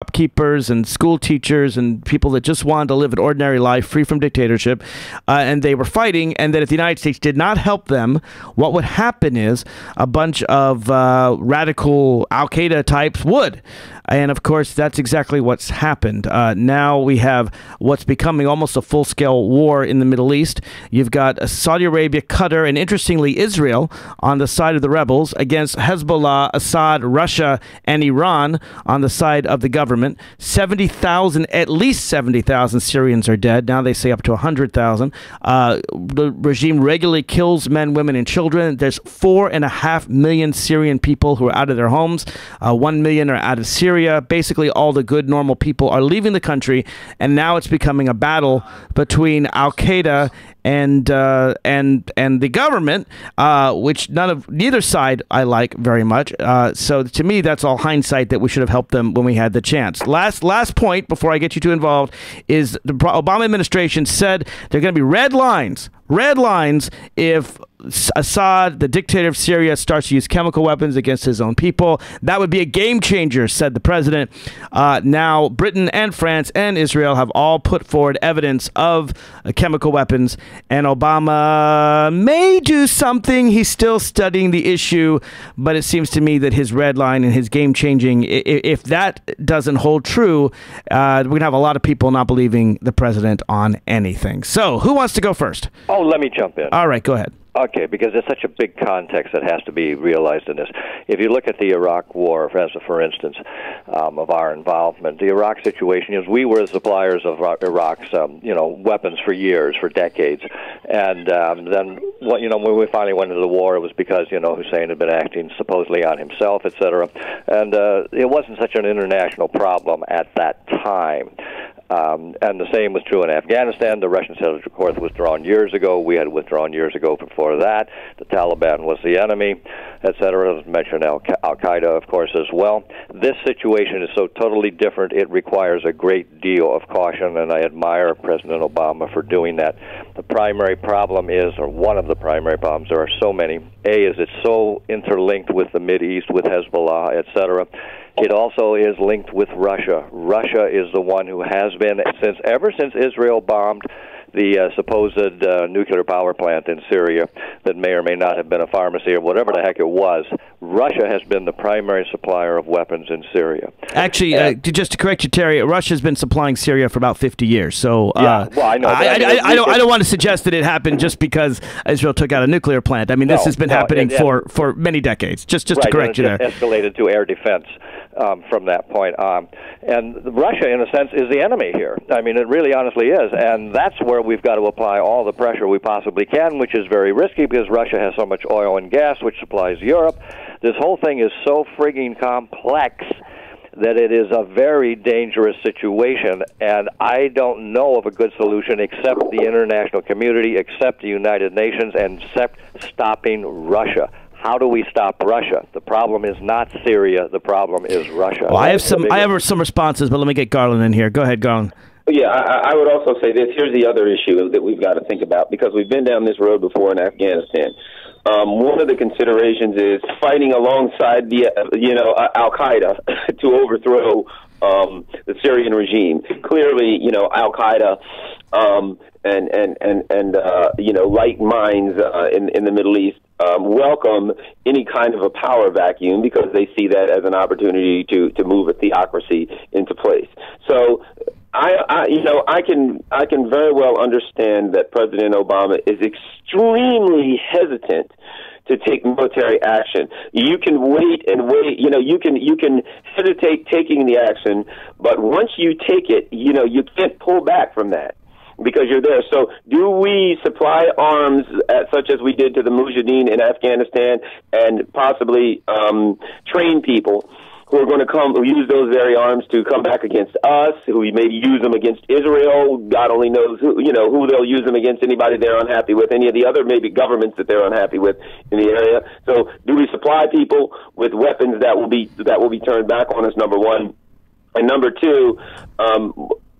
shopkeepers and school teachers and people that just wanted to live an ordinary life free from dictatorship, and they were fighting, and that if the United States did not help them, what would happen is a bunch of radical Al-Qaeda types would. And, of course, that's exactly what's happened. Now we have what's becoming almost a full-scale war in the Middle East. You've got Saudi Arabia, Qatar, and, interestingly, Israel on the side of the rebels against Hezbollah, Assad, Russia, and Iran on the side of the government. 70,000, at least 70,000 Syrians are dead. Now they say up to 100,000. The regime regularly kills men, women, and children. There's 4.5 million Syrian people who are out of their homes. 1 million are out of Syria. Basically, all the good, normal people are leaving the country, and now it's becoming a battle between Al-Qaeda and the government, which neither side I like very much. So to me, that's all hindsight that we should have helped them when we had the chance. Last point before I get you too involved is the Obama administration said there are going to be red lines if Assad, the dictator of Syria, starts to use chemical weapons against his own people. That would be a game changer, said the president. Now, Britain and France and Israel have all put forward evidence of chemical weapons, and Obama may do something. He's still studying the issue, but it seems to me that his red line and his game changing, if that doesn't hold true, we're going to have a lot of people not believing the president on anything. So, who wants to go first? Oh, let me jump in. All right, go ahead. Okay, because there's such a big context that has to be realized in this. If you look at the Iraq War, for instance, of our involvement, the Iraq situation is we were the suppliers of Iraq's, weapons for years, for decades, and then, when we finally went into the war, it was because Hussein had been acting supposedly on himself, etc., and it wasn't such an international problem at that time. And the same was true in Afghanistan. The Russians had, of course, withdrawn years ago. We had withdrawn years ago before that. The Taliban was the enemy, etc. Mentioned Al-Qaeda, of course, as well. This situation is so totally different, it requires a great deal of caution, and I admire President Obama for doing that. The primary problem is, or one of the primary problems, there are so many. A, is it's so interlinked with the Mideast, with Hezbollah, etc. It also is linked with Russia. Russia is the one who has been, ever since Israel bombed the supposed nuclear power plant in Syria that may or may not have been a pharmacy or whatever the heck it was, Russia has been the primary supplier of weapons in Syria. Actually, just to correct you, Terry, Russia has been supplying Syria for about 50 years. So yeah, well, I know. I don't want to suggest that it happened just because Israel took out a nuclear plant. I mean, this has been happening for many decades. Just to correct you there. Escalated to air defense from that point on. And Russia, in a sense, is the enemy here. I mean, it really honestly is. And that's where we've got to apply all the pressure we possibly can, which is very risky because Russia has so much oil and gas, which supplies Europe. This whole thing is so frigging complex that it is a very dangerous situation, and I don't know of a good solution except the international community, except the United Nations, and except stopping Russia. How do we stop Russia? The problem is not Syria. The problem is Russia. Well, I have some responses, but let me get Garland in here. Go ahead, Garland. Yeah, I would also say this. Here's the other issue that we've got to think about, because we've been down this road before in Afghanistan. One of the considerations is fighting alongside the, Al-Qaeda to overthrow the Syrian regime. Clearly, Al-Qaeda and like minds in the Middle East welcome any kind of a power vacuum because they see that as an opportunity to move a theocracy into place. So I can very well understand that President Obama is extremely hesitant to take military action. You can wait and wait. You can hesitate taking the action, but once you take it, you can't pull back from that because you're there. So do we supply arms such as we did to the Mujahideen in Afghanistan and possibly train people who are going to use those very arms to come back against us, who maybe use them against Israel? God only knows who they'll use them against, anybody they're unhappy with, any of the other maybe governments that they're unhappy with in the area. So do we supply people with weapons that will be turned back on us, number one? And number two,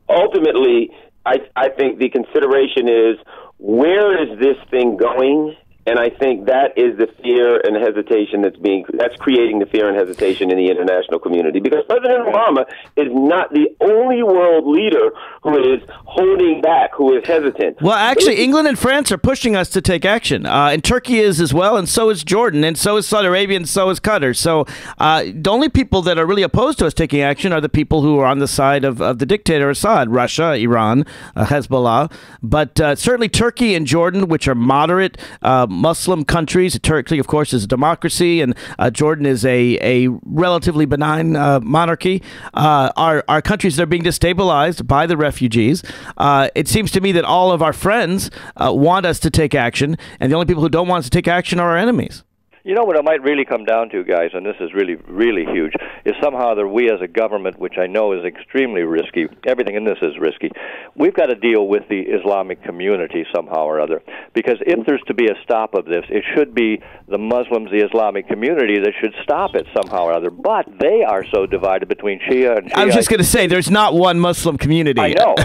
ultimately, I think the consideration is, where is this thing going And I think that is the fear and hesitation that's creating the fear and hesitation in the international community. Because President Obama is not the only world leader who is holding back, who is hesitant. Well, actually, England and France are pushing us to take action. And Turkey is as well, and so is Jordan, and so is Saudi Arabia, and so is Qatar. So the only people that are really opposed to us taking action are the people who are on the side of the dictator Assad, Russia, Iran, Hezbollah. But certainly Turkey and Jordan, which are moderate Muslim countries. Turkey, of course, is a democracy, and Jordan is a relatively benign monarchy, are countries that are being destabilized by the refugees. It seems to me that all of our friends want us to take action, and the only people who don't want us to take action are our enemies. You know what it might really come down to, guys, and this is really, really huge, is somehow that we as a government, which I know is extremely risky, everything in this is risky, we've got to deal with the Islamic community somehow or other. Because if there's to be a stop of this, it should be the Muslims, the Islamic community, that should stop it somehow or other. But they are so divided between Shia and Shia. I was just going to say, there's not one Muslim community. I know.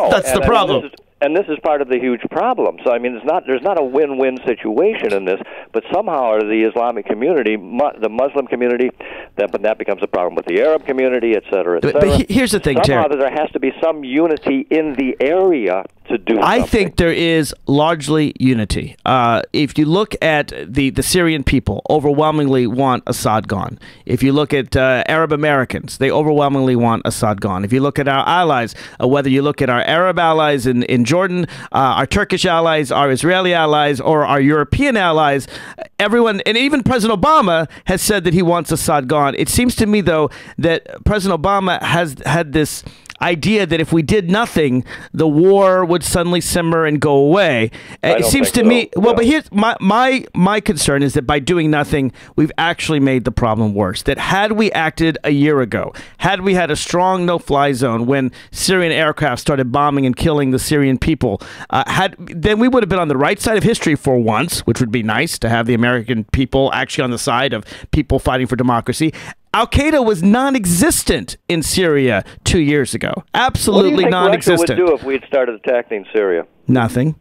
That's the problem. And this is part of the huge problem. So, I mean, there's not a win-win situation in this, but somehow the Islamic community, the Muslim community, that becomes a problem with the Arab community, et cetera, et cetera. But here's the thing, somehow Terry. there has to be some unity in the area to do something. I think there is largely unity. If you look at the Syrian people, overwhelmingly want Assad gone. If you look at Arab Americans, they overwhelmingly want Assad gone. If you look at our allies, whether you look at our Arab allies in Jordan, our Turkish allies, our Israeli allies, or our European allies, everyone, and even President Obama has said that he wants Assad gone. It seems to me, though, that President Obama has had this idea that if we did nothing, the war would suddenly simmer and go away. It seems to me, well, but here's my concern is that by doing nothing, we've actually made the problem worse. That had we acted a year ago, had we had a strong no-fly zone when Syrian aircraft started bombing and killing the Syrian people, then we would have been on the right side of history for once, which would be nice to have the American people actually on the side of people fighting for democracy. Al-Qaeda was non-existent in Syria 2 years ago. Absolutely non-existent. What do you think Russia would do if we'd started attacking Syria? Nothing.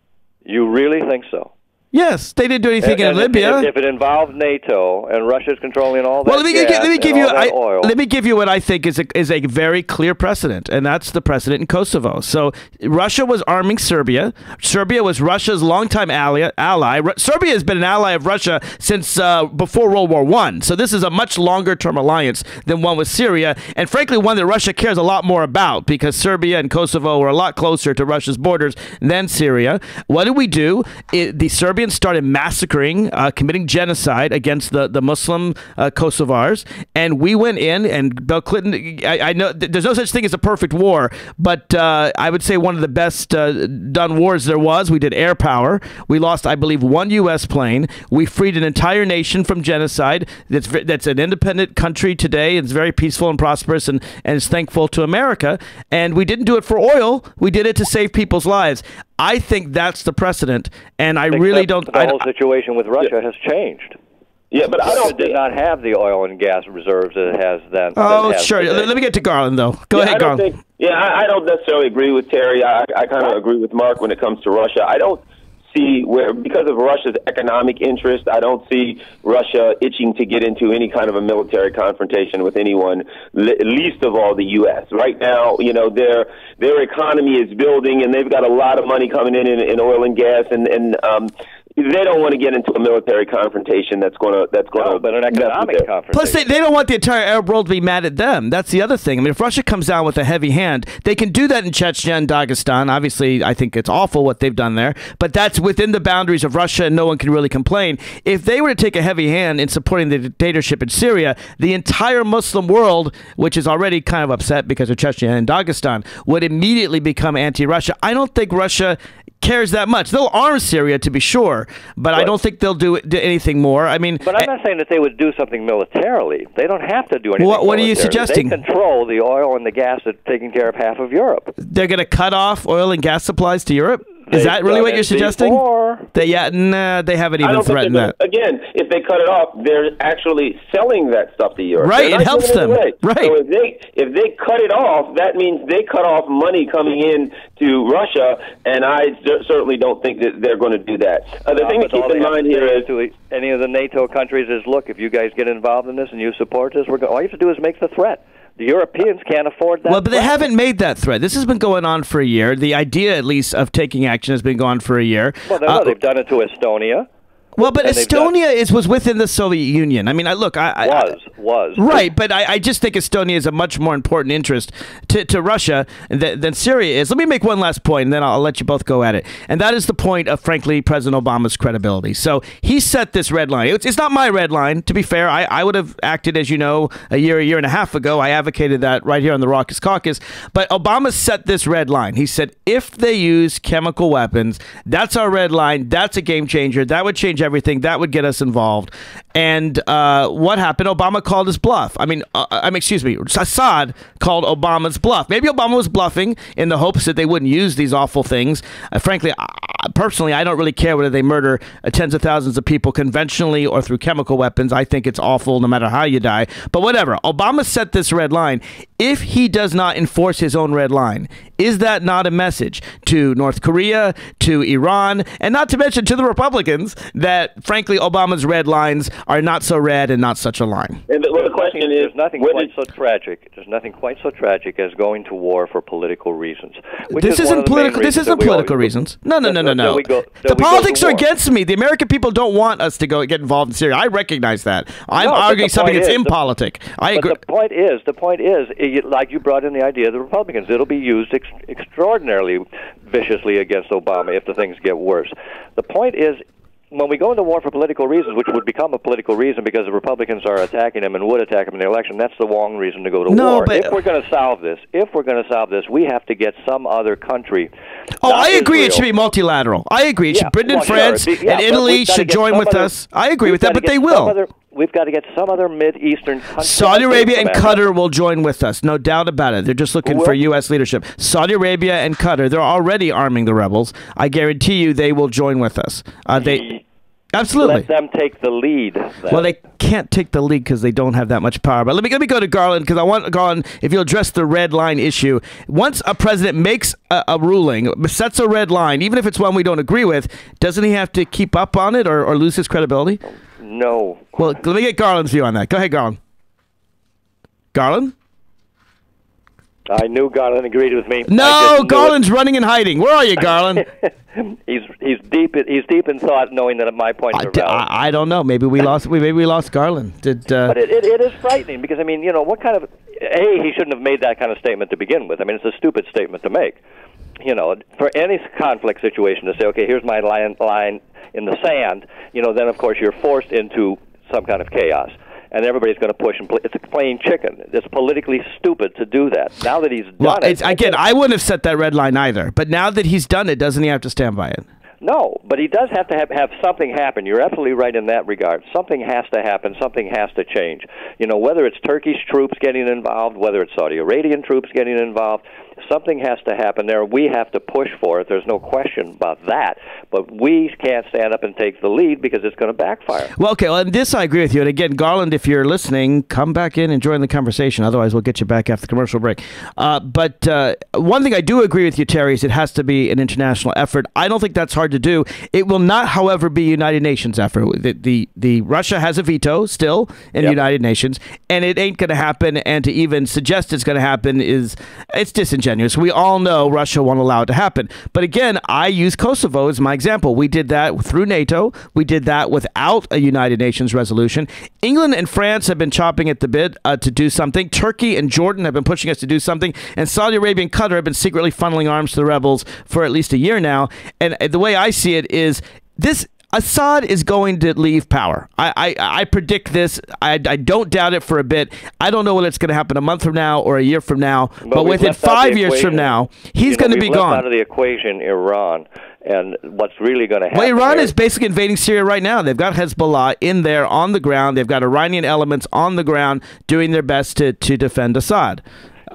You really think so? Yes, they didn't do anything in Libya. If it involved NATO and Russia's controlling all that, well, let me give you what I think is a very clear precedent, and that's the precedent in Kosovo. So Russia was arming Serbia. Serbia was Russia's longtime ally. Serbia has been an ally of Russia since before World War I. So this is a much longer-term alliance than one with Syria, and frankly, one that Russia cares a lot more about because Serbia and Kosovo were a lot closer to Russia's borders than Syria. What did we do? The Serbians started massacring, committing genocide against the Muslim Kosovars, and we went in, and Bill Clinton, I know there's no such thing as a perfect war, but I would say one of the best done wars there was. We did air power. We lost, I believe, one U.S. plane. We freed an entire nation from genocide that's an independent country today. It's very peaceful and prosperous and is thankful to America, and we didn't do it for oil. We did it to save people's lives. I think that's the precedent, and I really don't. The whole situation with Russia has changed. Yeah, but I don't did not have the oil and gas reserves that it has then. Oh, sure. Let me get to Garland, though. Go ahead, Garland. I don't necessarily agree with Terry. I kind of agree with Mark when it comes to Russia. I don't see where, because of Russia's economic interest, I don't see Russia itching to get into any kind of a military confrontation with anyone, least of all the U.S. Right now, you know, their economy is building, and they've got a lot of money coming in oil and gas, and they don't want to get into a military confrontation that's going to but an economic confrontation. Plus, they don't want the entire Arab world to be mad at them. That's the other thing. I mean, if Russia comes down with a heavy hand, they can do that in Chechnya and Dagestan. Obviously, I think it's awful what they've done there, but that's within the boundaries of Russia, and no one can really complain. If they were to take a heavy hand in supporting the dictatorship in Syria, the entire Muslim world, which is already kind of upset because of Chechnya and Dagestan, would immediately become anti-Russia. I don't think Russia cares that much. They'll arm Syria, to be sure, but I don't think they'll do anything more. I mean, but I'm not saying that they would do something militarily. They don't have to do anything. What are you suggesting? They control the oil and the gas that's taking care of half of Europe. They're going to cut off oil and gas supplies to Europe? Is that really what you're suggesting? They haven't even threatened that. Again, if they cut it off, they're actually selling that stuff to Europe. Right, it helps them. Right. So if they cut it off, that means they cut off money coming in to Russia, and I certainly don't think that they're going to do that. The thing to keep in mind here is to any of the NATO countries is, look, if you guys get involved in this and you support this, all you have to do is make the threat. The Europeans can't afford that. Well, but they haven't made that threat. This has been going on for a year. The idea, at least, of taking action has been going on for a year. Well, they've done it to Estonia. Well, but Estonia was within the Soviet Union. I mean, was. Right, but I just think Estonia is a much more important interest to Russia than Syria is. Let me make one last point, and then I'll let you both go at it. And that is the point of, frankly, President Obama's credibility. So he set this red line. It's not my red line, to be fair. I would have acted, as you know, a year and a half ago. I advocated that right here on the Raucous Caucus. But Obama set this red line. He said, if they use chemical weapons, that's our red line. That's a game changer. That would change everything. That would get us involved. And what happened? Obama called his bluff. Excuse me, Assad called Obama's bluff. Maybe Obama was bluffing in the hopes that they wouldn't use these awful things. Frankly, personally, I don't really care whether they murder tens of thousands of people conventionally or through chemical weapons. I think it's awful no matter how you die. But whatever. Obama set this red line. If he does not enforce his own red line, is that not a message to North Korea, to Iran, and not to mention to the Republicans that, frankly, Obama's red lines are not so red and not such a line? And the question is, there's nothing quite so tragic. There's nothing quite so tragic as going to war for political reasons. This isn't political. This isn't political reasons. No. The politics are against me. The American people don't want us to get involved in Syria. I recognize that. I'm arguing something that's impolitic. I agree. The point is, like you brought in the idea of the Republicans, it'll be used extraordinarily viciously against Obama if the things get worse. The point is, when we go into war for political reasons, which would become a political reason because the Republicans are attacking him and would attack him in the election, that's the wrong reason to go to war. But if we're going to solve this, we have to get some other country. I agree. It should be multilateral. I agree. Britain, France, and Italy should join with us. I agree with that, but they will. We've got to get some other Mid-Eastern country. Saudi Arabia and Qatar will join with us, no doubt about it. They're just looking for U.S. leadership. Saudi Arabia and Qatar, they're already arming the rebels. I guarantee you they will join with us. Absolutely. Let them take the lead. Then. Well, they can't take the lead because they don't have that much power. But let me go to Garland, because I want, Garland, if you'll address the red line issue. Once a president makes a ruling, sets a red line, even if it's one we don't agree with, doesn't he have to keep up on it or lose his credibility? No. Well, let me get Garland's view on that. Go ahead, Garland. Garland? I knew Garland agreed with me. No, Garland's running and hiding. Where are you, Garland? He's deep in thought, knowing that my points are valid. I don't know. Maybe we lost Garland. But it is frightening because, I mean, what kind of he shouldn't have made that kind of statement to begin with. I mean, it's a stupid statement to make. For any conflict situation to say, okay, here's my line in the sand. Then of course you're forced into some kind of chaos. And everybody's going to push and play. It's playing chicken. It's politically stupid to do that. Now that he's done it. Again, I wouldn't have set that red line either. But now that he's done it, doesn't he have to stand by it? No, but he does have to have something happen. You're absolutely right in that regard. Something has to happen. Something has to change. Whether it's Turkish troops getting involved, whether it's Saudi Arabian troops getting involved, something has to happen there. We have to push for it. There's no question about that. But we can't stand up and take the lead because it's going to backfire. Well, okay. Well, in this I agree with you. And again, Garland, if you're listening, come back in and join the conversation. Otherwise, we'll get you back after the commercial break. But one thing I do agree with you, Terry, is it has to be an international effort. I don't think that's hard to do. It will not, however, be a United Nations effort. The Russia has a veto still in the United Nations, and it ain't going to happen. And to even suggest it's going to happen it's disingenuous. We all know Russia won't allow it to happen. But again, I use Kosovo as my example. We did that through NATO. We did that without a United Nations resolution. England and France have been chopping at the bit to do something. Turkey and Jordan have been pushing us to do something. And Saudi Arabia and Qatar have been secretly funneling arms to the rebels for at least a year now. And the way I see it is this: Assad is going to leave power. I predict this. I don't doubt it for a bit. I don't know whether it's going to happen a month from now or a year from now, but within 5 years from now, he's going to be gone. Out of the equation, Iran. And what's really going to happen? Well, Iran is basically invading Syria right now. They've got Hezbollah in there on the ground. They've got Iranian elements on the ground doing their best to defend Assad.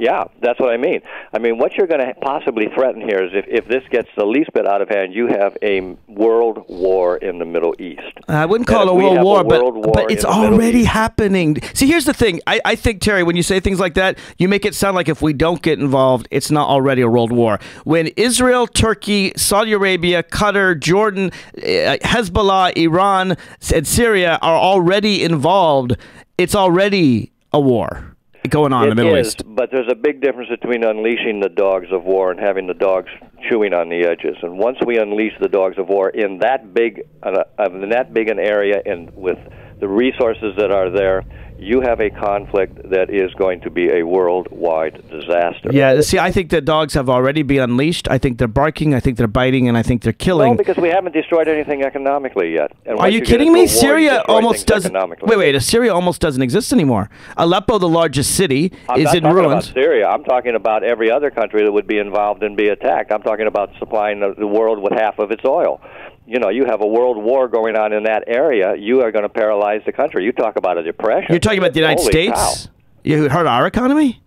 Yeah, that's what I mean. I mean, what you're going to possibly threaten here is if this gets the least bit out of hand, you have a world war in the Middle East. I wouldn't call it a world war, but it's already happening. See, here's the thing. I think, Terry, when you say things like that, you make it sound like if we don't get involved, it's not already a world war. When Israel, Turkey, Saudi Arabia, Qatar, Jordan, Hezbollah, Iran, and Syria are already involved, it's already a war going on in the Middle East. But there's a big difference between unleashing the dogs of war and having the dogs chewing on the edges. And once we unleash the dogs of war in that big an area and with the resources that are there, you have a conflict that is going to be a worldwide disaster. Yeah, see, I think the dogs have already been unleashed. I think they're barking, I think they're biting, and I think they're killing. No, because we haven't destroyed anything economically yet. And are you kidding me? Syria almost doesn't. Wait, Syria almost doesn't exist anymore. Aleppo, the largest city, is in ruins. I'm not talking about Syria. I'm talking about every other country that would be involved and be attacked. I'm talking about supplying the world with half of its oil. You know, you have a world war going on in that area, you are going to paralyze the country. You talk about a depression. You're talking about the United States? Cow. You heard our economy?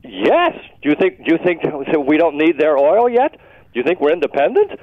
Yes. Do you think we don't need their oil yet? Do you think we're independent?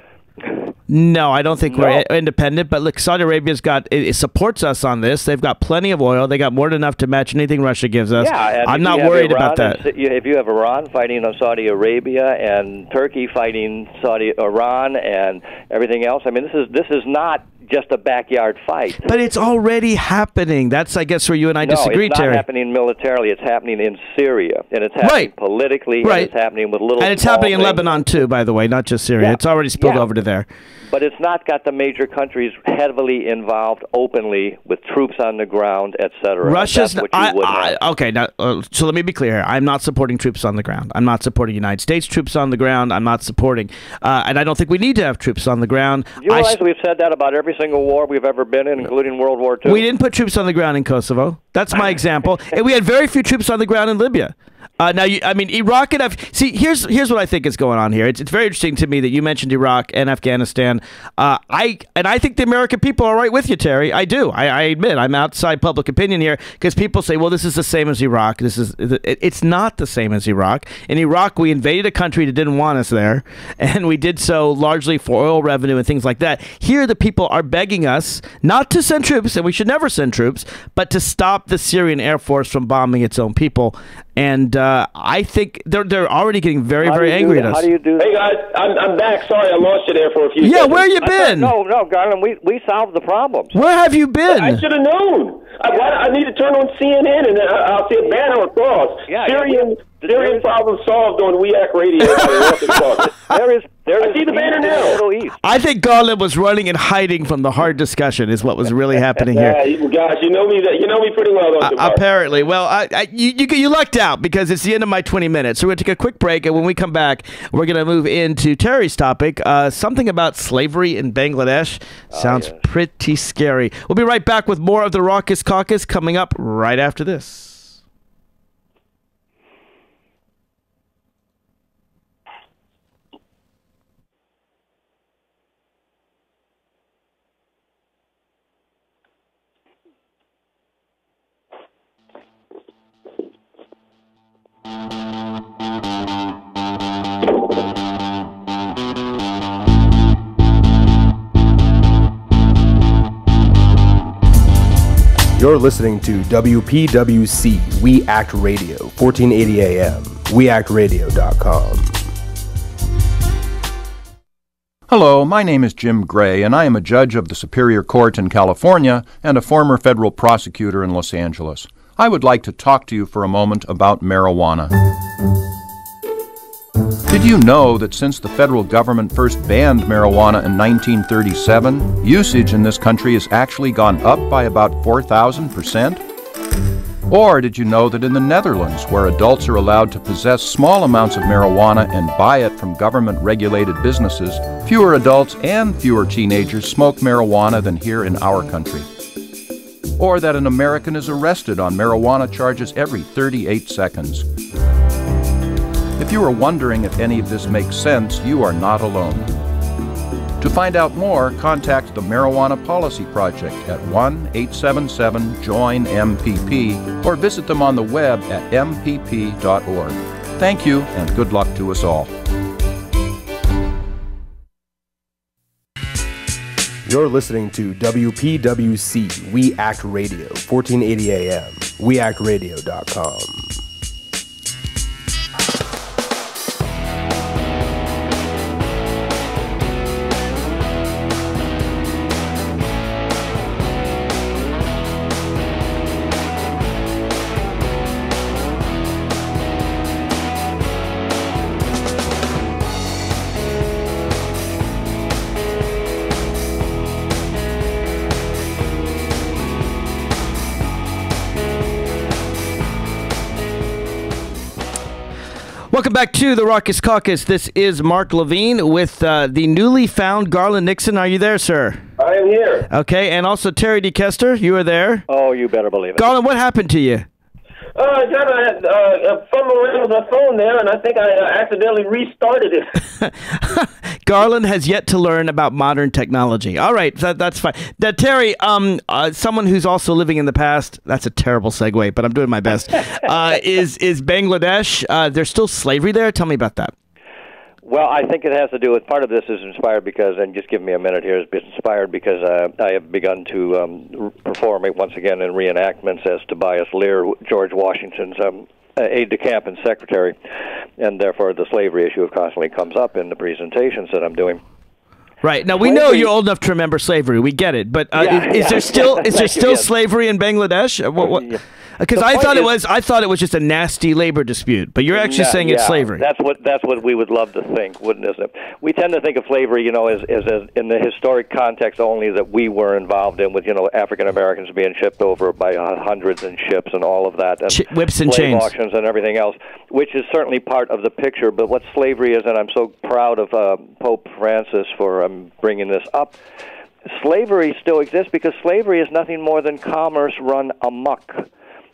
No, I don't think we're independent. But look, Saudi Arabia's it supports us on this. They've got plenty of oil. They got more than enough to match anything Russia gives us. Yeah, I'm not worried about that. If you have Iran fighting on Saudi Arabia and Turkey fighting Iran and everything else, I mean, this is not just a backyard fight. But it's already happening. That's, I guess, where you and I disagree, Terry. No, it's not happening militarily. It's happening in Syria, and it's happening politically, and it's happening with little. And it's happening in Lebanon too, by the way, not just Syria. Yeah. It's already spilled over to there. But it's not got the major countries heavily involved openly with troops on the ground, etc. Russia's okay. Now, so let me be clear here. I'm not supporting troops on the ground. I'm not supporting United States troops on the ground. I'm not supporting, and I don't think we need to have troops on the ground. You realize we've said that about every single war we've ever been in, including World War II? We didn't put troops on the ground in Kosovo. That's my example. And we had very few troops on the ground in Libya. Now, I mean, Iraq and see, here's what I think is going on here. It's very interesting to me that you mentioned Iraq and Afghanistan. I think the American people are right with you, Terry. I do. I admit I'm outside public opinion here because people say, well, this is the same as Iraq. It's not the same as Iraq. In Iraq, we invaded a country that didn't want us there, and we did so largely for oil revenue and things like that. Here, the people are begging us not to send troops, and we should never send troops, but to stop the Syrian Air Force from bombing its own people. And I think they're already getting very, very angry at us. How do you do that? Hey, guys, I'm back. Sorry, I lost you there for a few seconds. Yeah, where you been? No, Garland, we solved the problems. Where have you been? I should have known. I need to turn on CNN, and I'll see a banner across. Yeah, Syrian problem solved on We Act Radio. I see the banner now. I think Garland was running and hiding from the hard discussion is what was really happening here. Gosh, you know me pretty well. Apparently. Well, you lucked out because it's the end of my 20 minutes. So we're going to take a quick break, and when we come back, we're going to move into Terry's topic, something about slavery in Bangladesh. Sounds pretty scary. We'll be right back with more of the Raucous Caucus coming up right after this. You're listening to WPWC We Act Radio, 1480 AM, weactradio.com. Hello, my name is Jim Gray, and I am a judge of the Superior Court in California and a former federal prosecutor in Los Angeles. I would like to talk to you for a moment about marijuana. Did you know that since the federal government first banned marijuana in 1937, usage in this country has actually gone up by about 4,000%? Or did you know that in the Netherlands, where adults are allowed to possess small amounts of marijuana and buy it from government-regulated businesses, fewer adults and fewer teenagers smoke marijuana than here in our country? Or that an American is arrested on marijuana charges every 38 seconds? If you are wondering if any of this makes sense, you are not alone. To find out more, contact the Marijuana Policy Project at 1-877-JOIN-MPP or visit them on the web at mpp.org. Thank you, and good luck to us all. You're listening to WPWC, We Act Radio, 1480 AM, weactradio.com. Welcome back to the Raucous Caucus. This is Mark Levine with the newly found Garland Nixon. Are you there, sir? I am here. Okay, and also Terry D. Kester, you are there. Oh, you better believe it. Garland, what happened to you? John, I had fumbled around with my phone there, and I think I accidentally restarted it. Garland has yet to learn about modern technology. All right, that's fine. Terry, someone who's also living in the past, that's a terrible segue, but I'm doing my best, is Bangladesh. There's still slavery there? Tell me about that. Well, I think it has to do with, part of this is inspired because, and just give me a minute here, it's inspired because I have begun to perform it once again in reenactments as Tobias Lear, George Washington's aide-de-camp and secretary, and therefore the slavery issue constantly comes up in the presentations that I'm doing. Right. Now, we know you're old enough to remember slavery. We get it. But is there still slavery in Bangladesh? Because I thought it was just a nasty labor dispute, but you're actually saying it's slavery. That's what we would love to think, wouldn't it? We tend to think of slavery, as in the historic context only that we were involved in, with African Americans being shipped over by hundreds in ships and all of that, and whips and slave chains, auctions and everything else, which is certainly part of the picture. But what slavery is, and I'm so proud of Pope Francis for bringing this up. Slavery still exists because slavery is nothing more than commerce run amok.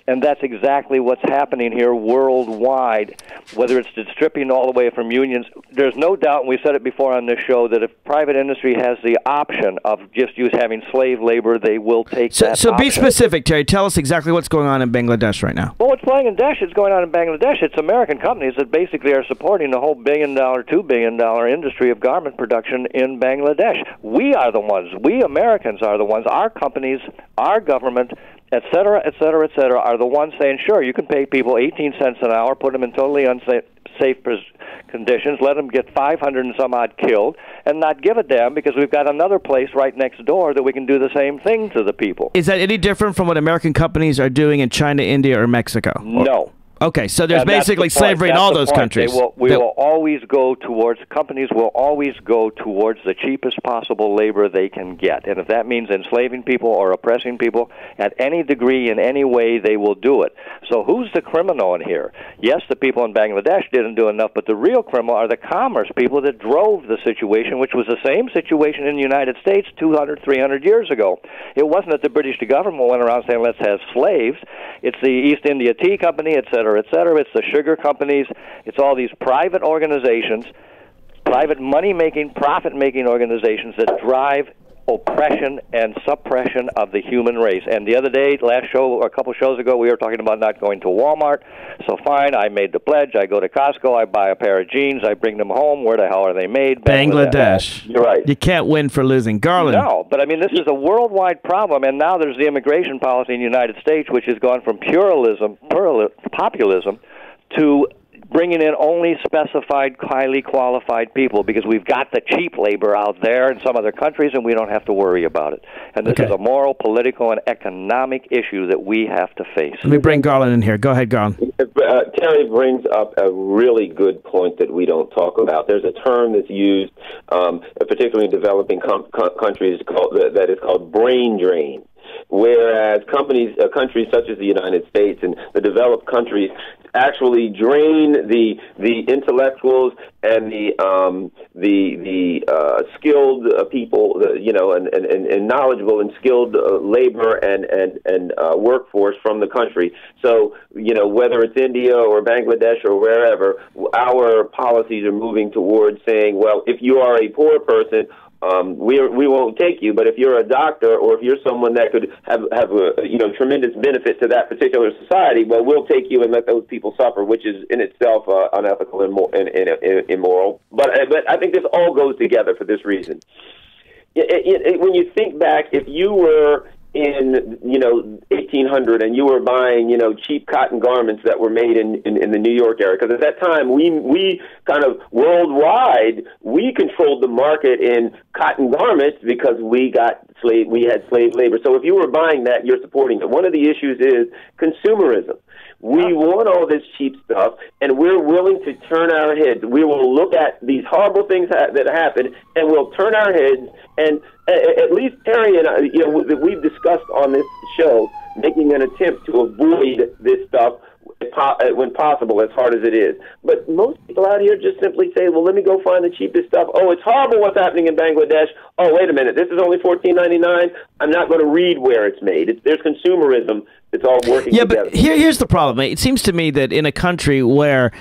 And that's exactly what's happening here worldwide, whether it's the stripping all the way from unions. There's no doubt, and we said it before on this show, that if private industry has the option of just having slave labor, they will take that So be option. specific, Terry. Tell us exactly what's going on in Bangladesh right now. Well, what's going on in Bangladesh, it's American companies that basically are supporting the whole $1 billion, $2 billion industry of garment production in Bangladesh. We are the ones, we Americans are the ones, our companies, our government, et cetera, are the ones saying, sure, you can pay people 18 cents an hour, put them in totally unsafe conditions, let them get 500 and some odd killed, and not give a damn because we've got another place right next door that we can do the same thing to the people. Is that any different from what American companies are doing in China, India, or Mexico? No. Okay, so there's basically slavery in all those countries. Companies will always go towards the cheapest possible labor they can get. And if that means enslaving people or oppressing people at any degree, in any way, they will do it. So who's the criminal in here? Yes, the people in Bangladesh didn't do enough, but the real criminal are the commerce people that drove the situation, which was the same situation in the United States 200, 300 years ago. It wasn't that the British government went around saying, let's have slaves. It's the East India Tea Company, et cetera, it's the sugar companies, it's all these private organizations, private money-making, profit-making organizations that drive oppression and suppression of the human race. And the other day, a couple shows ago, we were talking about not going to Walmart. So fine, I made the pledge. I go to Costco, I buy a pair of jeans, I bring them home. Where the hell are they made? Bangladesh. You're right. You can't win for losing. Garland. No, but I mean, this is a worldwide problem, and now there's the immigration policy in the United States, which has gone from populism to bringing in only specified, highly qualified people, because we've got the cheap labor out there in some other countries, and we don't have to worry about it. And this is a moral, political, and economic issue that we have to face. Let me bring Garland in here. Go ahead, Garland. Terry brings up a really good point that we don't talk about. There's a term that's used, particularly in developing countries, that is called brain drain. Whereas countries such as the United States and the developed countries actually drain the intellectuals and the skilled people, and knowledgeable and skilled labor and workforce from the country. So, whether it's India or Bangladesh or wherever, our policies are moving towards saying, well, if you are a poor person, we won't take you. But if you're a doctor or if you're someone that could have a tremendous benefit to that particular society, well, we'll take you and let those people suffer, which is in itself unethical and immoral. But I think this all goes together for this reason. When you think back, if you were in 1800 and you were buying cheap cotton garments that were made in the New York area, because at that time we kind of worldwide we controlled the market in cotton garments because we had slave labor. So if you were buying that, you're supporting it. One of the issues is consumerism. We want all this cheap stuff, and we're willing to turn our heads. We will look at these horrible things that happen, and we'll turn our heads. And at least Terry and I, we've discussed on this show, making an attempt to avoid this stuff when possible, as hard as it is. But most people out here just simply say, well, let me go find the cheapest stuff. Oh, it's horrible what's happening in Bangladesh. Oh, wait a minute, this is only $14.99. I'm not going to read where it's made. There's consumerism. It's all working together. But here's the problem. It seems to me that in a country where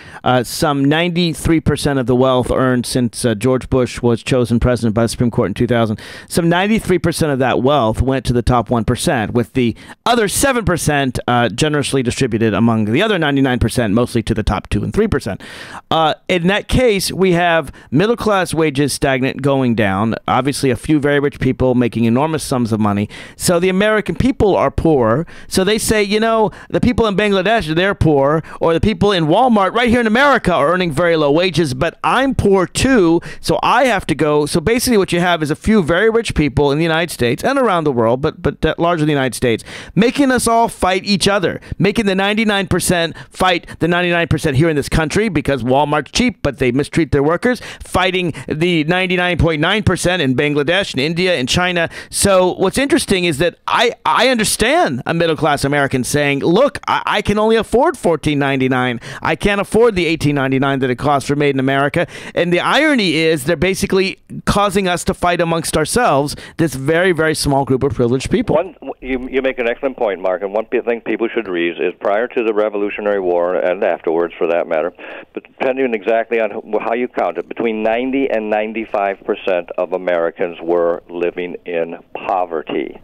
some 93% of the wealth earned since George Bush was chosen president by the Supreme Court in 2000, some 93% of that wealth went to the top 1%, with the other 7% generously distributed among the other 99%, mostly to the top 2 and 3%. In that case, we have middle-class wages stagnant, going down, obviously a few very rich people making enormous sums of money. So the American people are poor. So they say, the people in Bangladesh, they're poor, or the people in Walmart right here in America are earning very low wages, but I'm poor too, so I have to go. So basically what you have is a few very rich people in the United States and around the world, but largely the United States, making us all fight each other, making the 99% fight the 99% here in this country because Walmart's cheap, but they mistreat their workers, fighting the 99.9% in Bangladesh and India and China. So what's interesting is that I understand a middle-class American saying, look, I can only afford $14.99. I can't afford the $18.99 that it costs for Made in America. And the irony is they're basically causing us to fight amongst ourselves, this very, very small group of privileged people. You make an excellent point, Mark, and one thing people should read is prior to the Revolutionary War, and afterwards for that matter, but depending exactly on how you count it, between 90 and 95% of Americans were living in poverty.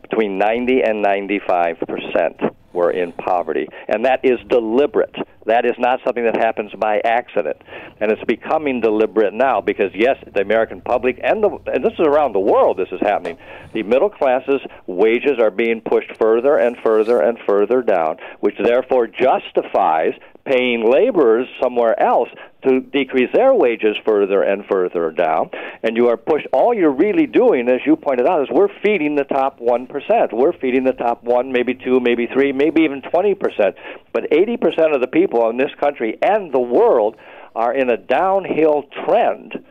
Between 90 and 95% were in poverty, and that is deliberate. That is not something that happens by accident, and it's becoming deliberate now because, yes, the American public, and this is around the world this is happening, the middle class's wages are being pushed further and further and further down, which therefore justifies paying laborers somewhere else to decrease their wages further and further down. And you are pushed, all you're really doing, as you pointed out, is we're feeding the top 1%. We're feeding the top 1, maybe 2, maybe 3, maybe even 20%. But 80% of the people in this country and the world are in a downhill trend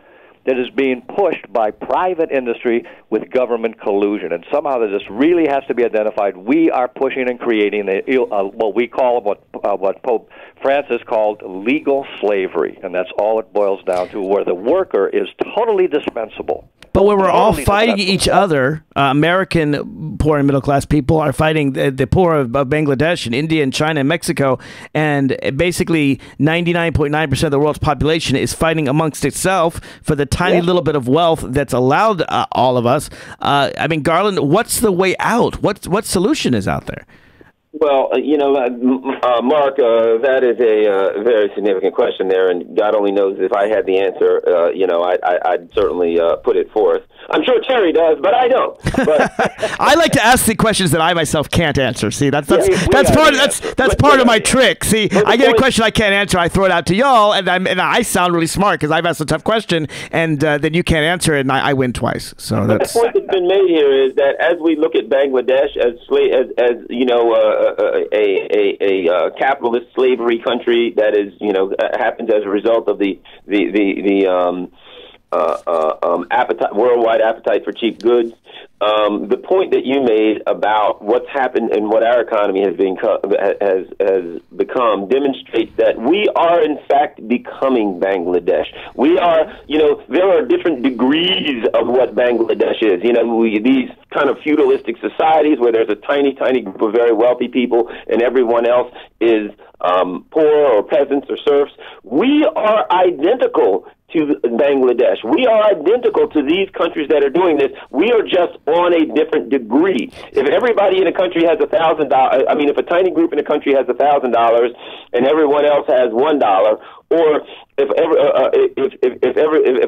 that is being pushed by private industry with government collusion. And somehow this really has to be identified. We are pushing and creating what we call, what Pope Francis called legal slavery. And that's all it boils down to, where the worker is totally dispensable. But when we're all fighting each other, American poor and middle-class people are fighting the poor of Bangladesh and India and China and Mexico, and basically 99.9% of the world's population is fighting amongst itself for the tiny little bit of wealth that's allowed all of us. I mean, Garland, what's the way out? What solution is out there? Well, Mark, that is a very significant question there, and God only knows if I had the answer. I'd certainly put it forth. I'm sure Terry does, but I don't. But I like to ask the questions that I myself can't answer. See, that's part of my trick. See, I get a question I can't answer, I throw it out to y'all, and I sound really smart because I've asked a tough question, and then you can't answer it, and I win twice. So that's the point that's been made here is that as we look at Bangladesh as a capitalist slavery country that is, happens as a result of the worldwide appetite for cheap goods. The point that you made about what's happened and what our economy has become demonstrates that we are in fact becoming Bangladesh. We are, there are different degrees of what Bangladesh is. These kind of feudalistic societies where there's a tiny, tiny group of very wealthy people and everyone else is poor or peasants or serfs. We are identical to Bangladesh. We are identical to these countries that are doing this. We are just on a different degree. If everybody in a country has $1,000, I mean, if a tiny group in a country has $1,000 and everyone else has $1, or if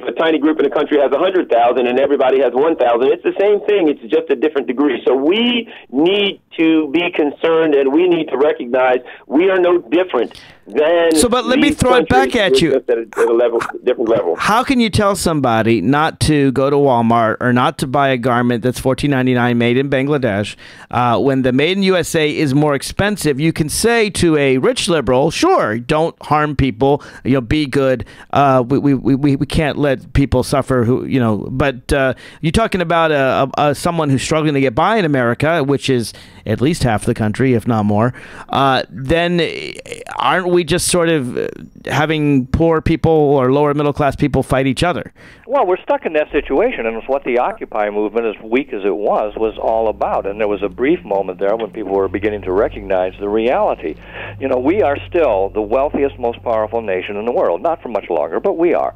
a tiny group in a country has 100,000 and everybody has 1,000, it's the same thing. It's just a different degree. So we need to be concerned, and we need to recognize we are no different than. So, but let me throw it back at you. Just at a level, different level. How can you tell somebody not to go to Walmart or not to buy a garment that's $14.99 made in Bangladesh when the Made in USA is more expensive? You can say to a rich liberal, sure, don't harm people. Be good. We can't let people suffer. But you're talking about someone who's struggling to get by in America, which is at least half the country, if not more. Then aren't we just sort of having poor people or lower middle class people fight each other? Well, we're stuck in that situation, and it's what the Occupy movement, as weak as it was all about. And there was a brief moment there when people were beginning to recognize the reality. We are still the wealthiest, most powerful nation in the world. Not for much longer, but we are.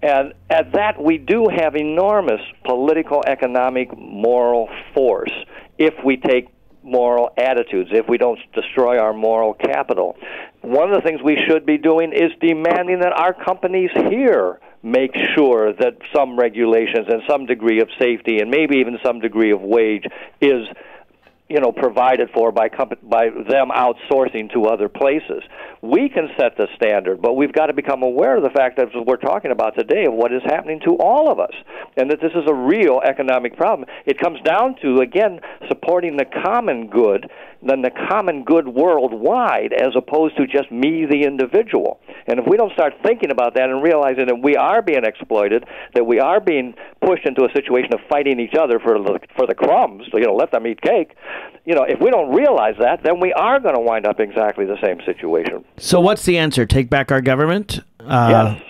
And at that, we do have enormous political, economic, moral force if we take moral attitudes, if we don't destroy our moral capital. One of the things we should be doing is demanding that our companies here make sure that some regulations and some degree of safety and maybe even some degree of wage is provided for by them outsourcing to other places. We can set the standard, but we've got to become aware of the fact that we're talking about today of what is happening to all of us, and that this is a real economic problem. It comes down to, again, supporting the common good, then the common good worldwide, as opposed to just me, the individual. And if we don't start thinking about that and realizing that we are being exploited, that we are being pushed into a situation of fighting each other for the crumbs, let them eat cake, if we don't realize that, then we are going to wind up exactly the same situation. So what's the answer? Take back our government? Yes,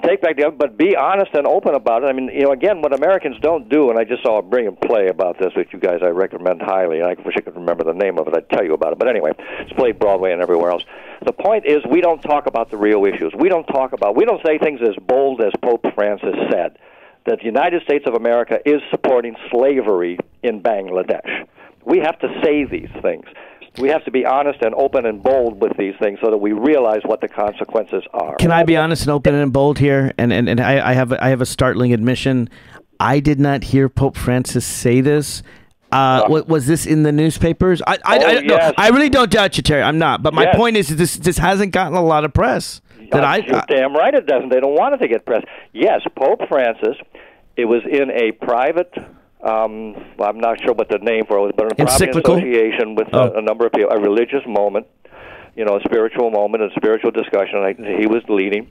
take back the government, but be honest and open about it. I mean, again, what Americans don't do, and I just saw a brilliant play about this, which you guys I recommend highly, and I wish I could remember the name of it. I'd tell you about it. But anyway, it's played Broadway and everywhere else. The point is we don't talk about the real issues. We don't say things as bold as Pope Francis said, that the United States of America is supporting slavery in Bangladesh. We have to say these things. We have to be honest and open and bold with these things so that we realize what the consequences are. Can I be honest and open and bold here? And I have a startling admission. I did not hear Pope Francis say this. Was this in the newspapers? Yes. No, I really don't doubt you, Terry. I'm not. But my point is this hasn't gotten a lot of press. You're damn right it doesn't. They don't want it to get press. Yes, Pope Francis, it was in a private... I'm not sure what the name for it was, but a private association with a number of people, a religious moment, a spiritual moment, a spiritual discussion. He was leading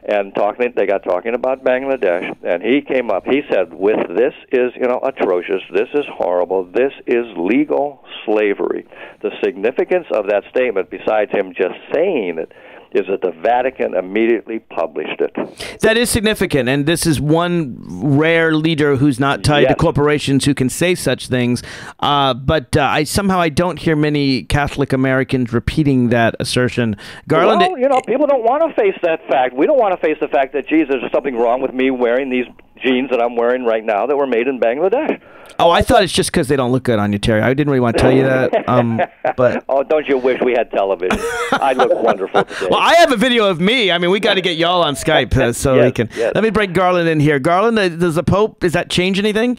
and they got talking about Bangladesh, and he came up. He said, this is, atrocious. This is horrible. This is legal slavery. The significance of that statement, besides him just saying it, is that the Vatican immediately published it. That is significant, and this is one rare leader who's not tied to corporations who can say such things. But I don't hear many Catholic Americans repeating that assertion. Garland, well, people don't want to face that fact. We don't want to face the fact that, geez, there's something wrong with me wearing these jeans that I'm wearing right now that were made in Bangladesh. Oh, I thought it's just because they don't look good on you, Terry. I didn't really want to tell you that. But oh, don't you wish we had television? I look wonderful today. Well, I have a video of me. I mean, we got to get y'all on Skype so we can. Yes. Let me bring Garland in here. Garland, does the Pope, does that change anything?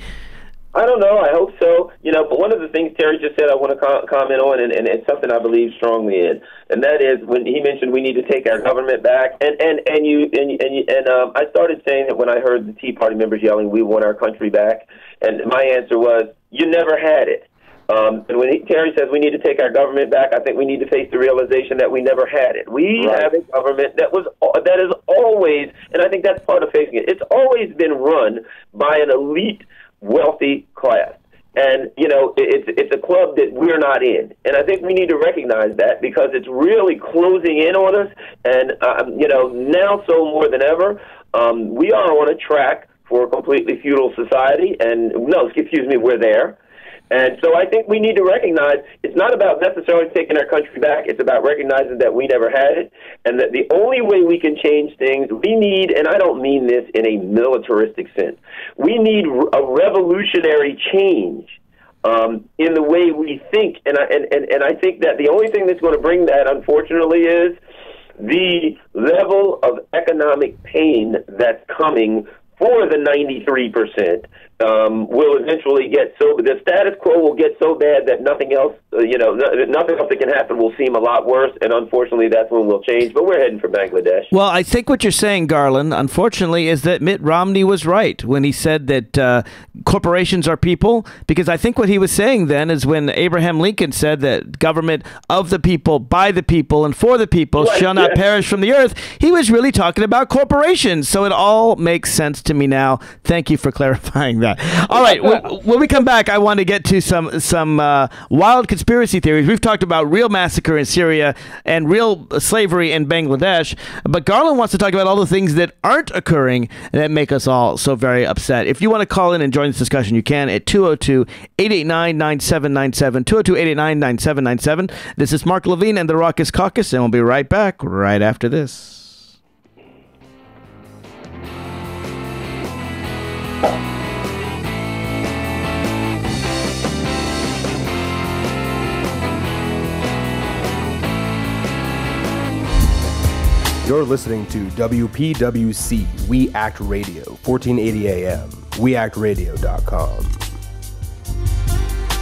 I don't know. I hope so. But one of the things Terry just said I want to comment on, and it's something I believe strongly in, and that is when he mentioned we need to take our government back. And I started saying that when I heard the Tea Party members yelling, "We want our country back," and my answer was, "You never had it." And when Terry says we need to take our government back, I think we need to face the realization that we never had it. We have a government that is always, and I think that's part of facing it. It's always been run by an elite, wealthy class. And, it's a club that we're not in. And I think we need to recognize that because it's really closing in on us. And, now so more than ever, we are on a track for a completely feudal society. And, we're there. And so I think we need to recognize it's not about necessarily taking our country back. It's about recognizing that we never had it, and that the only way we can change things, we need, and I don't mean this in a militaristic sense, we need a revolutionary change in the way we think. And I think that the only thing that's going to bring that, unfortunately, is the level of economic pain that's coming for the 93%. Will eventually get so, the status quo will get so bad that nothing else, nothing else that can happen will seem a lot worse, and unfortunately that's when we'll change, but we're heading for Bangladesh. Well, I think what you're saying, Garland, unfortunately, is that Mitt Romney was right when he said that corporations are people, because I think what he was saying then is when Abraham Lincoln said that government of the people, by the people, and for the people shall not perish from the earth, he was really talking about corporations, so it all makes sense to me now. Thank you for clarifying that. All right, when we come back, I want to get to some wild conspiracy theories. We've talked about real massacre in Syria and real slavery in Bangladesh, but Garland wants to talk about all the things that aren't occurring and that make us all so very upset. If you want to call in and join this discussion, you can at 202-889-9797, 202-889-9797. This is Mark Levine and the Raucous Caucus, and we'll be right back right after this. You're listening to WPWC, We Act Radio, 1480 AM, weactradio.com.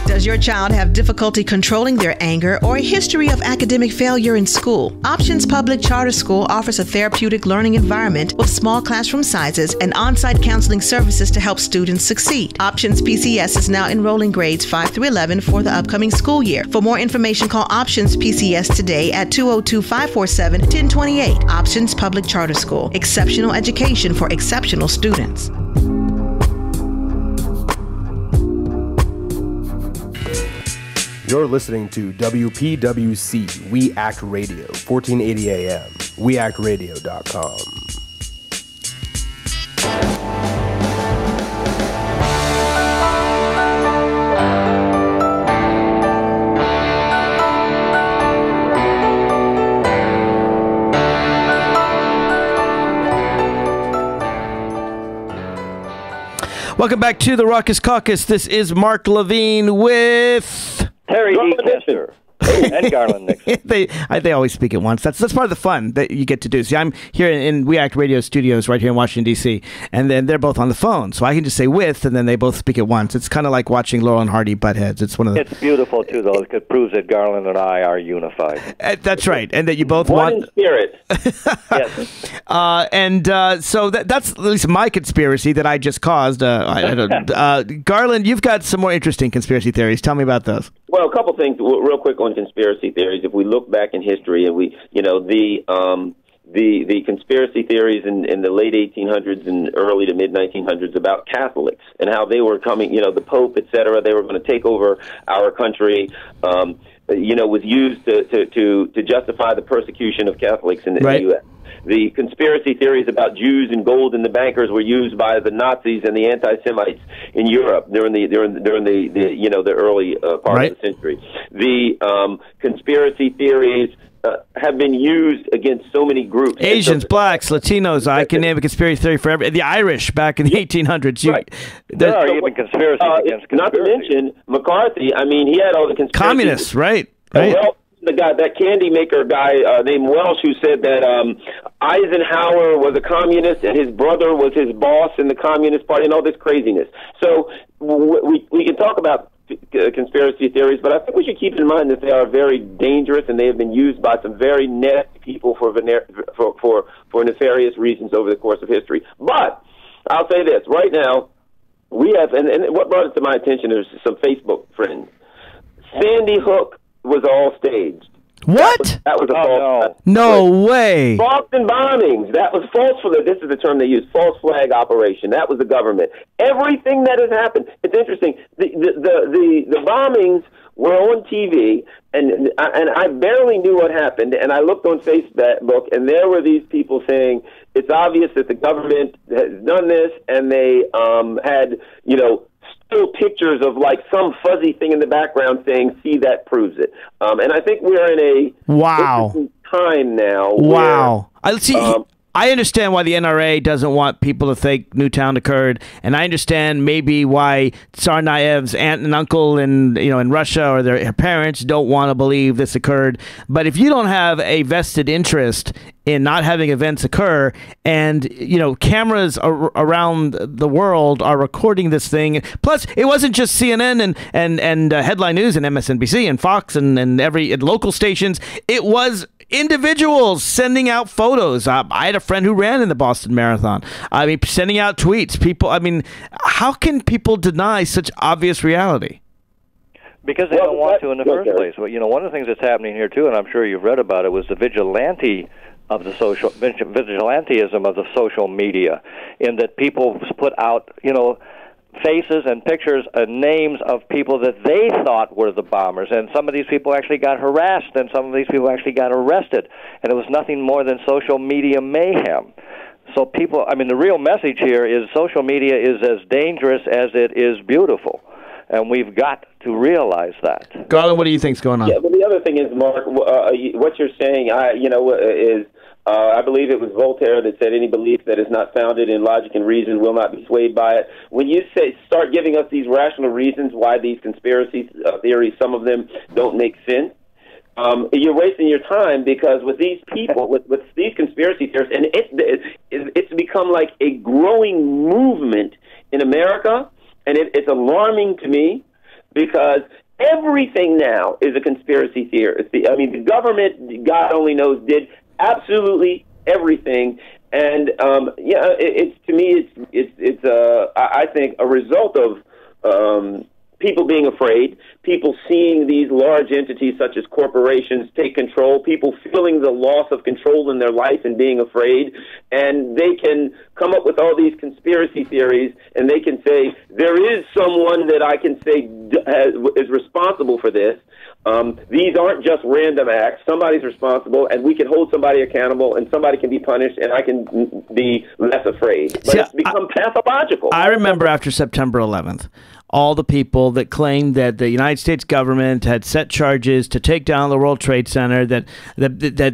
Does your child have difficulty controlling their anger or a history of academic failure in school? Options Public Charter School offers a therapeutic learning environment with small classroom sizes and on-site counseling services to help students succeed. Options PCS is now enrolling grades 5 through 11 for the upcoming school year. For more information, call Options PCS today at 202-547-1028. Options Public Charter School. Exceptional education for exceptional students. You're listening to WPWC, We Act Radio, 1480 AM, weactradio.com. Welcome back to the Raucous Caucus. This is Mark Levine with Terry E. Kester and Garland Nixon. they always speak at once. That's part of the fun that you get to do. See, I'm here in We Act Radio studios right here in Washington, D.C., and then they're both on the phone, so I can just say with, and then they both speak at once. It's kind of like watching Laurel and Hardy butt heads. It's one of the... It's beautiful, too, though. It proves that Garland and I are unified. That's right, and that you both One want... in spirit. Yes. So that's at least my conspiracy that I just caused. Garland, you've got some more interesting conspiracy theories. Tell me about those. Well, a couple things real quick on conspiracy theories. If we look back in history and we, the conspiracy theories in the late 1800s and early to mid 1900s about Catholics and how they were coming, the Pope, et cetera, they were going to take over our country, was used to justify the persecution of Catholics in the U.S. The conspiracy theories about Jews and gold and the bankers were used by the Nazis and the anti-Semites in Europe during the early part of the century. The conspiracy theories have been used against so many groups. Asians, blacks, Latinos. I can name a conspiracy theory for every. The Irish back in the 1800s. There are even conspiracies against conspiracy. Not to mention McCarthy. I mean, he had all the conspiracies. Communists, right? Well, the guy, that candy maker guy named Welsh, who said that Eisenhower was a communist and his brother was his boss in the Communist Party and all this craziness. So we can talk about conspiracy theories, but I think we should keep in mind that they are very dangerous and they have been used by some very nasty people for nefarious reasons over the course of history. But I'll say this, right now, we have, and what brought it to my attention is some Facebook friends. Sandy Hook was all staged. What? That was a false. No way. Boston bombings. That was false flag. This is the term they use. False flag operation. That was the government. Everything that has happened. It's interesting. The bombings were on TV, and I barely knew what happened. And I looked on Facebook, and there were these people saying it's obvious that the government has done this, and they had still pictures of like some fuzzy thing in the background saying, "See, that proves it." And I think we're in a interesting time now. Wow. Where, I understand why the NRA doesn't want people to think Newtown occurred, and I understand maybe why Tsarnaev's aunt and uncle in Russia or their parents don't want to believe this occurred. But if you don't have a vested interest in not having events occur, and cameras around the world are recording this thing. Plus, it wasn't just CNN and Headline News and MSNBC and Fox and every local stations. It was individuals sending out photos. I had a friend who ran in the Boston Marathon. I mean, sending out tweets. People. I mean, how can people deny such obvious reality? Because they don't want to in the first place. Well, one of the things that's happening here too, and I'm sure you've read about it, was the vigilantism of the social media, in that people put out, faces and pictures and names of people that they thought were the bombers, and some of these people actually got harassed, and some of these people actually got arrested, and it was nothing more than social media mayhem. So people, the real message here is social media is as dangerous as it is beautiful, and we've got to realize that. Garland, what do you think's going on? Yeah, but the other thing is, Mark, what you're saying, is I believe it was Voltaire that said, "Any belief that is not founded in logic and reason will not be swayed by it." When you start giving us these rational reasons why these conspiracy theories, some of them don't make sense, you're wasting your time, because with these people, with these conspiracy theorists, and it's become like a growing movement in America, and it's alarming to me, because everything now is a conspiracy theory. The government, God only knows, did absolutely everything, and it's to me, it's I think a result of people being afraid, people seeing these large entities such as corporations take control, people feeling the loss of control in their life and being afraid, and they can come up with all these conspiracy theories, and they can say, there is someone that I can say is responsible for this. These aren't just random acts. Somebody's responsible, and we can hold somebody accountable, and somebody can be punished, and I can be less afraid. But it's become pathological. I remember after September 11th, all the people that claimed that the United States government had set charges to take down the World Trade Center, that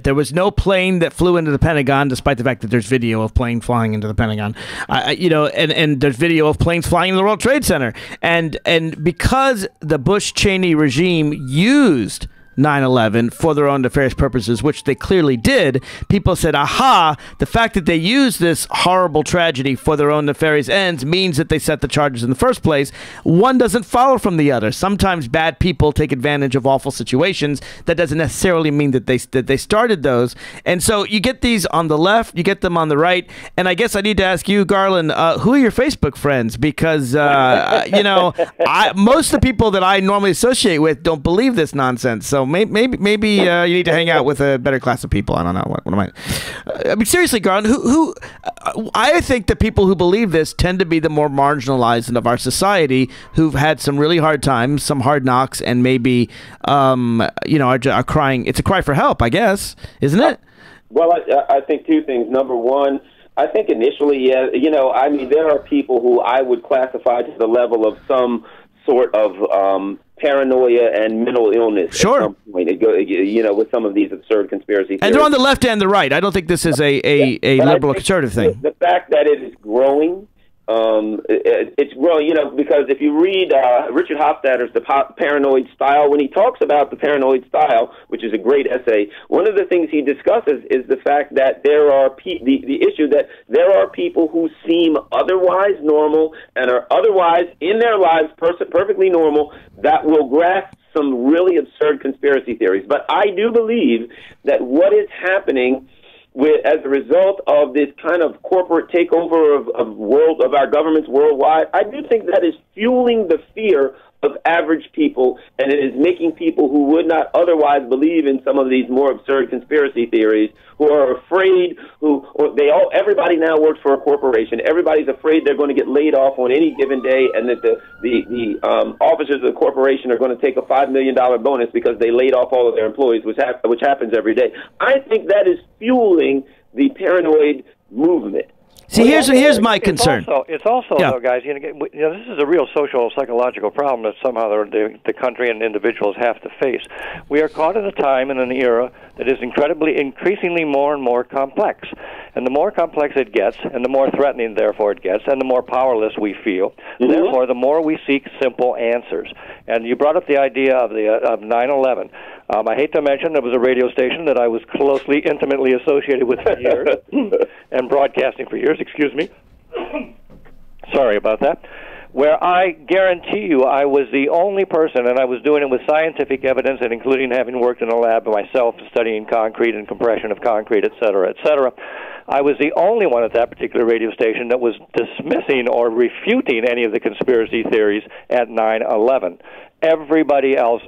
there was no plane that flew into the Pentagon, despite the fact that there's video of planes flying into the Pentagon, and there's video of planes flying in the World Trade Center. And because the Bush-Cheney regime used 9/11 for their own nefarious purposes, which they clearly did, people said, aha, the fact that they used this horrible tragedy for their own nefarious ends means that they set the charges in the first place. One doesn't follow from the other. Sometimes bad people take advantage of awful situations. That doesn't necessarily mean that they started those. And so you get these on the left, you get them on the right, and I guess I need to ask you, Garland, who are your Facebook friends? Because, most of the people that I normally associate with don't believe this nonsense. So maybe you need to hang out with a better class of people. I don't know. What am I? Seriously, Garland, who I think the people who believe this tend to be the more marginalized of our society, who've had some really hard times, some hard knocks, and maybe are crying. It's a cry for help, I guess, isn't it? Well, I think two things. Number one, I think initially, there are people who I would classify to the level of some sort of paranoia and mental illness. Sure. At some point, with some of these absurd conspiracy theories. And they're on the left and the right. I don't think this is a liberal conservative thing. The fact that it is growing, it's growing, because if you read Richard Hofstadter's The Paranoid Style, when he talks about the paranoid style, which is a great essay, one of the things he discusses is the fact that there are the issue that there are people who seem otherwise normal and are otherwise in their lives perfectly normal that will grasp some really absurd conspiracy theories. But I do believe that what is happening as a result of this kind of corporate takeover of our governments worldwide, I do think that is fueling the fear of average people, and it is making people who would not otherwise believe in some of these more absurd conspiracy theories, who are afraid, everybody now works for a corporation. Everybody's afraid they're going to get laid off on any given day, and that the officers of the corporation are going to take a $5 million bonus because they laid off all of their employees, which happens every day. I think that is fueling the paranoid movement. See, here's my concern. It's also though, guys, this is a real social psychological problem that somehow the country and individuals have to face. We are caught at a time in an era that is increasingly more and more complex. And the more complex it gets, and the more threatening, therefore, it gets, and the more powerless we feel, therefore, the more we seek simple answers. And you brought up the idea of 9/11. I hate to mention it was a radio station that I was intimately associated with for years, and broadcasting for years, excuse me. Sorry about that. Where I guarantee you I was the only person, and I was doing it with scientific evidence, and including having worked in a lab myself, studying concrete and compression of concrete, et cetera, I was the only one at that particular radio station that was dismissing or refuting any of the conspiracy theories at 9/11. Everybody else,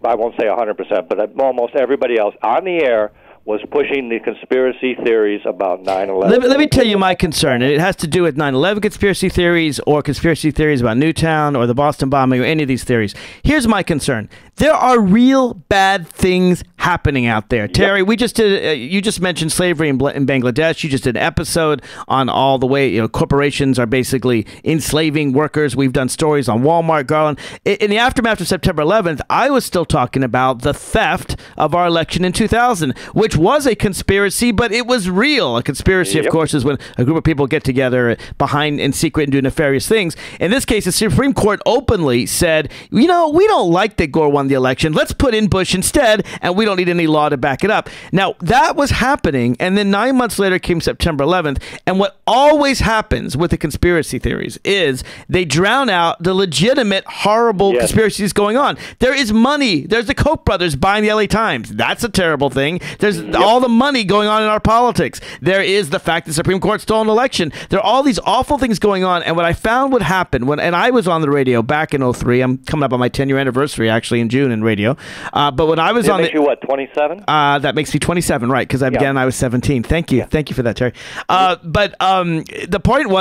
I won't say 100%, but almost everybody else on the air was pushing the conspiracy theories about 9/11. Let me tell you my concern. It has to do with 9/11 conspiracy theories or conspiracy theories about Newtown or the Boston bombing or any of these theories. Here's my concern. There are real bad things happening out there. Terry, we just did. You just mentioned slavery in Bangladesh. You just did an episode on all the way corporations are basically enslaving workers. We've done stories on Walmart, Garland. In the aftermath of September 11th, I was still talking about the theft of our election in 2000, which was a conspiracy, but it was real. A conspiracy, of course, is when a group of people get together behind in secret and do nefarious things. In this case, the Supreme Court openly said, we don't like that Gore won the election. Let's put in Bush instead, and we don't need any law to back it up. Now, that was happening, and then 9 months later came September 11th, and what always happens with the conspiracy theories is they drown out the legitimate, horrible conspiracies going on. There is money. There's the Koch brothers buying the LA Times. That's a terrible thing. There's all the money going on in our politics. There is the fact the Supreme Court stole an election. There are all these awful things going on, and what I found would happen and I was on the radio back in 2003. I'm coming up on my 10-year anniversary, actually, in June in radio. But when I was on makes you what, 27? That makes me 27, right? Because again, I was 17. Thank you, thank you for that, Terry. But the point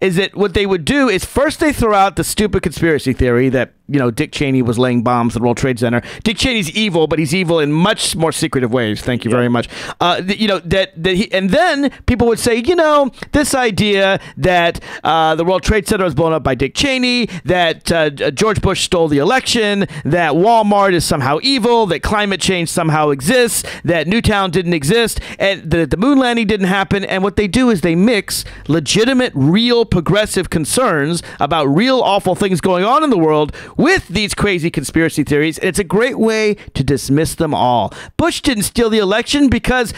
is that what they would do is first they throw out the stupid conspiracy theory that Dick Cheney was laying bombs at the World Trade Center. Dick Cheney's evil, but he's evil in much more secretive ways. Thank you very much. And then people would say, this idea that the World Trade Center was blown up by Dick Cheney, that George Bush stole the election, that Walmart is somehow evil, that climate change somehow exists, that Newtown didn't exist, and that the moon landing didn't happen. And what they do is they mix legitimate, real, progressive concerns about real awful things going on in the world with these crazy conspiracy theories, and it's a great way to dismiss them all. Bush didn't steal the election because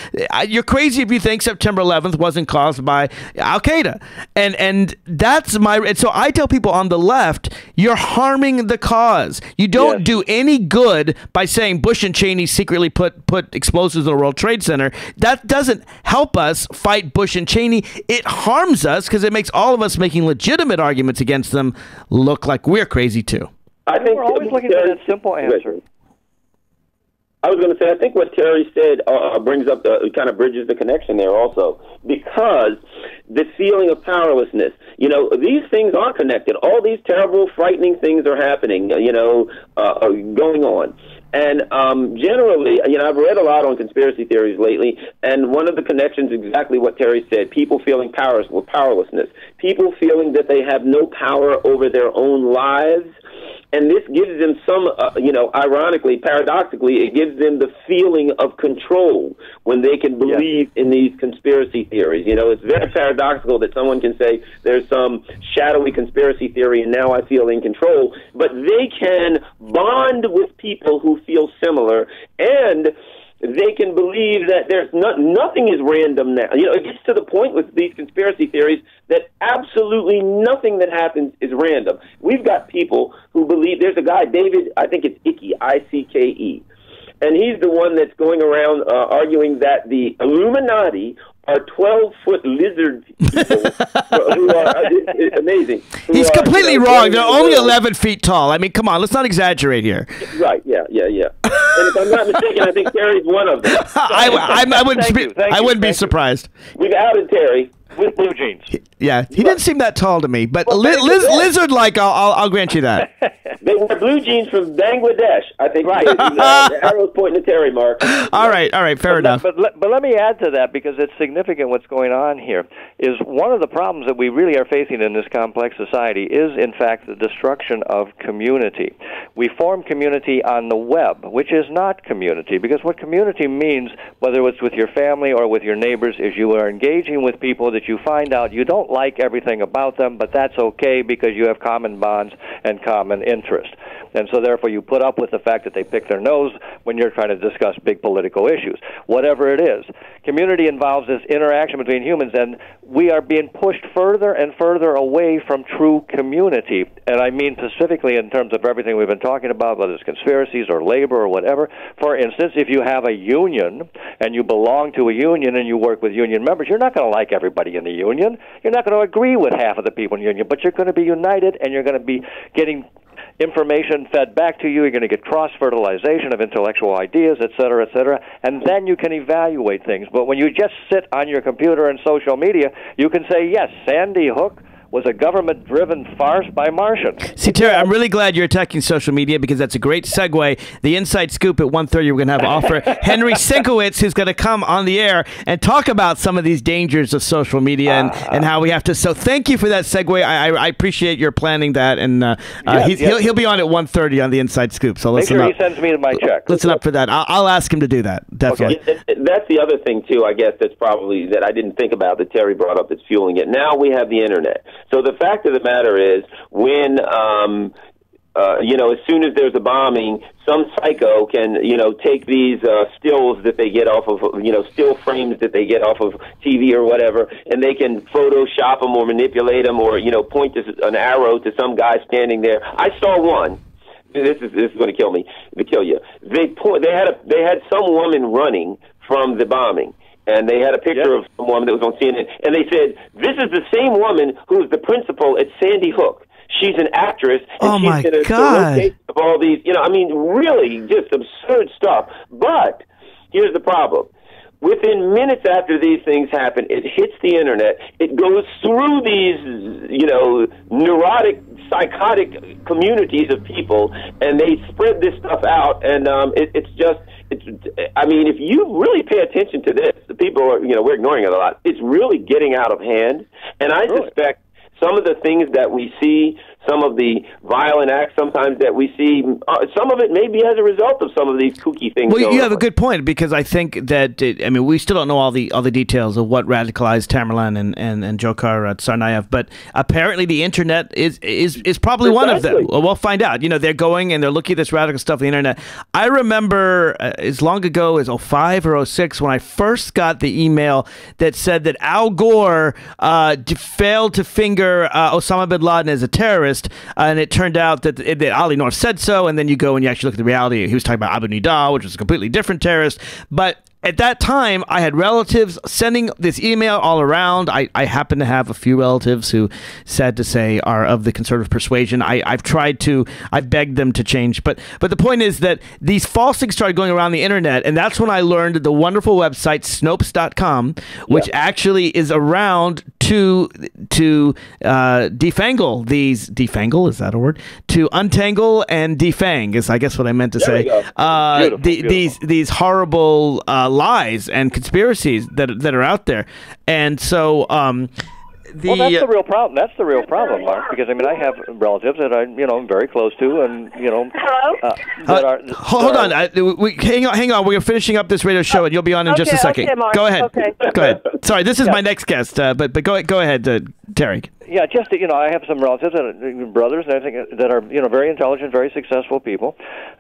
you're crazy if you think September 11th wasn't caused by Al-Qaeda. And that's and so I tell people on the left, you're harming the cause. You don't do any good by saying Bush and Cheney secretly put explosives in the World Trade Center. That doesn't help us fight Bush and Cheney. It harms us because it makes all of us making legitimate arguments against them look like we're crazy too. I think we're always looking for that simple answer. I was going to say, I think what Terry said brings up kind of bridges the connection there also, because the feeling of powerlessness, these things are connected. All these terrible, frightening things are happening, going on. And generally, I've read a lot on conspiracy theories lately, and one of the connections is exactly what Terry said, people feeling powerlessness, people feeling that they have no power over their own lives. And this gives them some, ironically, paradoxically, it gives them the feeling of control when they can believe in these conspiracy theories. It's very paradoxical that someone can say there's some shadowy conspiracy theory and now I feel in control, but they can bond with people who feel similar, and they can believe that there's nothing is random now. It gets to the point with these conspiracy theories that absolutely nothing that happens is random. We've got people who believe, there's a guy, David, I think it's Icke, I-C-K-E, and he's the one that's going around arguing that the Illuminati are 12-foot lizard people who are it's amazing. He's completely wrong. They're only 11 feet tall. I mean, come on, let's not exaggerate here. Right, yeah. And if I'm not mistaken, I think Terry's one of them. I wouldn't be surprised. We've outed Terry. With blue jeans. He didn't seem that tall to me, but lizard-like, I'll grant you that. They wear blue jeans from Bangladesh, I think. Right. The arrow's pointing to Terry, Mark. All right, fair enough. But let me add to that, because it's significant what's going on here, is one of the problems that we really are facing in this complex society is, in fact, the destruction of community. We form community on the web, which is not community, because what community means, whether it's with your family or with your neighbors, is you are engaging with people that you find out you don't like everything about them, but that's okay because you have common bonds and common interest. And so therefore you put up with the fact that they pick their nose when you're trying to discuss big political issues. Whatever it is, community involves this interaction between humans, and we are being pushed further and further away from true community. And I mean specifically in terms of everything we've been talking about, whether it's conspiracies or labor or whatever. For instance, if you have a union and you belong to a union and you work with union members, you're not going to like everybody in the union. You're not going to agree with half of the people in the union, but you're going to be united, and you're going to be getting information fed back to you. You're going to get cross-fertilization of intellectual ideas, et cetera, and then you can evaluate things. But when you just sit on your computer and social media, you can say, yes, Sandy Hook was a government-driven farce by Martians. See, Terry, I'm really glad you're attacking social media, because that's a great segue. The Inside Scoop at 1:30, we're going to have offer Henry Sinkowitz, who's going to come on the air and talk about some of these dangers of social media and how we have to. So thank you for that segue. I appreciate your planning that, and he'll be on at 1:30 on the Inside Scoop. So listen Make sure up. he sends me my check. Listen up for that. I'll ask him to do that, definitely. Okay. That's the other thing, too, I guess, that's probably that I didn't think about that Terry brought up that's fueling it. Now we have the Internet. So the fact of the matter is, when, as soon as there's a bombing, some psycho can, take these stills that they get off of, still frames that they get off of TV or whatever, and they can Photoshop them or manipulate them or, point an arrow to some guy standing there. I saw one. This is going to kill you. They had some woman running from the bombing, and they had a picture of some woman that was on CNN, and they said, this is the same woman who's the principal at Sandy Hook. She's an actress, and she's going to rotate of all these, really just absurd stuff. But here's the problem. Within minutes after these things happen, it hits the Internet. It goes through these, neurotic, psychotic communities of people, and they spread this stuff out. And if you really pay attention to this, the people are, we're ignoring it a lot. It's really getting out of hand. And I suspect some of the things that we see, some of the violent acts sometimes that we see, some of it may be as a result of some of these kooky things. Well, you have a good point, because I think that, we still don't know all the details of what radicalized Tamerlan and Dzhokhar Tsarnaev, but apparently the Internet is probably one of them. Well, we'll find out. They're going and they're looking at this radical stuff on the Internet. I remember as long ago as 05 or 06 when I first got the email that said that Al Gore failed to finger Osama bin Laden as a terrorist, and it turned out that Ali Noor said so, and then you go and you actually look at the reality. He was talking about Abu Nidal, which was a completely different terrorist. But at that time, I had relatives sending this email all around. I happen to have a few relatives who, sad to say, are of the conservative persuasion. I've begged them to change. But the point is that these false things started going around the Internet, and that's when I learned the wonderful website Snopes.com, which actually is around to defangle these. Defangle, is that a word? To untangle and defang is, I guess, what I meant to say. These horrible lies and conspiracies that are out there, and so well, that's the real problem. That's the real problem, Mark. Because I have relatives that I'm very close to, and hold on. Hang on. We're finishing up this radio show, and you'll be on in just a second. Okay, Mark. Go ahead. Okay. Go ahead. Sorry, this is my next guest, but go ahead, Terry. Yeah, just I have some relatives, brothers, and I think that are very intelligent, very successful people,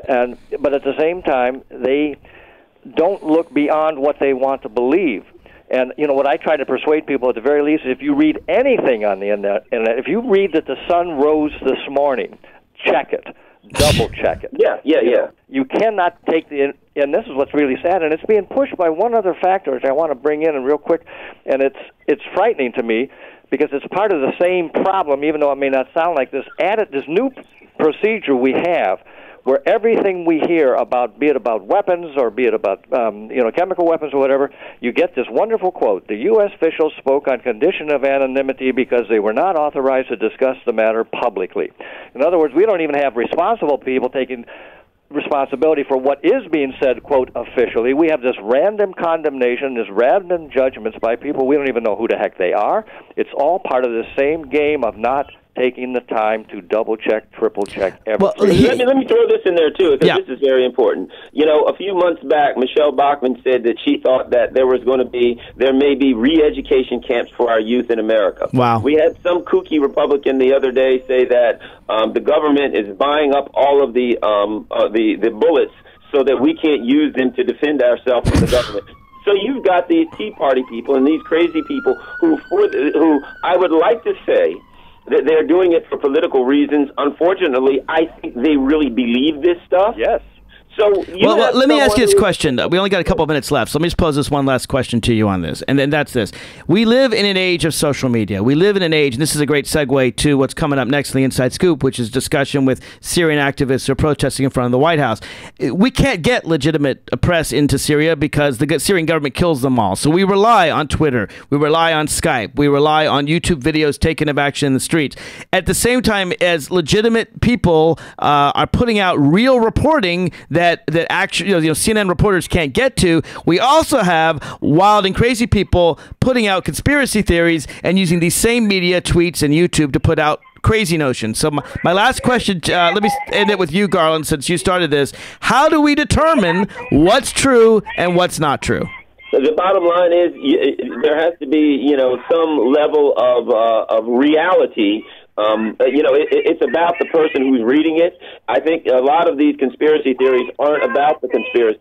but at the same time they don't look beyond what they want to believe. And, what I try to persuade people at the very least is if you read anything on the Internet, if you read that the sun rose this morning, check it. Double check it. Yeah. You cannot take and this is what's really sad, and it's being pushed by one other factor, which I want to bring in real quick, and it's frightening to me because it's part of the same problem, even though it may not sound like this. This new procedure we have, where everything we hear about, be it about weapons or be it about chemical weapons or whatever, you get this wonderful quote: "The U.S. officials spoke on condition of anonymity because they were not authorized to discuss the matter publicly." In other words, we don't even have responsible people taking responsibility for what is being said, quote, officially. We have this random condemnation, this random judgments by people we don't even know who the heck they are. It's all part of the same game of not taking the time to double-check, triple-check everything. Well, let me throw this in there, too, because this is very important. You know, a few months back, Michelle Bachmann said that she thought that there may be re-education camps for our youth in America. Wow. We had some kooky Republican the other day say that the government is buying up all of the bullets so that we can't use them to defend ourselves from the government. So you've got these Tea Party people and these crazy people who I would like to say that they're doing it for political reasons. Unfortunately, I think they really believe this stuff. Yes. So let me ask you this question. We only got a couple of minutes left, so let me just pose this one last question to you on this, and then that's this. We live in an age of social media. We live in an age, and this is a great segue to what's coming up next in the Inside Scoop, which is discussion with Syrian activists who are protesting in front of the White House. We can't get legitimate press into Syria because the Syrian government kills them all. So we rely on Twitter. We rely on Skype. We rely on YouTube videos taken of action in the streets. At the same time as legitimate people are putting out real reporting that actually CNN reporters can't get to, we also have wild and crazy people putting out conspiracy theories and using these same media, tweets, and YouTube to put out crazy notions. So my last question, let me end it with you, Garland, since you started this. How do we determine what's true and what's not true? The bottom line is there has to be, some level of reality. It's about the person who's reading it. I think a lot of these conspiracy theories aren't about the conspiracy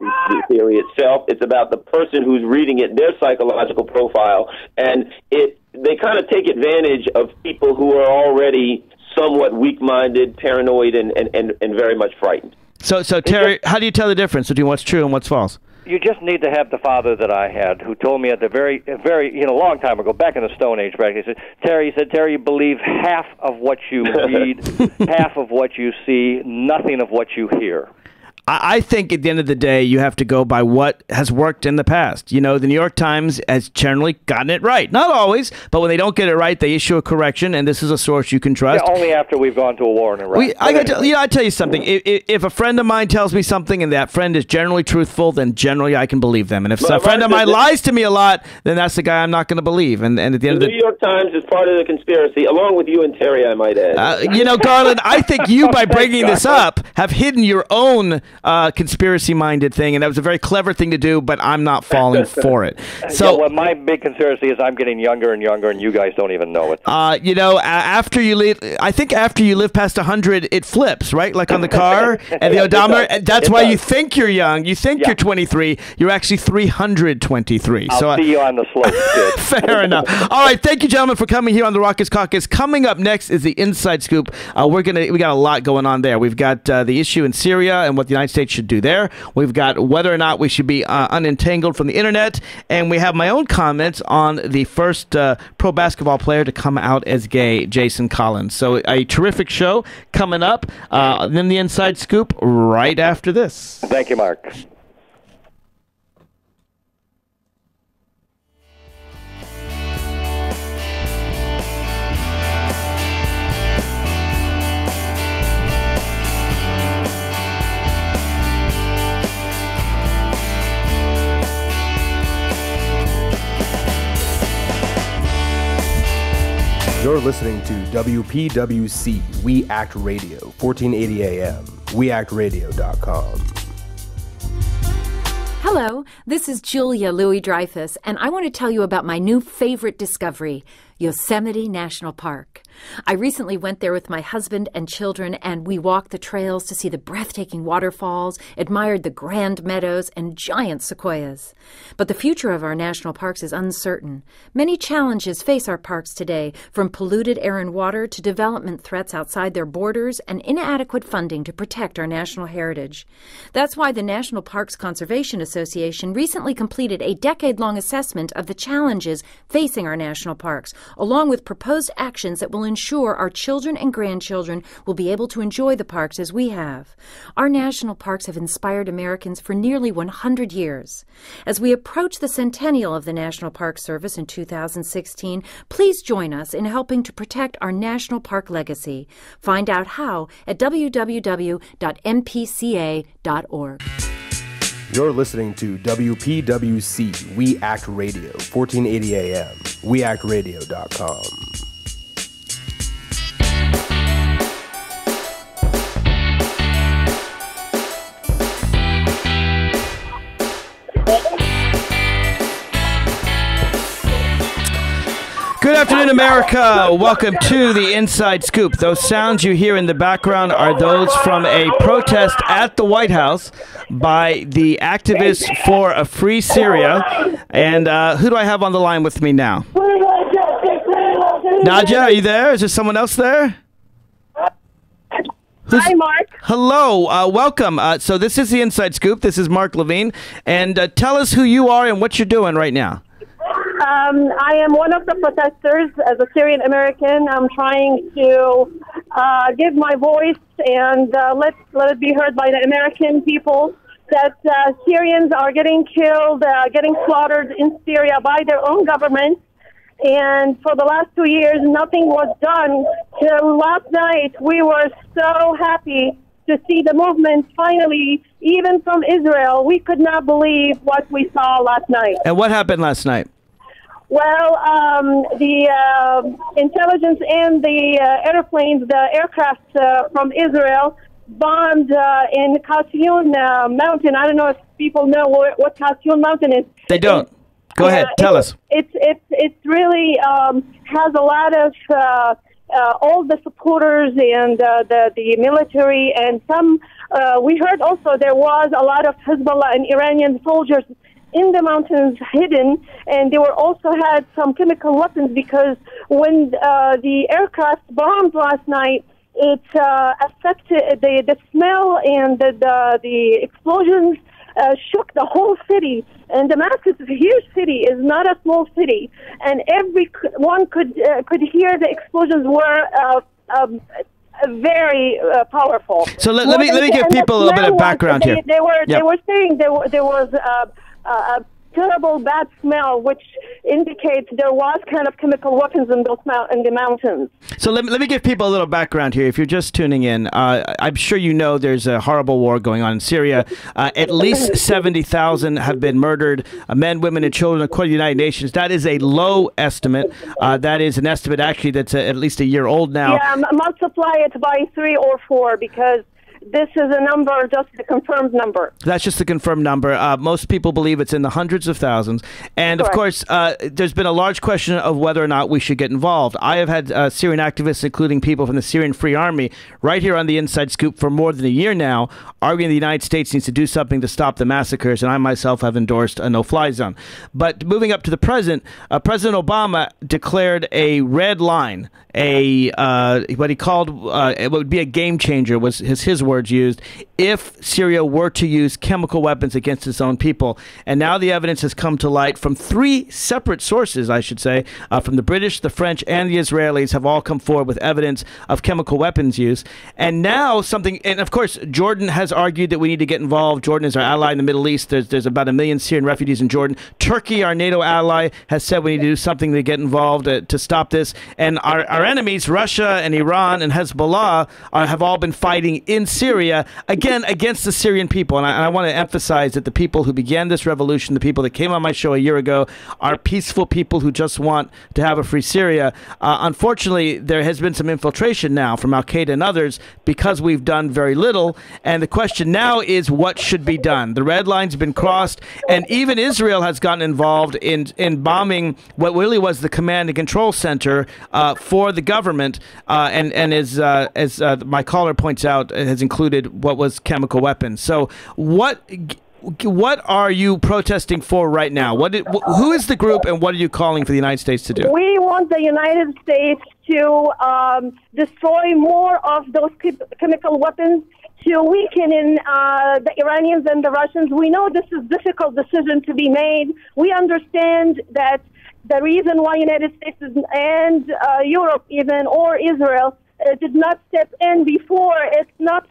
theory itself. It's about the person who's reading it, their psychological profile, and they kind of take advantage of people who are already somewhat weak-minded, paranoid, and very much frightened. So Terry, how do you tell the difference between what's true and what's false? You just need to have the father that I had, who told me at the very, long time ago, back in the Stone Age, he said, Terry, you believe half of what you read, half of what you see, nothing of what you hear. I think at the end of the day, you have to go by what has worked in the past. The New York Times has generally gotten it right. Not always, but when they don't get it right, they issue a correction, and this is a source you can trust. Yeah, only after we've gone to a war in Iraq. I tell you something. If a friend of mine tells me something and that friend is generally truthful, then generally I can believe them. And if a friend of mine lies to me a lot, then that's the guy I'm not going to believe. And at the end of the New York Times is part of the conspiracy, along with you and Terry, I might add. Garland, I think you, by bringing this up, have hidden your own conspiracy-minded thing, and that was a very clever thing to do, but I'm not falling for it. So, my big conspiracy is I'm getting younger and younger, and you guys don't even know it. After you live past 100, it flips, right? Like on the car and the odometer. And that's why you think you're young. You think you're 23. You're actually 323. I'll see you on the slope, kid. Fair enough. All right, thank you, gentlemen, for coming here on the Raucous Caucus. Coming up next is the Inside Scoop. We got a lot going on there. We've got the issue in Syria and what the United States should do there. We've got whether or not we should be unentangled from the internet, and we have my own comments on the first pro basketball player to come out as gay, Jason Collins. So a terrific show coming up. Then the Inside Scoop right after this. Thank you, Mark. You're listening to WPWC, We Act Radio, 1480 AM, weactradio.com. Hello, this is Julia Louis-Dreyfus, and I want to tell you about my new favorite discovery, Yosemite National Park. I recently went there with my husband and children, and we walked the trails to see the breathtaking waterfalls, admired the grand meadows, and giant sequoias. But the future of our national parks is uncertain. Many challenges face our parks today, from polluted air and water to development threats outside their borders and inadequate funding to protect our national heritage. That's why the National Parks Conservation Association recently completed a decade-long assessment of the challenges facing our national parks, along with proposed actions that will ensure our children and grandchildren will be able to enjoy the parks as we have. Our national parks have inspired Americans for nearly 100 years. As we approach the centennial of the National Park Service in 2016, please join us in helping to protect our national park legacy. Find out how at www.mpca.org. You're listening to WPWC We Act Radio, 1480 AM, weactradio.com. Good afternoon, America. Welcome to the Inside Scoop. Those sounds you hear in the background are those from a protest at the White House by the activists for a free Syria. And who do I have on the line with me now? Nadia, are you there? Is there someone else there? Hi, Mark. Hello. Welcome. So this is the Inside Scoop. This is Mark Levine. And tell us who you are and what you're doing right now. I am one of the protesters as a Syrian American. I'm trying to give my voice and let it be heard by the American people that Syrians are getting killed, getting slaughtered in Syria by their own government. And for the last 2 years, nothing was done. Till last night, we were so happy to see the movement finally, even from Israel. We could not believe what we saw last night. And what happened last night? Well, the intelligence and the airplanes, the aircraft from Israel bombed in Kasyoun Mountain. I don't know if people know what Kasyoun Mountain is. They don't. Go ahead. Tell us. It really has a lot of all the supporters and the military, and some. We heard also there was a lot of Hezbollah and Iranian soldiers in the mountains hidden, and they were also had some chemical weapons because when the aircraft bombed last night, it affected the smell, and the explosions shook the whole city. And Damascus is a huge city, is not a small city, and everyone could hear the explosions were very powerful. So let me give people a little bit of background here. They were saying there was a terrible bad smell, which indicates there was kind of chemical weapons in the mountains. So let me give people a little background here. If you're just tuning in, I'm sure you know there's a horrible war going on in Syria. At least 70,000 have been murdered, men, women, and children, according to the United Nations. That is a low estimate. That is an estimate actually that's at least a year old now. Yeah, multiply it by 3 or 4 because this is a number, just a confirmed number. That's just a confirmed number. Most people believe it's in the hundreds of thousands. And, Correct. Of course, there's been a large question of whether or not we should get involved. I have had Syrian activists, including people from the Syrian Free Army, right here on the Inside Scoop for more than a year now, arguing the United States needs to do something to stop the massacres, and I myself have endorsed a no-fly zone. But moving up to the present, President Obama declared a red line, what he called it would be a game changer, was his words used, if Syria were to use chemical weapons against its own people. And now the evidence has come to light from 3 separate sources, I should say, from the British, the French, and the Israelis have all come forward with evidence of chemical weapons use. And now and of course, Jordan has argued that we need to get involved. Jordan is our ally in the Middle East. There's about 1 million Syrian refugees in Jordan. Turkey, our NATO ally, has said we need to do something to get involved to stop this. And our enemies, Russia and Iran and Hezbollah, have all been fighting in Syria, again, against the Syrian people. And I want to emphasize that the people who began this revolution, the people that came on my show a year ago, are peaceful people who just want to have a free Syria. Unfortunately, there has been some infiltration now from Al-Qaeda and others because we've done very little. And the question now is what should be done. The red line's been crossed, and even Israel has gotten involved in bombing what really was the command and control center for the government. And as my caller points out, has included what was chemical weapons. So what are you protesting for right now? Who is the group, and what are you calling for the United States to do? We want the United States to destroy more of those chemical weapons, to weaken the Iranians and the Russians. We know this is a difficult decision to be made. We understand that The reason why United States and Europe even, or Israel, did not step in before, it's not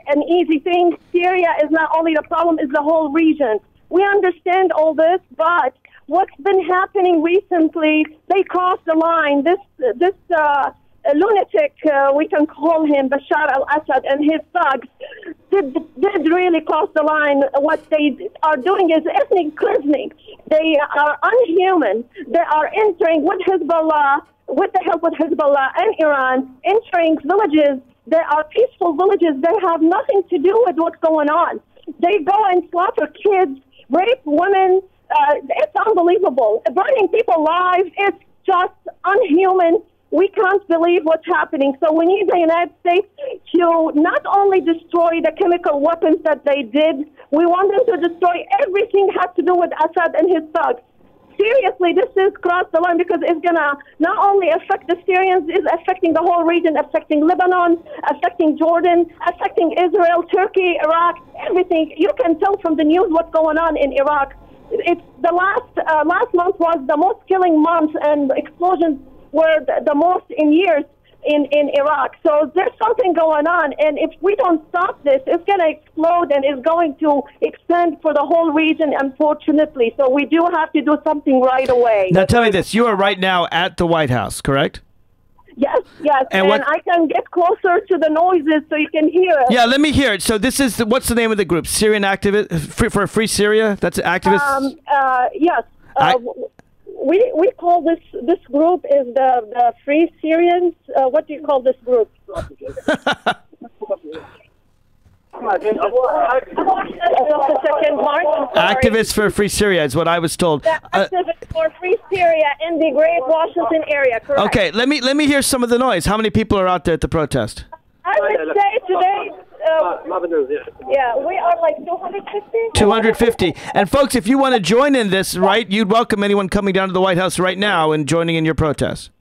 an easy thing. Syria is not only the problem, it's the whole region. We understand all this, but what's been happening recently, they crossed the line. This lunatic, we can call him Bashar al-Assad, and his thugs did really cross the line. What they are doing is ethnic cleansing. They are unhuman. They are entering with Hezbollah, with the help of Hezbollah and Iran, entering villages. They are peaceful villages. They have nothing to do with what's going on. They go and slaughter kids, rape women. It's unbelievable. Burning people's lives, it's just unhuman. We can't believe what's happening. So we need the United States to not only destroy the chemical weapons that they did, we want them to destroy everything that has to do with Assad and his thugs. Seriously, this is crossed the line because it's going to not only affect the Syrians, it's affecting the whole region, affecting Lebanon, affecting Jordan, affecting Israel, Turkey, Iraq, everything. You can tell from the news what's going on in Iraq. It's the last month was the most killing month, and explosions were the most in years in Iraq. So there's something going on, and if we don't stop this, it's going to explode and it's going to expand for the whole region, unfortunately. So we do have to do something right away. Now tell me this, you are right now at the White House, correct? Yes, and I can get closer to the noises so you can hear it. Yeah, let me hear it. So this is, what's the name of the group? Syrian Activist for Free Syria? That's activists? Yes. We call this group is the Free Syrians. What do you call this group? Activists for Free Syria is what I was told. Activists for Free Syria in the Great Washington area, correct. Okay, let me hear some of the noise. How many people are out there at the protest? I would say today, we are like 250. 250. And folks, if you want to join in this, right, you'd welcome anyone coming down to the White House right now and joining in your protest.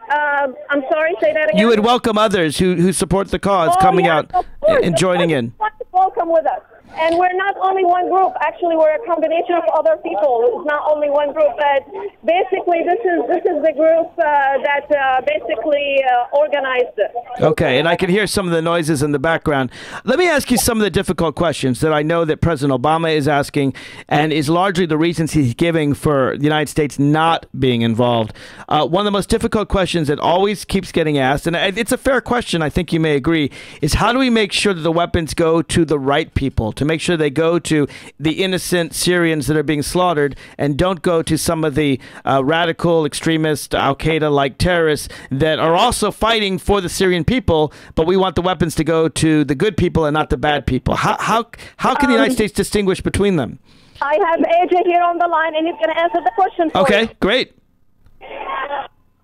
I'm sorry, say that again. You would welcome others who support the cause coming out and joining in. Welcome with us. And we're not only one group. Actually, we're a combination of other people. It's not only one group, but basically this is the group that basically organized this. Okay, and I can hear some of the noises in the background. Let me ask you some of the difficult questions that I know that President Obama is asking, and is largely the reasons he's giving for the United States not being involved. One of the most difficult questions that always keeps getting asked, and it's a fair question, I think you may agree, is how do we make sure that the weapons go to the right people, to make sure they go to the innocent Syrians that are being slaughtered and don't go to some of the radical extremist Al-Qaeda-like terrorists that are also fighting for the Syrian people, but we want the weapons to go to the good people and not the bad people. How can the United States distinguish between them? I have AJ here on the line, and he's going to answer the question for you. Okay, great.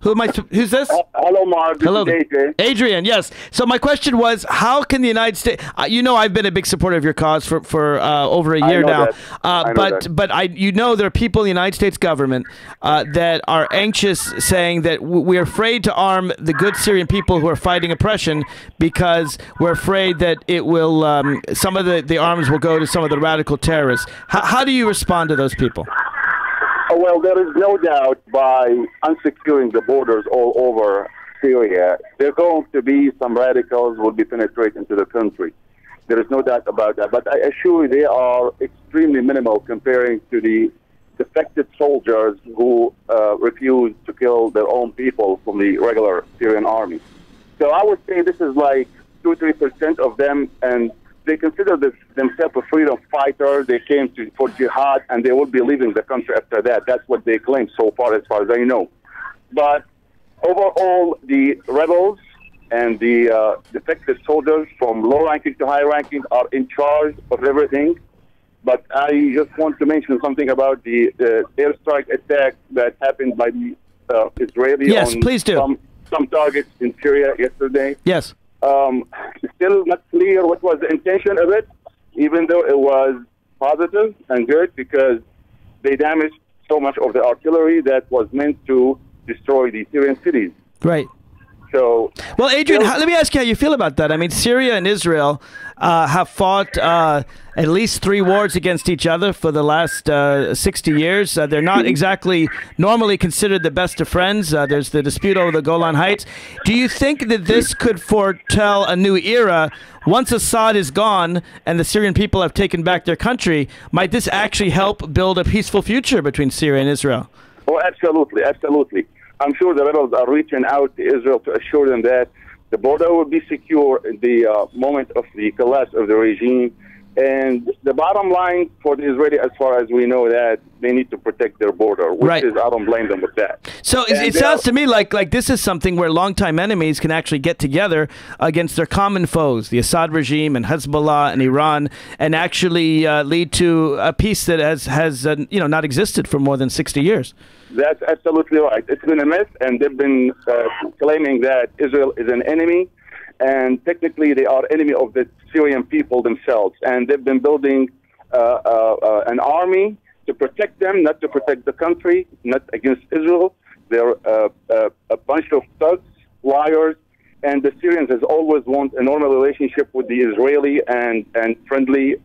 Who's this? Hello, Mark. Hello, Adrian. Adrian. Yes. So my question was, how can the United States? I've been a big supporter of your cause for over a year now. But there are people in the United States government that are anxious, saying that we're afraid to arm the good Syrian people who are fighting oppression because we're afraid that it will some of the arms will go to some of the radical terrorists. How do you respond to those people? Well, there is no doubt by unsecuring the borders all over Syria, there are going to be some radicals will be penetrating into the country. There is no doubt about that. But I assure you they are extremely minimal comparing to the defected soldiers who refuse to kill their own people from the regular Syrian army. So I would say this is like 2-3% of them, and they consider themselves a freedom fighter. They came for jihad, and they will be leaving the country after that. That's what they claim so far as I know. But overall, the rebels and the defected soldiers from low-ranking to high-ranking are in charge of everything. But I just want to mention something about the airstrike attack that happened by the Israelis yes, please do. Some targets in Syria yesterday. Yes. It's still not clear what was the intention of it, even though it was positive and good because they damaged so much of the artillery that was meant to destroy the Syrian cities. Right. So, well, Adrian, let me ask you how you feel about that. I mean, Syria and Israel have fought at least 3 wars against each other for the last 60 years. They're not exactly normally considered the best of friends. There's the dispute over the Golan Heights. Do you think that this could foretell a new era? Once Assad is gone and the Syrian people have taken back their country, might this actually help build a peaceful future between Syria and Israel? Oh, absolutely, absolutely. I'm sure the rebels are reaching out to Israel to assure them that the border will be secure at the moment of the collapse of the regime. And the bottom line for the Israeli, as far as we know, that they need to protect their border, which is, I don't blame them with that. So it sounds to me like this is something where longtime enemies can actually get together against their common foes, the Assad regime and Hezbollah and Iran, and actually lead to a peace that has not existed for more than 60 years. That's absolutely right. It's been a myth, and they've been claiming that Israel is an enemy. And technically, they are enemy of the Syrian people themselves. And they've been building an army to protect them, not to protect the country, not against Israel. They're a bunch of thugs, liars, and the Syrians has always wanted a normal relationship with the Israeli and friendly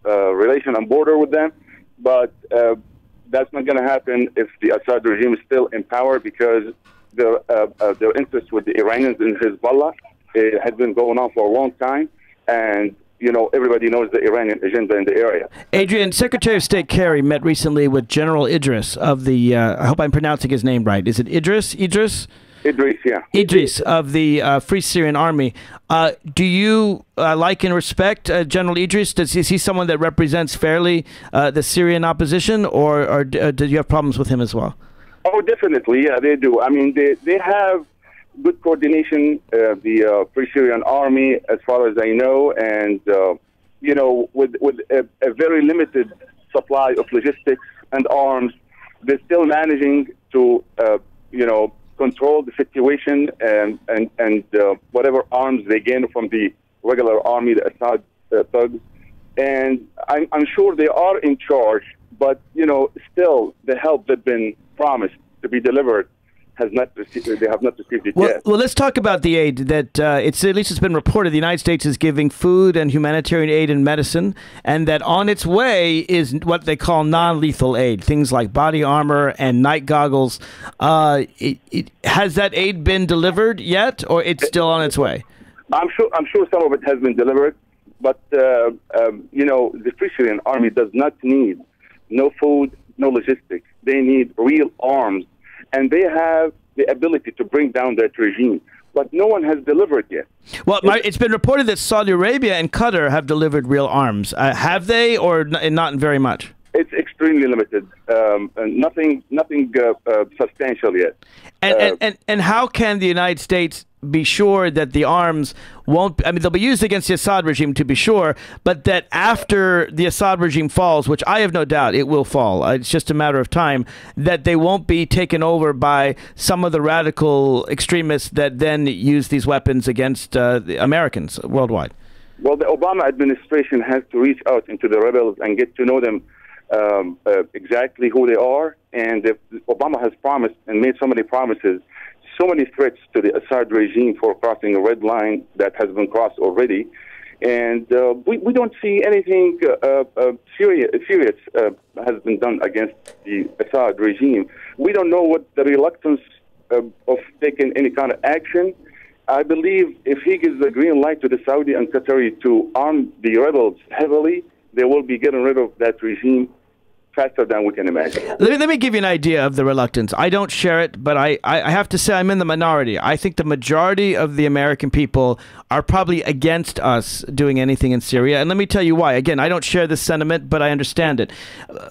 relation and border with them. But that's not going to happen if the Assad regime is still in power, because their interest with the Iranians and Hezbollah has been going on for a long time, and everybody knows the Iranian agenda in the area. Adrian, Secretary of State Kerry met recently with General Idris of the, I hope I'm pronouncing his name right. Is it Idris? Idris, yeah. Idris of the Free Syrian Army. Do you like and respect General Idris? Is he someone that represents fairly the Syrian opposition, or do you have problems with him as well? Oh, definitely. Yeah, they do. I mean, they have good coordination, the Free Syrian Army, as far as I know, and, with a very limited supply of logistics and arms, they're still managing to, control the situation and whatever arms they gain from the regular army, the Assad thugs. And I'm sure they are in charge, but, still the help that's been promised to be delivered they have not received it yet. Well, let's talk about the aid that at least it's been reported the United States is giving food and humanitarian aid and medicine, and that on its way is what they call non-lethal aid, things like body armor and night goggles. Has that aid been delivered yet, or it's still on its way? I'm sure some of it has been delivered, but the Free Syrian Army does not need no food, no logistics. They need real arms, and they have the ability to bring down that regime. But no one has delivered yet. Well, it's been reported that Saudi Arabia and Qatar have delivered real arms. Have they, or not very much? It's extremely limited. Nothing substantial yet. And how can the United States be sure that the arms won't, I mean, they'll be used against the Assad regime to be sure, but that after the Assad regime falls, which I have no doubt it will fall, it's just a matter of time, that they won't be taken over by some of the radical extremists that then use these weapons against the Americans worldwide? Well, the Obama administration has to reach out into the rebels and get to know them exactly who they are. And if Obama has promised and made so many promises, so many threats to the Assad regime for crossing a red line that has been crossed already. And we don't see anything serious has been done against the Assad regime. We don't know what the reluctance of taking any kind of action. I believe if he gives the green light to the Saudi and Qatari to arm the rebels heavily, they will be getting rid of that regime faster than we can imagine. Let me give you an idea of the reluctance. I don't share it, but I have to say I'm in the minority. I think the majority of the American people are probably against us doing anything in Syria. And let me tell you why. Again, I don't share this sentiment, but I understand it.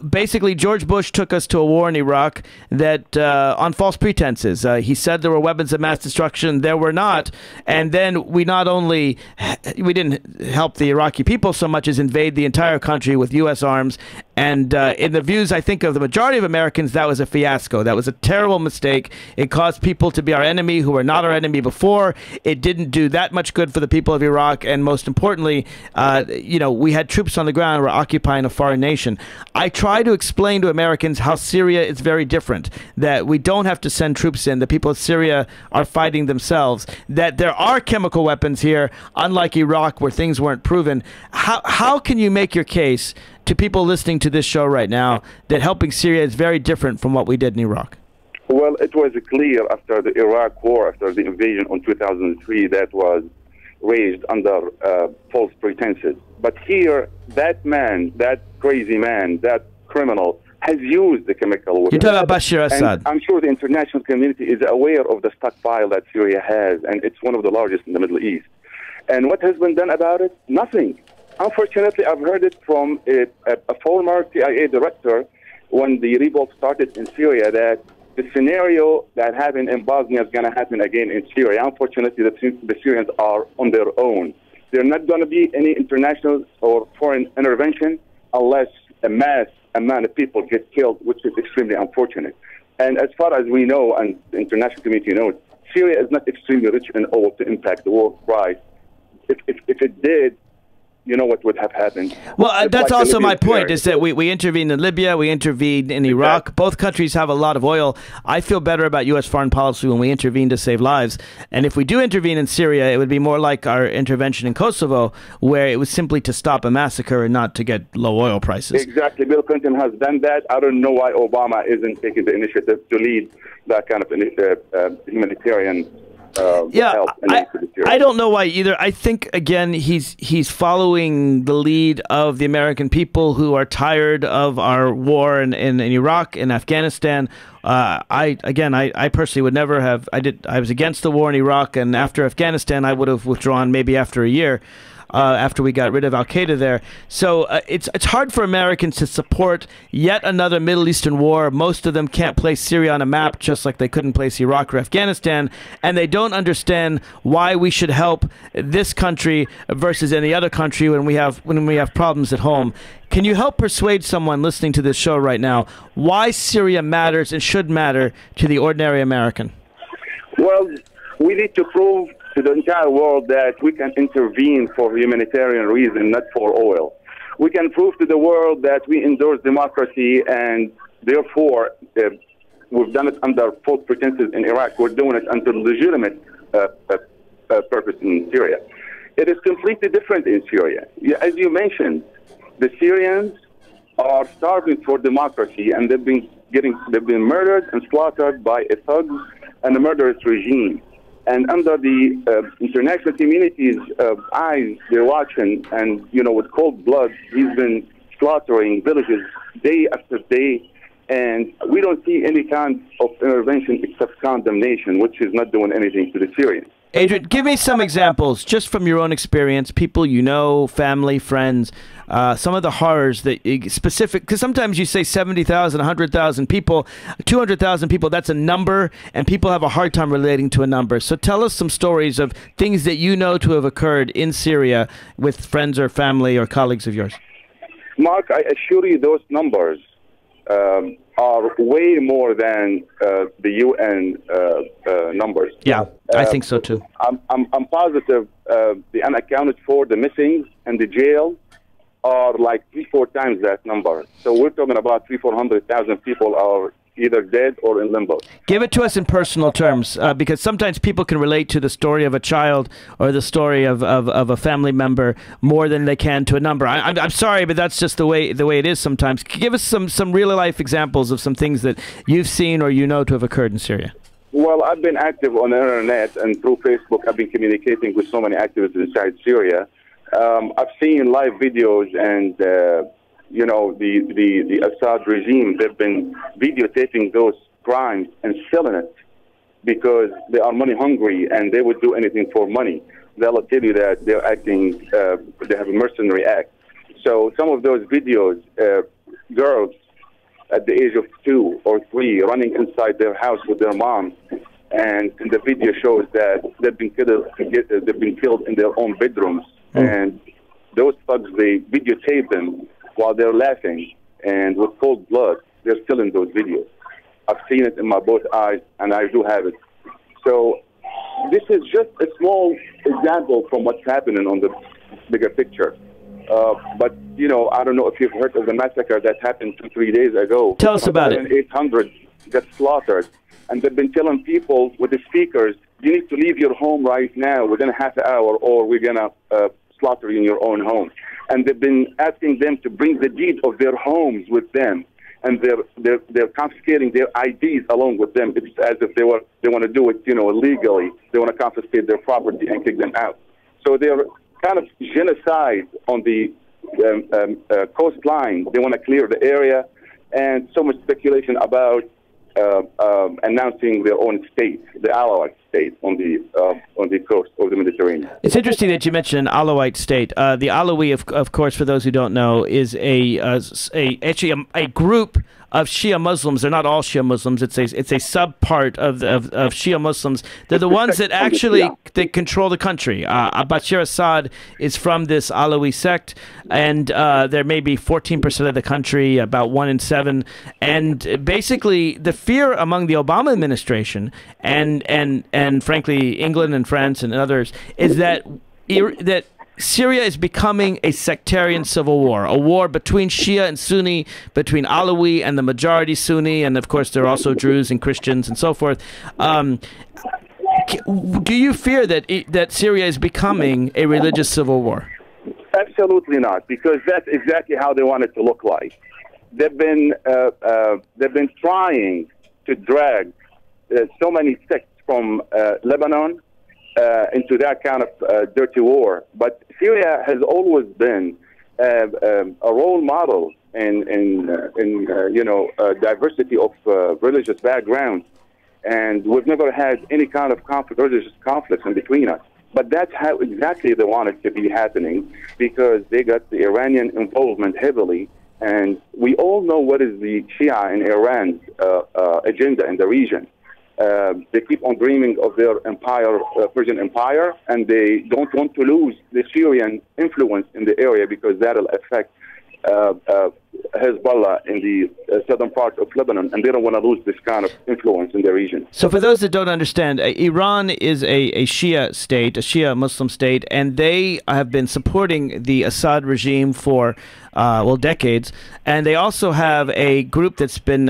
Basically, George Bush took us to a war in Iraq that on false pretenses. He said there were weapons of mass destruction. There were not. And then we didn't help the Iraqi people so much as invade the entire country with U.S. arms And in the views, I think, of the majority of Americans, that was a fiasco. That was a terrible mistake. It caused people to be our enemy who were not our enemy before. It didn't do that much good for the people of Iraq. And most importantly, we had troops on the ground who were occupying a foreign nation. I try to explain to Americans how Syria is very different, that we don't have to send troops in. The people of Syria are fighting themselves, that there are chemical weapons here, unlike Iraq where things weren't proven. How can you make your case to people listening to this show right now that helping Syria is very different from what we did in Iraq? Well, it was clear after the Iraq war, after the invasion in 2003, that was raised under false pretenses. But here, that man, that crazy man, that criminal, has used the chemical weapons. You're talking about Bashar Assad. And I'm sure the international community is aware of the stockpile that Syria has, and it's one of the largest in the Middle East. And what has been done about it? Nothing. Unfortunately, I've heard it from a former CIA director when the revolt started in Syria that the scenario that happened in Bosnia is going to happen again in Syria. Unfortunately, the Syrians are on their own. There's not going to be any international or foreign intervention unless a mass amount of people get killed, which is extremely unfortunate. And as far as we know, and the international community knows, Syria is not extremely rich in oil to impact the world price. If it did, you know what would have happened. Well, that's also my point, is that we intervened in Libya, we intervened in Iraq. Exactly. Both countries have a lot of oil. I feel better about U.S. foreign policy when we intervene to save lives. And if we do intervene in Syria, it would be more like our intervention in Kosovo, where it was simply to stop a massacre and not to get low oil prices. Exactly. Bill Clinton has done that. I don't know why Obama isn't taking the initiative to lead that kind of humanitarian I don't know why either. I think, again, he's following the lead of the American people who are tired of our war in Iraq and Afghanistan. I personally would never have. I was against the war in Iraq, and after Afghanistan, I would have withdrawn maybe after a year. After we got rid of al-Qaeda there. So it's hard for Americans to support yet another Middle Eastern war. Most of them can't place Syria on a map, just like they couldn't place Iraq or Afghanistan, and they don't understand why we should help this country versus any other country when we have problems at home. Can you help persuade someone listening to this show right now why Syria matters and should matter to the ordinary American? Well, we need to prove to the entire world that we can intervene for humanitarian reason, not for oil. We can prove to the world that we endorse democracy, and therefore we've done it under false pretenses in Iraq. We're doing it under legitimate purpose in Syria. It is completely different in Syria. As you mentioned, the Syrians are starving for democracy, and they've been murdered and slaughtered by a thug and a murderous regime. And under the international community's eyes, they're watching, and, with cold blood, he's been slaughtering villages day after day, and we don't see any kind of intervention except condemnation, which is not doing anything to the Syrians. Adrian, give me some examples, just from your own experience, people you know, family, friends, some of the horrors that specific, because sometimes you say 70,000, 100,000 people, 200,000 people, that's a number, and people have a hard time relating to a number. So tell us some stories of things that you know to have occurred in Syria with friends or family or colleagues of yours. Mark, I assure you those numbers are way more than the UN numbers. Yeah, I think so too. I'm positive the unaccounted for, the missing, and the jail are like 3-4 times that number. So we're talking about 300,000-400,000 people are either dead or in limbo. Give it to us in personal terms, because sometimes people can relate to the story of a child or the story of a family member more than they can to a number. I'm sorry, but that's just the way it is sometimes. Give us some real life examples of some things that you've seen or you know to have occurred in Syria. Well, I've been active on the internet and through Facebook. I've been communicating with so many activists inside Syria. I've seen live videos, and the Assad regime, they've been videotaping those crimes and selling it because they are money hungry and they would do anything for money. They'll tell you that they're acting, they have a mercenary act. So some of those videos, girls at the age of 2 or 3 running inside their house with their mom, and the video shows that they've been killed in their own bedrooms. And those thugs, they videotape them while they're laughing, and with cold blood, they're still in those videos. I've seen it in my both eyes, and I do have it. So this is just a small example from what's happening on the bigger picture. But, you know, I don't know if you've heard of the massacre that happened 2-3 days ago. Tell us about it. 800 got slaughtered. And they've been telling people with the speakers, you need to leave your home right now within a half an hour, or we're going to slaughter you in your own home. And they've been asking them to bring the deed of their homes with them. And they're confiscating their IDs along with them. It's as if they want to do it, you know, illegally. They want to confiscate their property and kick them out. So they're kind of genocide on the coastline. They want to clear the area, and so much speculation about announcing their own state, the Alawite state on the coast of the Mediterranean. It's interesting that you mentioned an Alawite state. The Alawi, of course, for those who don't know, is actually a group of Shia Muslims. They're not all Shia Muslims. It's a sub-part of Shia Muslims. They're the ones that actually they control the country. Bashar Assad is from this Alawi sect, and there may be 14% of the country, about 1 in 7. And basically, the fear among the Obama administration and frankly England and France and others is that Syria is becoming a sectarian civil war, a war between Shia and Sunni, between Alawi and the majority Sunni, and of course there are also Druze and Christians and so forth. Do you fear that Syria is becoming a religious civil war? Absolutely not, because that's exactly how they want it to look like. They've been trying to drag so many sects from Lebanon into that kind of dirty war. But Syria has always been a role model in diversity of religious backgrounds, and we've never had any kind of religious conflicts in between us. But that's how exactly they want it to be happening, because they got the Iranian involvement heavily, and we all know what is the Shia in Iran's agenda in the region. They keep on dreaming of their empire, Persian Empire, and they don't want to lose the Syrian influence in the area, because that will affect Hezbollah in the southern part of Lebanon, and they don't want to lose this kind of influence in the region. So for those that don't understand, Iran is a Shia state, a Shia Muslim state, and they have been supporting the Assad regime for decades, and they also have a group that's been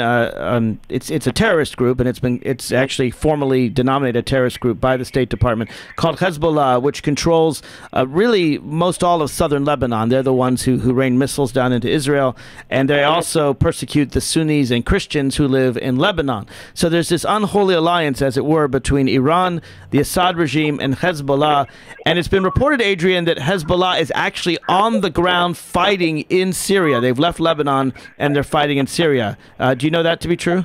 it's a terrorist group, and it's actually formally denominated a terrorist group by the State Department, called Hezbollah, which controls really most all of southern Lebanon. They're the ones who rain missiles down into Israel, and they also persecute the Sunnis and Christians who live in Lebanon. So there's this unholy alliance, as it were, between Iran, the Assad regime, and Hezbollah. And it's been reported, Adrian, that Hezbollah is actually on the ground fighting in Syria. They've left Lebanon and they're fighting in Syria. Do you know that to be true?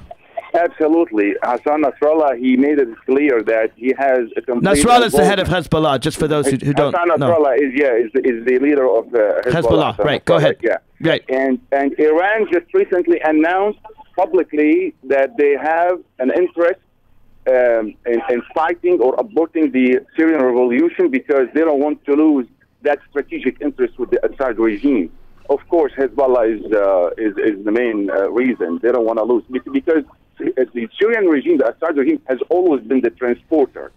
Absolutely. Hassan Nasrallah, he made it clear that he has a complete... Nasrallah is the head of Hezbollah, just for those who don't know. Hassan Nasrallah is the leader of Hezbollah. Right, go ahead. Yeah. Right. And Iran just recently announced publicly that they have an interest in fighting or aborting the Syrian revolution, because they don't want to lose that strategic interest with the Assad regime. Of course, Hezbollah is the main reason. They don't want to lose, because the Syrian regime, the Assad regime, has always been the transporter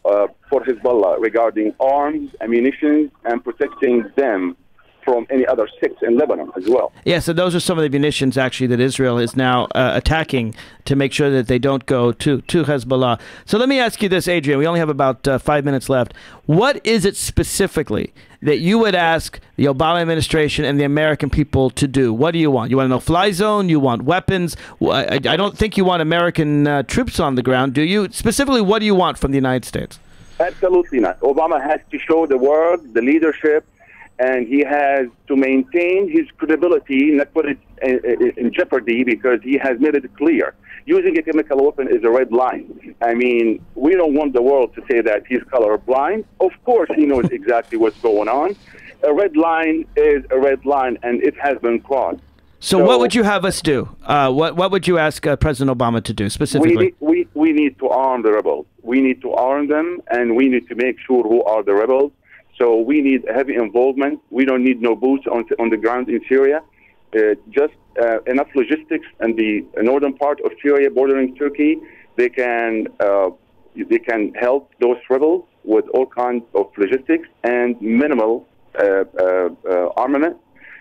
for Hezbollah regarding arms, ammunition, and protecting them from any other sects in Lebanon as well. Yeah, so those are some of the munitions, actually, that Israel is now attacking to make sure that they don't go to Hezbollah. So let me ask you this, Adrian. We only have about 5 minutes left. What is it specifically that you would ask the Obama administration and the American people to do? What do you want? You want a no-fly zone? You want weapons? I don't think you want American troops on the ground, do you? Specifically, what do you want from the United States? Absolutely not. Obama has to show the world the leadership, and he has to maintain his credibility, not put it in jeopardy, because he has made it clear. Using a chemical weapon is a red line. I mean, we don't want the world to say that he's colorblind. Of course, he knows exactly what's going on. A red line is a red line, and it has been crossed. So what would you have us do? What would you ask President Obama to do specifically? We need to arm the rebels. We need to arm them, and we need to make sure who are the rebels. So we need heavy involvement. We don't need no boots on the ground in Syria. Just enough logistics in the northern part of Syria bordering Turkey, they can help those rebels with all kinds of logistics and minimal armament.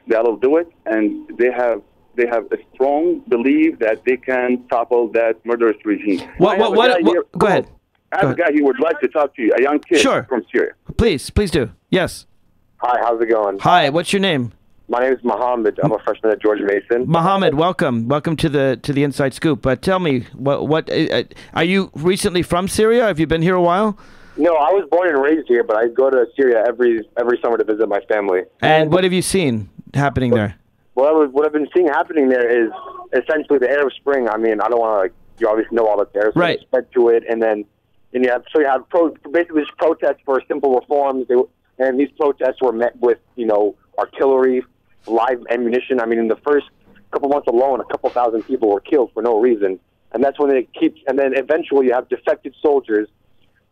That'll do it, and they have a strong belief that they can topple that murderous regime. Go ahead. I have a guy who would like to talk to you, a young kid from Syria. Please do. Yes. Hi, how's it going? Hi, what's your name? My name is Mohammed. I'm a freshman at George Mason. Mohammed, welcome to the Inside Scoop. Tell me, what are you recently from Syria? Have you been here a while? No, I was born and raised here, but I go to Syria every summer to visit my family. And what have you seen happening there? Well, what I've been seeing happening there is essentially the Arab Spring. I mean, I don't want to, you obviously know all the Arab Spring spread to it, and then you have basically just protests for simple reforms. And these protests were met with, artillery, live ammunition. I mean, in the first couple months alone, a couple thousand people were killed for no reason. And that's when and then eventually you have defected soldiers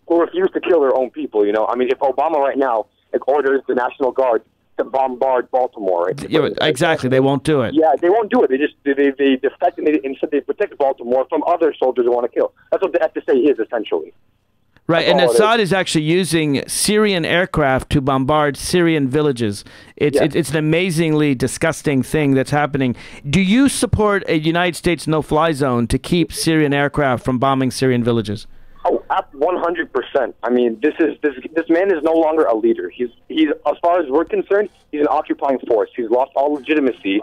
who refuse to kill their own people, I mean, if Obama right now orders the National Guard to bombard Baltimore. Exactly. They won't do it. Yeah, they won't do it. They defect and instead they protect Baltimore from other soldiers who want to kill. That's what the FSA is, essentially. Right, and Assad is actually using Syrian aircraft to bombard Syrian villages. It's an amazingly disgusting thing that's happening. Do you support a United States no-fly zone to keep Syrian aircraft from bombing Syrian villages? Oh, 100%. I mean, this man is no longer a leader. He's as far as we're concerned, he's an occupying force. He's lost all legitimacy,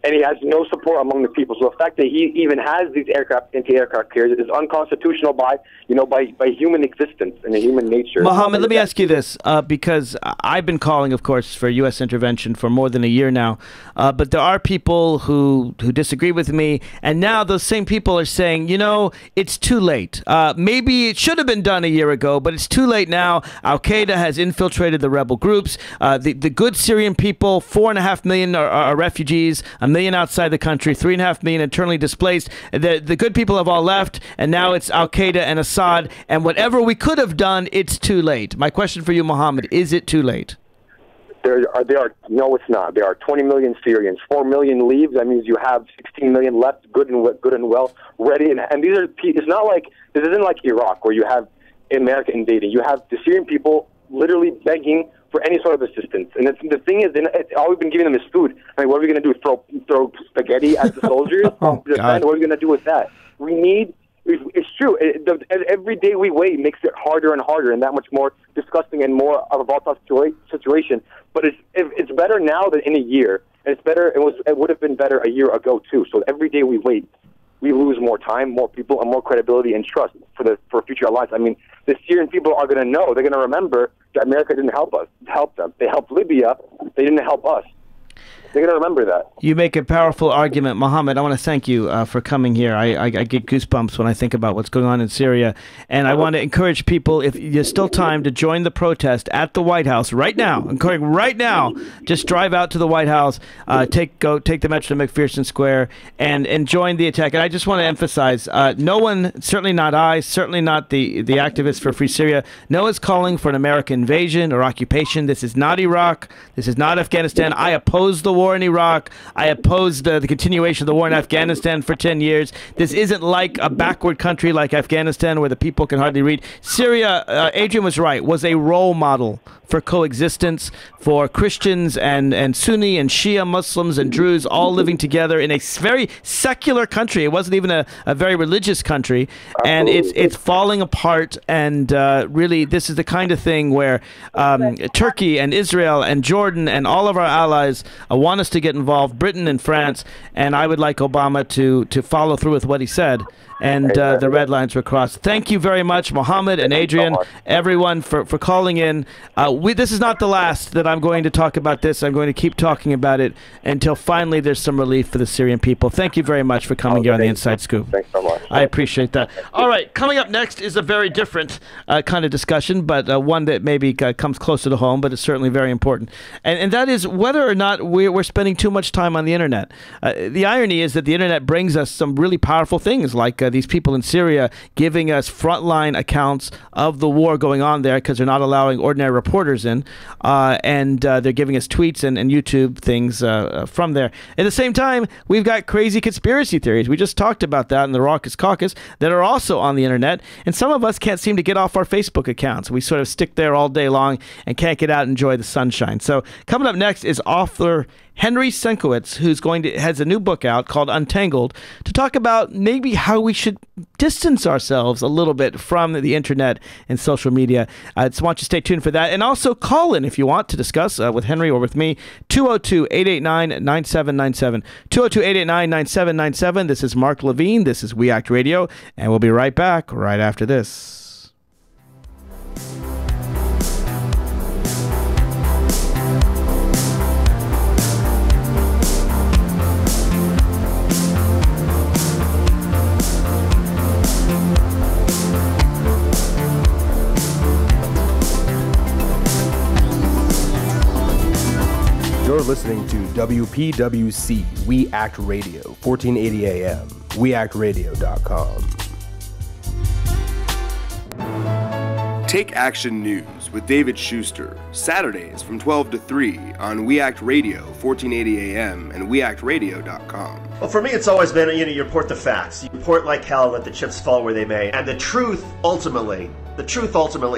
and he has no support among the people. So the fact that he even has these anti-aircraft carriers is unconstitutional by human existence and human nature. Mohammed, let me ask you this, because I've been calling, of course, for U.S. intervention for more than a year now, but there are people who disagree with me, and now those same people are saying, it's too late. Maybe it should have been done a year ago, but it's too late now. Al-Qaeda has infiltrated the rebel groups. The good Syrian people, 4.5 million are refugees, 1 million outside the country, 3.5 million internally displaced. The good people have all left, and now it's Al-Qaeda and Assad, and whatever we could have done, it's too late. My question for you, Mohammed, is it too late? No, it's not. There are 20 million Syrians. 4 million leave. That means you have 16 million left, good and well, ready. And these are. It's not like this isn't like Iraq where you have America invading. You have the Syrian people literally begging for any sort of assistance. And the thing is, all we've been giving them is food. I mean, what are we going to do? Throw spaghetti at the soldiers? God. What are we going to do with that? It's true. Every day we wait makes it harder and harder and that much more disgusting and more of a volatile situation. But it's better now than in a year. And it's better. It would have been better a year ago too. So every day we wait, we lose more time, more people, and more credibility and trust for future alliance. I mean, the Syrian people are going to know. They're going to remember that America didn't help them. They helped Libya. They didn't help us. They're going to remember that. You make a powerful argument, Mohammed. I want to thank you for coming here. I get goosebumps when I think about what's going on in Syria. And I want to encourage people, if there's still time, to join the protest at the White House right now. Encouraging right now, just drive out to the White House, take the metro to McPherson Square, and join the attack. And I just want to emphasize, no one, certainly not I, certainly not the activists for Free Syria, no one's calling for an American invasion or occupation. This is not Iraq. This is not Afghanistan. I oppose the war in Iraq. I opposed the continuation of the war in Afghanistan for 10 years. This isn't like a backward country like Afghanistan where the people can hardly read. Syria, Adrian was right, was a role model for coexistence, for Christians and Sunni and Shia Muslims and Druze all living together in a very secular country. It wasn't even a very religious country, and it's falling apart. And really, this is the kind of thing where Turkey and Israel and Jordan and all of our allies want us to get involved, Britain and France, and I would like Obama to follow through with what he said, and the red lines were crossed. Thank you very much, Mohammed and Adrian, everyone, for calling in. This is not the last that I'm going to talk about this. I'm going to keep talking about it until finally there's some relief for the Syrian people. Thank you very much for coming here on the Inside Scoop. Thanks so much. I appreciate that. All right, coming up next is a very different kind of discussion, but one that maybe comes closer to home, but it's certainly very important. And that is whether or not we're we're spending too much time on the internet. The irony is that the internet brings us some really powerful things, like these people in Syria giving us frontline accounts of the war going on there because they're not allowing ordinary reporters in, and they're giving us tweets and YouTube things from there. At the same time, we've got crazy conspiracy theories. We just talked about that in the Raucous Caucus that are also on the internet, and some of us can't seem to get off our Facebook accounts. We sort of stick there all day long and can't get out and enjoy the sunshine. So coming up next is author Henry Senkowitz, who's has a new book out called Untangled, to talk about maybe how we should distance ourselves a little bit from the internet and social media. I just want you to stay tuned for that. And also call in if you want to discuss with Henry or with me, 202-889-9797. 202-889-9797. This is Mark Levine. This is We Act Radio. And we'll be right back right after this. You're listening to WPWC, We Act Radio, 1480 AM, weactradio.com. Take Action News with David Schuster, Saturdays from 12 to 3 on We Act Radio, 1480 AM, and weactradio.com. Well, for me, it's always been, you report the facts. You report like hell, let the chips fall where they may. And the truth ultimately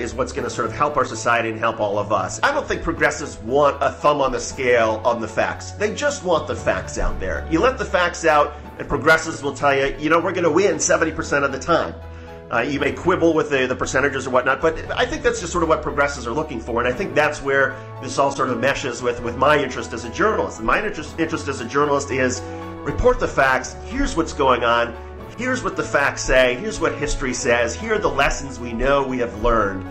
is what's going to sort of help our society and help all of us. I don't think progressives want a thumb on the scale on the facts. They just want the facts out there. You let the facts out, and progressives will tell you, we're going to win 70% of the time. You may quibble with the percentages or whatnot, but I think that's just sort of what progressives are looking for, and I think that's where this all sort of meshes with my interest as a journalist. And my interest as a journalist is report the facts. Here's what's going on. Here's what the facts say. Here's what history says. Here are the lessons we know we have learned.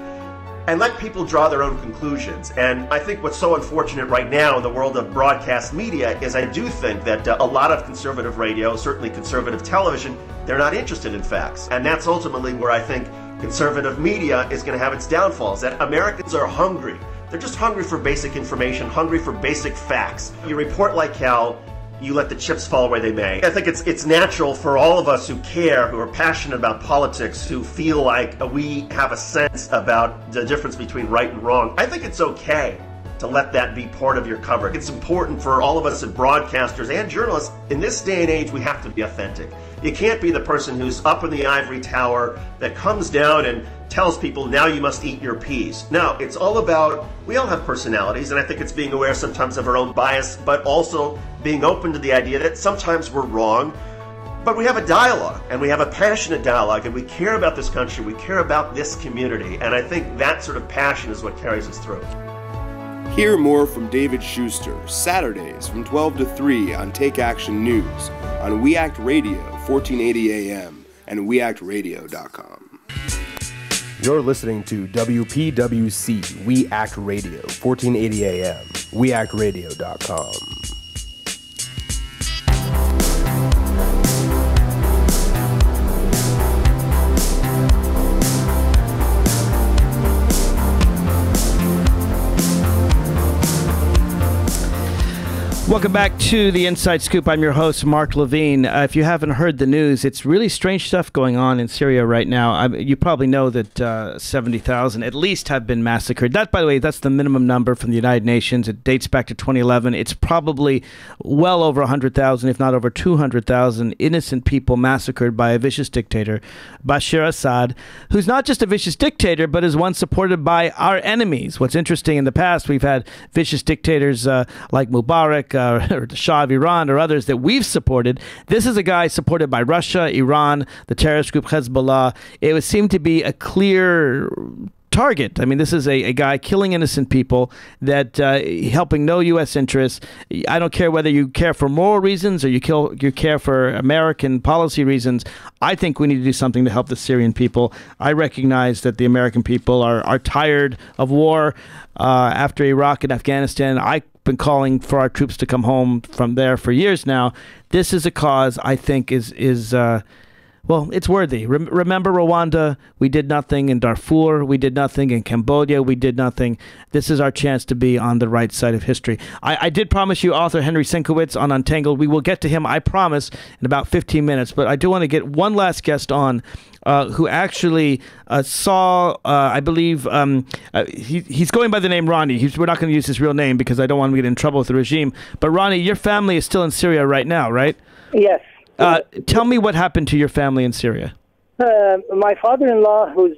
And let people draw their own conclusions. And I think what's so unfortunate right now in the world of broadcast media is I do think that a lot of conservative radio, certainly conservative television, they're not interested in facts. And that's ultimately where I think conservative media is going to have its downfalls, that Americans are hungry. They're just hungry for basic information, hungry for basic facts. You report like hell. You let the chips fall where they may. I think it's natural for all of us who care, who are passionate about politics, who feel like we have a sense about the difference between right and wrong. I think it's okay to let that be part of your coverage. It's important for all of us as broadcasters and journalists. In this day and age, we have to be authentic. You can't be the person who's up in the ivory tower that comes down and tells people, now you must eat your peas. No, it's all about, we all have personalities, and I think it's being aware sometimes of our own bias, but also being open to the idea that sometimes we're wrong, but we have a dialogue, and we have a passionate dialogue, and we care about this country, we care about this community, and I think that sort of passion is what carries us through. Hear more from David Schuster, Saturdays from 12 to 3 on Take Action News, on We Act Radio, 1480 AM, and weactradio.com. You're listening to WPWC, We Act Radio, 1480 AM, weactradio.com. Welcome back to the Inside Scoop. I'm your host, Mark Levine. If you haven't heard the news, it's really strange stuff going on in Syria right now. You probably know that 70,000 at least have been massacred. That, by the way, that's the minimum number from the United Nations. It dates back to 2011. It's probably well over 100,000, if not over 200,000 innocent people massacred by a vicious dictator, Bashar Assad, who's not just a vicious dictator, but is one supported by our enemies. What's interesting, in the past, we've had vicious dictators like Mubarak, or the Shah of Iran, or others that we've supported. This is a guy supported by Russia, Iran, the terrorist group Hezbollah. It would seem to be a clear target. I mean, this is a guy killing innocent people, that helping no U.S. interests. I don't care whether you care for moral reasons or you care for American policy reasons. I think we need to do something to help the Syrian people. I recognize that the American people are tired of war after Iraq and Afghanistan. I've been calling for our troops to come home from there for years now. This is a cause I think is Well, it's worthy. Remember Rwanda, we did nothing. In Darfur, we did nothing. In Cambodia, we did nothing. This is our chance to be on the right side of history. I did promise you author Henry Sienkiewicz on Untangled. We will get to him, I promise, in about 15 minutes. But I do want to get one last guest on who actually saw, I believe, he's going by the name Ronnie. We're not going to use his real name because I don't want him to get in trouble with the regime. But Ronnie, your family is still in Syria right now, right? Yes. Tell me what happened to your family in Syria. My father-in-law, who's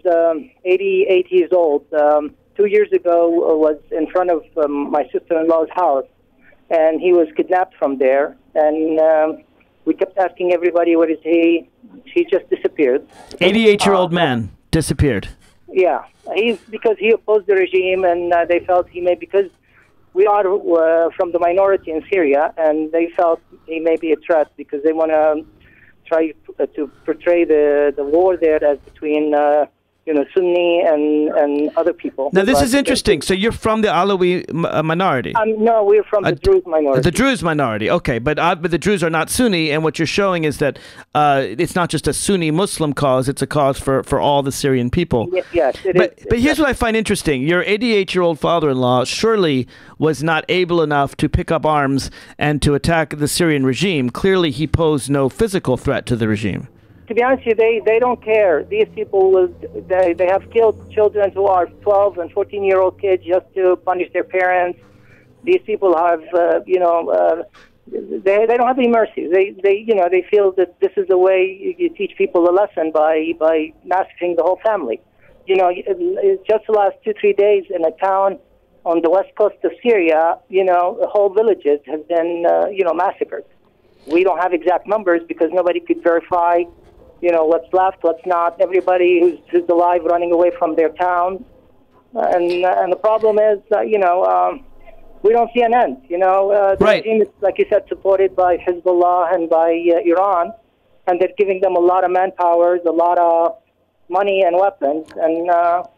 88 years old, 2 years ago was in front of my sister-in-law's house, and he was kidnapped from there. And we kept asking everybody, "What is he?" He just disappeared. 88-year-old man disappeared. Yeah, because he opposed the regime, and they felt he may, because we are from the minority in Syria, and they felt he may be a threat because they want to try to portray the war there as between Sunni and other people. Now this is interesting. So you're from the Alawi minority? No, we're from the Druze minority. The Druze minority, okay. But the Druze are not Sunni, and what you're showing is that it's not just a Sunni Muslim cause, it's a cause for all the Syrian people. Yes, it is. But here's what I find interesting. Your 88-year-old father-in-law surely was not able enough to pick up arms and to attack the Syrian regime. Clearly he posed no physical threat to the regime. To be honest with you, they don't care. These people, they have killed children who are 12 and 14-year-old kids just to punish their parents. These people have, they don't have any mercy. They feel that this is the way you teach people a lesson by massacring the whole family. Just the last 2-3 days in a town on the west coast of Syria, whole villages have been, massacred. We don't have exact numbers because nobody could verify what's left, what's not. Everybody who's alive running away from their towns. And the problem is, we don't see an end. The regime is, like you said, supported by Hezbollah and by Iran, and they're giving them a lot of manpower, a lot of money and weapons.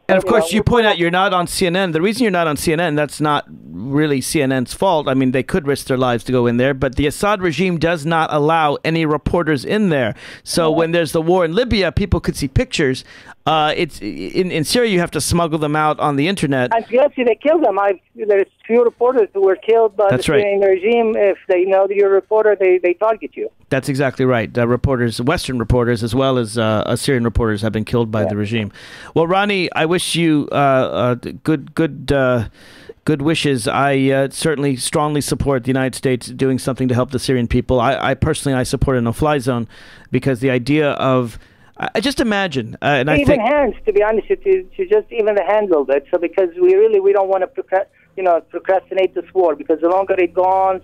And of course, you point out you're not on CNN. The reason you're not on CNN, that's not really CNN's fault. I mean, they could risk their lives to go in there, but the Assad regime does not allow any reporters in there. So when there's the war in Libya, people could see pictures. It's in Syria, you have to smuggle them out on the internet. And yes, they kill them. There's few reporters who were killed by the Syrian regime. If they know that you're a reporter, they target you. That's exactly right. Reporters, Western reporters, as well as Syrian reporters, have been killed by the regime. Well, Ronnie, I wish you good wishes. I certainly strongly support the United States doing something to help the Syrian people. I personally support a no-fly zone because the idea of I just imagine, and I think hands, to be honest with you, to just even handle that. So because we don't want to procrastinate this war, because the longer it goes on,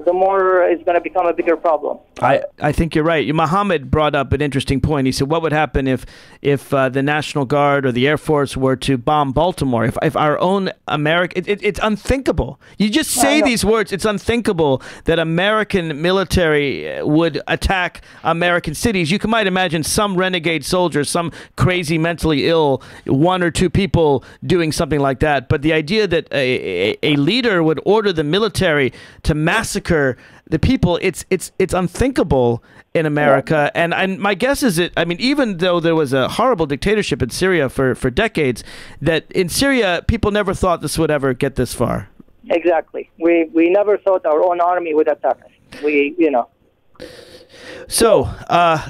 the more it's going to become a bigger problem. I think you're right. Mohammed brought up an interesting point. He said, what would happen if the National Guard or the Air Force were to bomb Baltimore? If our own American... It's unthinkable. You just say these words. It's unthinkable that American military would attack American cities. You might imagine some renegade soldier, some crazy mentally ill, 1 or 2 people doing something like that. But the idea that a leader would order the military to massacre the people, it's unthinkable in America. And my guess is even though there was a horrible dictatorship in Syria for decades, that in Syria people never thought this would ever get this far. Exactly. We never thought our own army would attack us. So,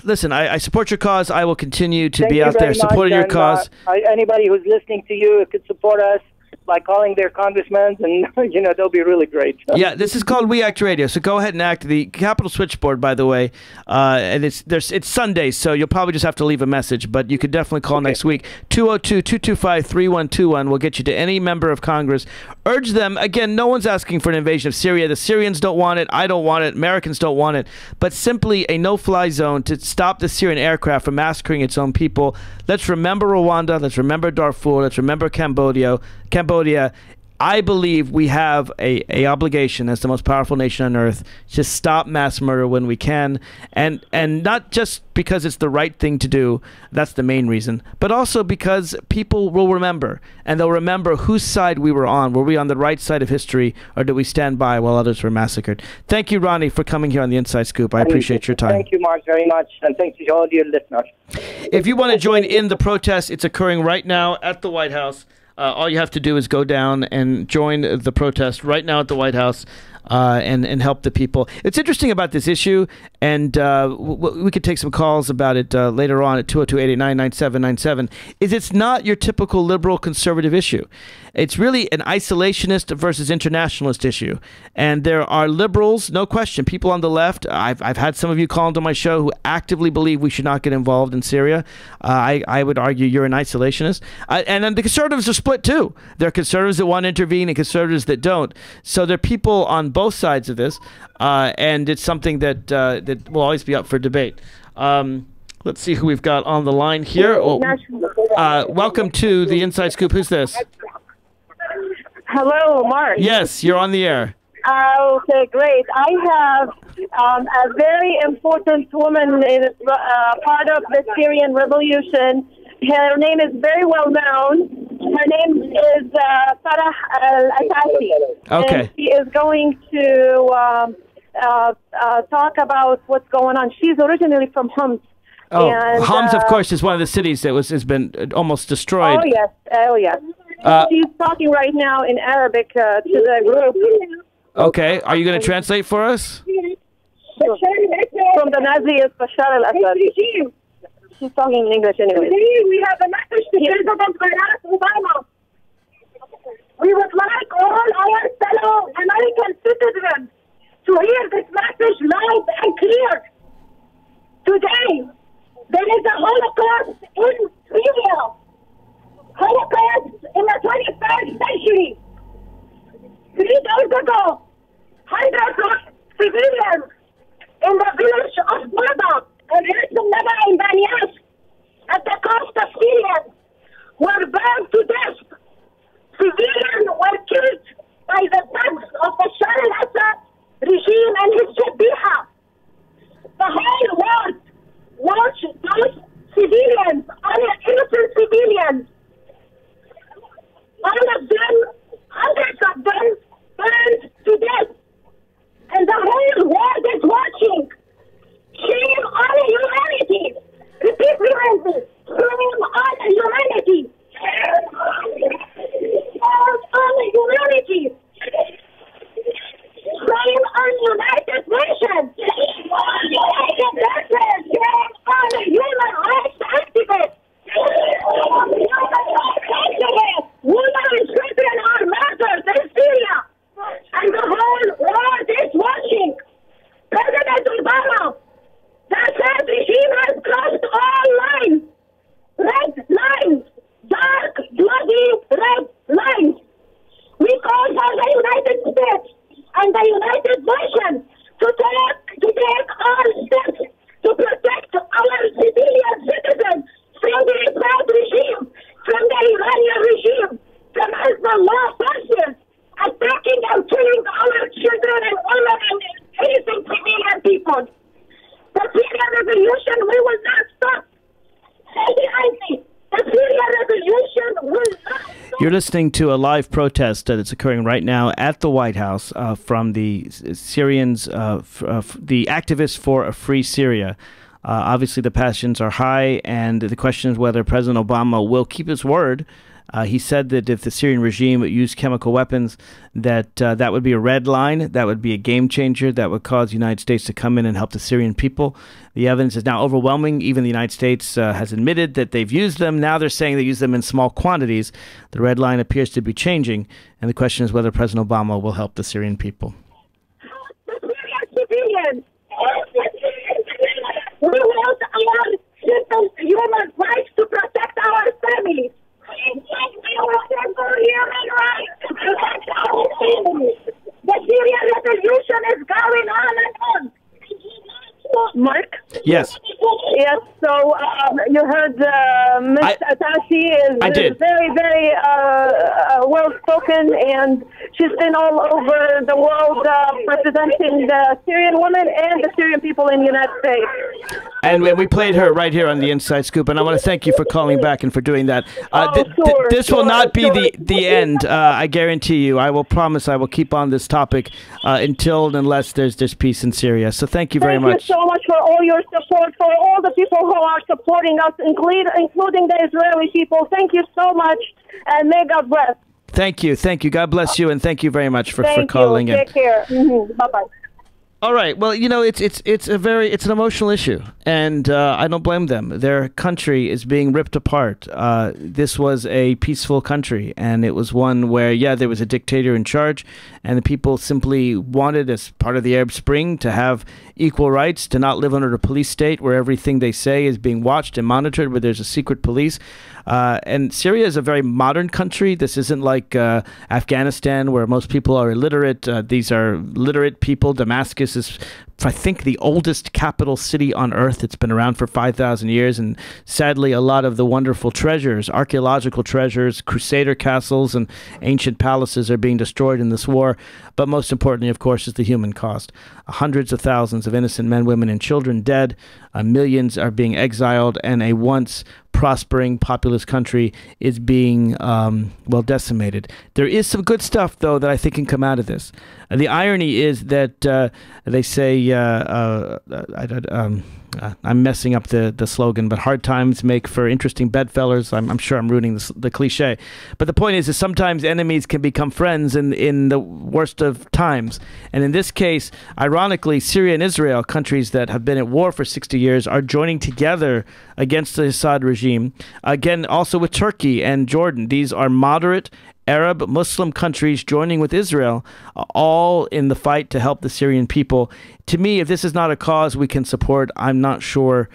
listen, I support your cause. I will continue to be out there supporting your cause. Anybody who's listening to you could support us by calling their congressmen, and they'll be really great. Yeah, this is called We Act Radio. So go ahead and act. The Capitol switchboard, by the way, and it's Sunday, so you'll probably just have to leave a message. But you could definitely call next week. 202-225-3121 will get you to any member of Congress. Urge them again. No one's asking for an invasion of Syria. The Syrians don't want it. I don't want it. Americans don't want it. But simply a no-fly zone to stop the Syrian aircraft from massacring its own people. Let's remember Rwanda. Let's remember Darfur. Let's remember Cambodia. I believe we have a obligation as the most powerful nation on earth to stop mass murder when we can, and not just because it's the right thing to do, that's the main reason, but also because people will remember, and they'll remember whose side we were on. Were we on the right side of history, or did we stand by while others were massacred? Thank you, Ronnie, for coming here on the Inside Scoop. I appreciate your time. Thank you, Mark, very much, and thanks to all your listeners. If you want to join in the protest, it's occurring right now at the White House. All you have to do is go down and join the protest right now at the White House and help the people. It's interesting about this issue, and we could take some calls about it later on at 202-889-9797, is it's not your typical liberal conservative issue. It's really an isolationist versus internationalist issue. And there are liberals, no question, people on the left. I've had some of you call into my show who actively believe we should not get involved in Syria. I would argue you're an isolationist. And then the conservatives are split too. There are conservatives that want to intervene and conservatives that don't. So there are people on both sides of this, and it's something that that will always be up for debate. Let's see who we've got on the line here. Welcome to the Inside Scoop. Who's this? Hello, Mark. Yes, you're on the air. Okay, great. I have a very important woman in part of the Syrian revolution. Her name is very well known. Her name is Farah al-Asasi. Okay. And she is going to talk about what's going on. She's originally from Homs. Oh, and, Homs, of course, is one of the cities that has been almost destroyed. Oh, yes. Oh, yes. She's talking right now in Arabic to the group. Okay. Are you going to translate for us? From the Nazi is Bashar al-Assad. She's talking in English anyway. We have a message to President Barack Obama. We would like all our fellow American citizens to hear this message loud and clear. Today, there is a Holocaust in Syria. Holocaust in the 21st century. 3 days ago, hundreds of civilians in the village of Baba and Naba in Banyash at the coast of Syria were burned to death. Civilians were killed by the thugs of the Bashar al-Assad regime and his Shabiha. The whole world watched those civilians, innocent civilians. All of them, hundreds of them, burned to death. And the whole world is watching. Shame on humanity. Repeat me. Shame on humanity. Shame on humanity. Shame on United Nations. Shame on United Nations. Shame on human rights activists. Women and children are murdered in Syria, and the whole world is watching. President Obama, the Assad regime has crossed all lines, red lines, dark, bloody red lines. We call for the United States and the United Nations to take all steps to protect our civilian citizens from the Assad regime, from the Iranian regime, from Hezbollah forces attacking and killing our children and women and innocent civilian people. The Syrian revolution, we will not stop. The Syrian revolution will not stop. You're listening to a live protest that's occurring right now at the White House from the Syrians, the activists for a free Syria. Obviously, the passions are high, and the question is whether President Obama will keep his word. He said that if the Syrian regime used chemical weapons, that would be a red line, that would be a game changer, that would cause the United States to come in and help the Syrian people. The evidence is now overwhelming. Even the United States has admitted that they've used them. Now they're saying they use them in small quantities. The red line appears to be changing, and the question is whether President Obama will help the Syrian people. The Syrian civilians. We want our simple human rights to protect our families. We want our human rights to protect our families. The Syrian revolution is going on and on. Mark? Yes. Yes, so you heard Ms. Atashi is very, very well outspoken, and she's been all over the world representing the Syrian women and the Syrian people in the United States. And we played her right here on the Inside Scoop, and I want to thank you for calling back and for doing that. This will not be the end, I guarantee you. I will promise I will keep on this topic until and unless there's peace in Syria. So thank you very much. Thank you so much for all your support, for all the people who are supporting us, including the Israeli people. Thank you so much, and may God bless. Thank you. God bless you, and thank you very much for calling in. Take care. Bye-bye. All right. Well, it's an emotional issue, and I don't blame them. Their country is being ripped apart. This was a peaceful country, and it was one where, there was a dictator in charge, and the people simply wanted, as part of the Arab Spring, to have equal rights, to not live under a police state where everything they say is being watched and monitored, where there's a secret police. And Syria is a very modern country. This isn't like Afghanistan, where most people are illiterate. These are literate people. Damascus is, I think, the oldest capital city on earth. It's been around for 5,000 years. And sadly, a lot of the wonderful treasures, archaeological treasures, crusader castles, and ancient palaces are being destroyed in this war. But most importantly, of course, is the human cost. Hundreds of thousands of innocent men, women, and children dead. Millions are being exiled, and a once prospering, populous country is being, decimated. There is some good stuff, though, that I think can come out of this. The irony is that they say, I'm messing up the slogan, but hard times make for interesting bedfellows. I'm sure I'm ruining the cliche. But the point is sometimes enemies can become friends in the worst of times. And in this case, ironically, Syria and Israel, countries that have been at war for 60 years, are joining together against the Assad regime. Again, also with Turkey and Jordan. These are moderate Arab Muslim countries joining with Israel, all in the fight to help the Syrian people. To me, if this is not a cause we can support, I'm not sure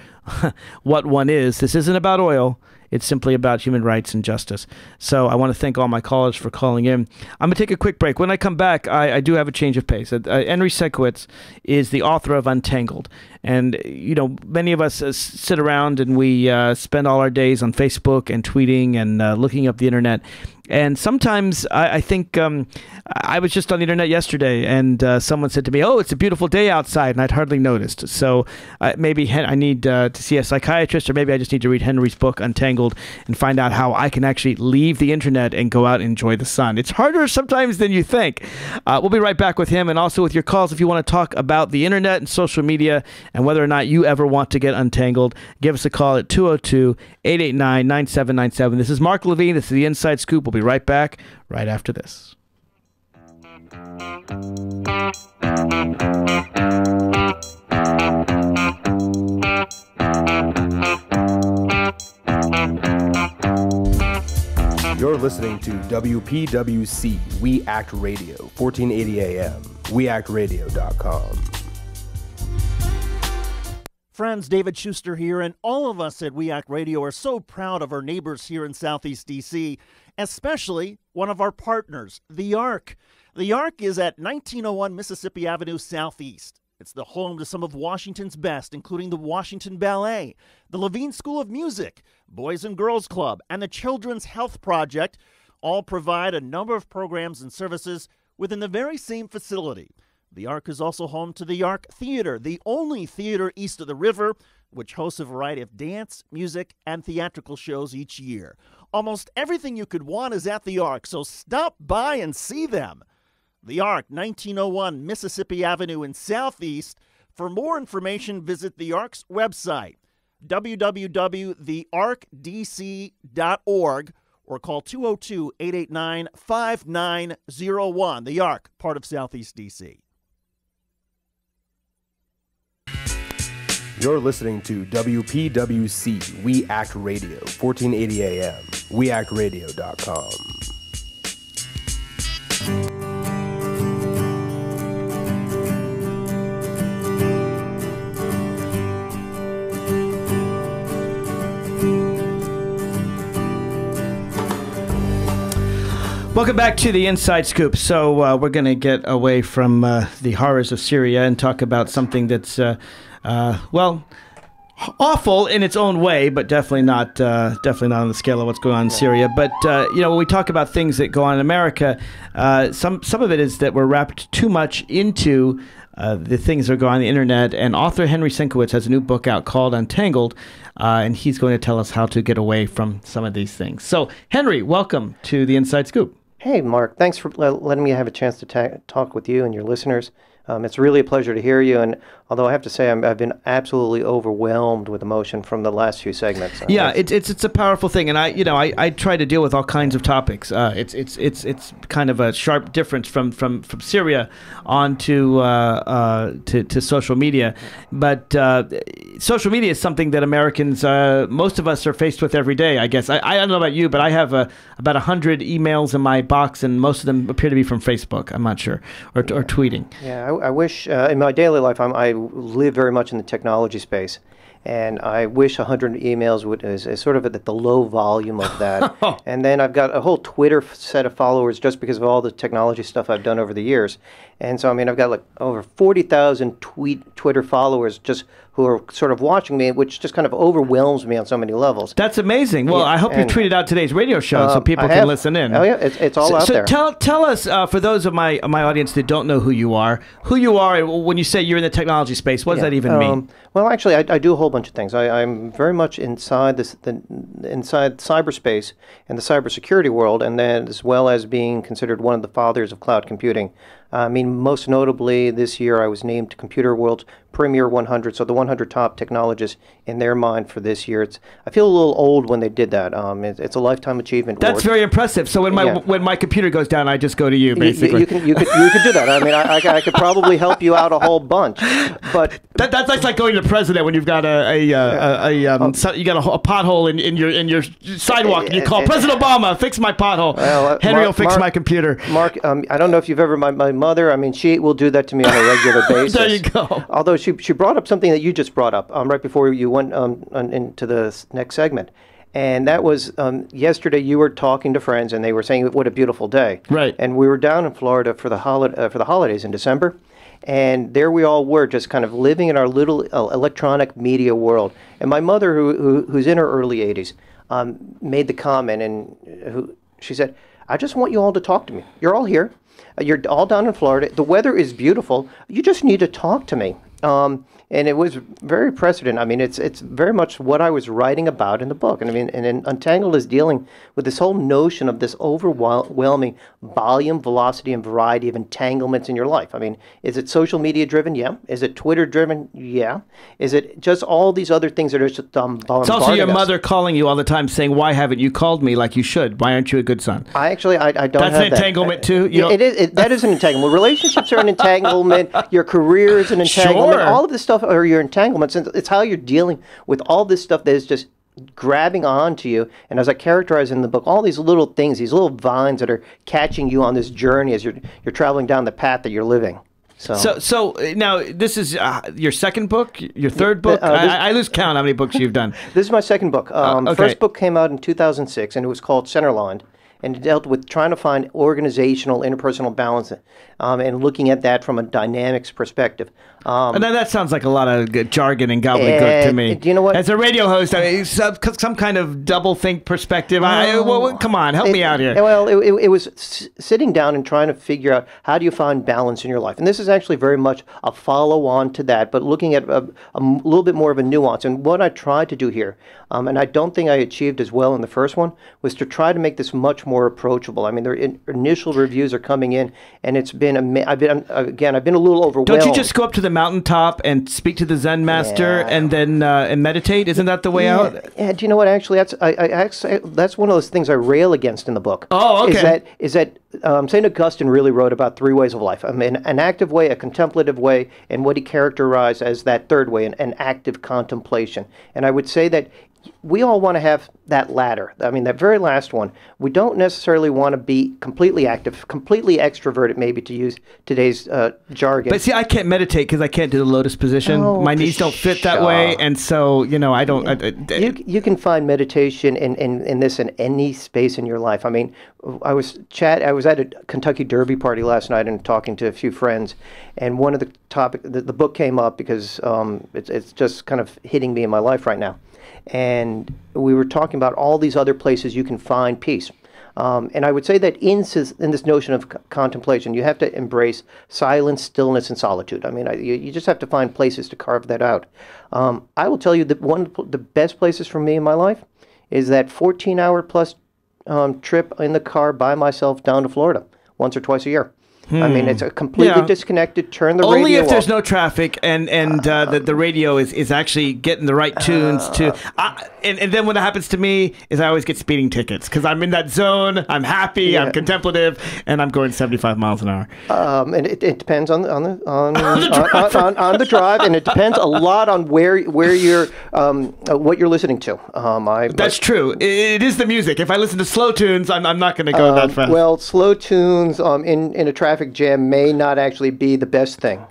what one is. This isn't about oil. It's simply about human rights and justice. So I want to thank all my callers for calling in. I'm going to take a quick break. When I come back, I do have a change of pace. Henry Sekowitz is the author of Untangled. And, many of us sit around and we spend all our days on Facebook and tweeting and looking up the internet. And sometimes I think I was just on the internet yesterday and someone said to me, "Oh, it's a beautiful day outside," and I'd hardly noticed. So maybe I need to see a psychiatrist, or maybe I just need to read Henry's book, Untangled, and find out how I can actually leave the internet and go out and enjoy the sun. It's harder sometimes than you think. We'll be right back with him, and also with your calls if you want to talk about the internet and social media and whether or not you ever want to get untangled. Give us a call at 202-889-9797. This is Mark Levine. This is the Inside Scoop. We'll be right back right after this. You're listening to WPWC We Act Radio, 1480 AM, weactradio.com. Friends, David Schuster here, and all of us at We Act Radio are so proud of our neighbors here in Southeast D.C., especially one of our partners, the Ark. The Ark is at 1901 Mississippi Avenue Southeast. It's the home to some of Washington's best, including the Washington Ballet, the Levine School of Music, Boys and Girls Club, and the Children's Health Project. All provide a number of programs and services within the very same facility. The Ark is also home to the Ark Theater, the only theater east of the river, which hosts a variety of dance, music, and theatrical shows each year. Almost everything you could want is at the Ark, so stop by and see them. The Ark, 1901 Mississippi Avenue in Southeast. For more information, visit the Ark's website, www.thearkdc.org, or call 202-889-5901. The Ark, part of Southeast D.C. You're listening to WPWC We Act Radio, 1480 AM, weactradio.com. Welcome back to the Inside Scoop. So we're going to get away from the horrors of Syria and talk about something that's, awful in its own way, but definitely not on the scale of what's going on in Syria. But when we talk about things that go on in America, some of it is that we're wrapped too much into the things that go on the internet. And author Henry Sienkiewicz has a new book out called Untangled, and he's going to tell us how to get away from some of these things. So, Henry, welcome to the Inside Scoop. Hey, Mark. Thanks for letting me have a chance to talk with you and your listeners. It's really a pleasure to hear you, and although I have to say I've been absolutely overwhelmed with emotion from the last few segments. Yeah, it's a powerful thing, and I try to deal with all kinds of topics. It's kind of a sharp difference from Syria on to social media, but social media is something that Americans, most of us, are faced with every day. I guess I don't know about you, but I have about 100 emails in my box, and most of them appear to be from Facebook. I'm not sure, or tweeting. Yeah, I wish in my daily life I live very much in the technology space, and I wish 100 emails is sort of at the low volume of that. And then I've got a whole Twitter set of followers just because of all the technology stuff I've done over the years. And so, I mean, I've got like over 40,000 Twitter followers just who are sort of watching me, which just kind of overwhelms me on so many levels. That's amazing. Well, I hope you tweeted out today's radio show so people can listen in. Oh, yeah, it's all out there. So tell us, for those of my audience that don't know who you are when you say you're in the technology space. What does that even mean? Well, actually, I do a whole bunch of things. I'm very much inside inside cyberspace and the cybersecurity world, and then as well as being considered one of the fathers of cloud computing. I mean, most notably this year I was named Computer World's Premier 100, so the 100 top technologists in their mind for this year. I feel a little old when they did that. It's a lifetime achievement award. That's very impressive. So when my computer goes down, I just go to you, basically. You could do that. I mean, I could probably help you out a whole bunch. But that's like going to the president when you've got a pothole in your sidewalk, and you call President Obama, fix my pothole. Well, Henry will fix my computer. Mark, I don't know if you've ever my mother. I mean, she will do that to me on a regular basis. There you go. Although she brought up something that you just brought up right before you went into the next segment. And that was yesterday. You were talking to friends, and they were saying, "What a beautiful day!" Right. And we were down in Florida for the holidays in December, and there we all were, just kind of living in our little electronic media world. And my mother, who's in her early 80s, made the comment, and she said, "I just want you all to talk to me. You're all here. You're all down in Florida. The weather is beautiful. You just need to talk to me." And it was very precedent. I mean, it's very much what I was writing about in the book. And I mean, and Untangled is dealing with this whole notion of this overwhelming volume, velocity, and variety of entanglements in your life. I mean, is it social media driven? Yeah. Is it Twitter driven? Yeah. Is it just all these other things that are just bombarding It's also your us? mother calling you all the time saying, "Why haven't you called me like you should? Why aren't you a good son?" I don't That's have an that. entanglement too? That is an entanglement. Relationships are an entanglement. Your career is an entanglement. Sure. All of this stuff are your entanglements. And it's how you're dealing with all this stuff that is just grabbing onto you. And as I characterize in the book, all these little things, these little vines that are catching you on this journey as you're traveling down the path that you're living. So now this is your second book, your third book. I lose count how many books you've done. This is my second book. Okay. First book came out in 2006, and it was called Centerline. And it dealt with trying to find organizational, interpersonal balance, and looking at that from a dynamics perspective. And then that sounds like a lot of good jargon and gobbledygook to me. Do you know what? As a radio host, some kind of double-think perspective. Come on, help me out here. Well, it was sitting down and trying to figure out how do you find balance in your life. And this is actually very much a follow-on to that, but looking at a little bit more of a nuance. And what I tried to do here, and I don't think I achieved as well in the first one, was to try to make this much more approachable. I mean, their initial reviews are coming in, and it's been I've been a little overwhelmed. Don't you just go up to the mountaintop and speak to the Zen master and then and meditate? Isn't that the way out? Yeah. Do you know what? Actually, that's one of those things I rail against in the book. Oh, okay. Is that St. Augustine really wrote about three ways of life: an active way, a contemplative way, and what he characterized as that third way, an active contemplation. And I would say that we all want to have that ladder. I mean, that very last one. We don't necessarily want to be completely active, completely extroverted, maybe to use today's jargon. But see, I can't meditate because I can't do the lotus position. Oh, my knees don't fit that way, and so I don't. You can find meditation in this in any space in your life. I mean, I was at a Kentucky Derby party last night and talking to a few friends, and one of the the book came up because it's just kind of hitting me in my life right now. And we were talking about all these other places you can find peace. And I would say that in this notion of contemplation, you have to embrace silence, stillness, and solitude. I mean, you just have to find places to carve that out. I will tell you that one of the best places for me in my life is that 14-hour plus trip in the car by myself down to Florida once or twice a year. I mean, it's a completely disconnected. Turn the radio off. Only if there's no traffic and the radio is actually getting the right tunes to. And then what happens to me is I always get speeding tickets because I'm in that zone. I'm happy. I'm contemplative, and I'm going 75 miles an hour. And it depends on the drive, and it depends a lot on where you're what you're listening to. That's true. It is the music. If I listen to slow tunes, I'm not going to go that fast. Well, slow tunes in a traffic jam may not actually be the best thing.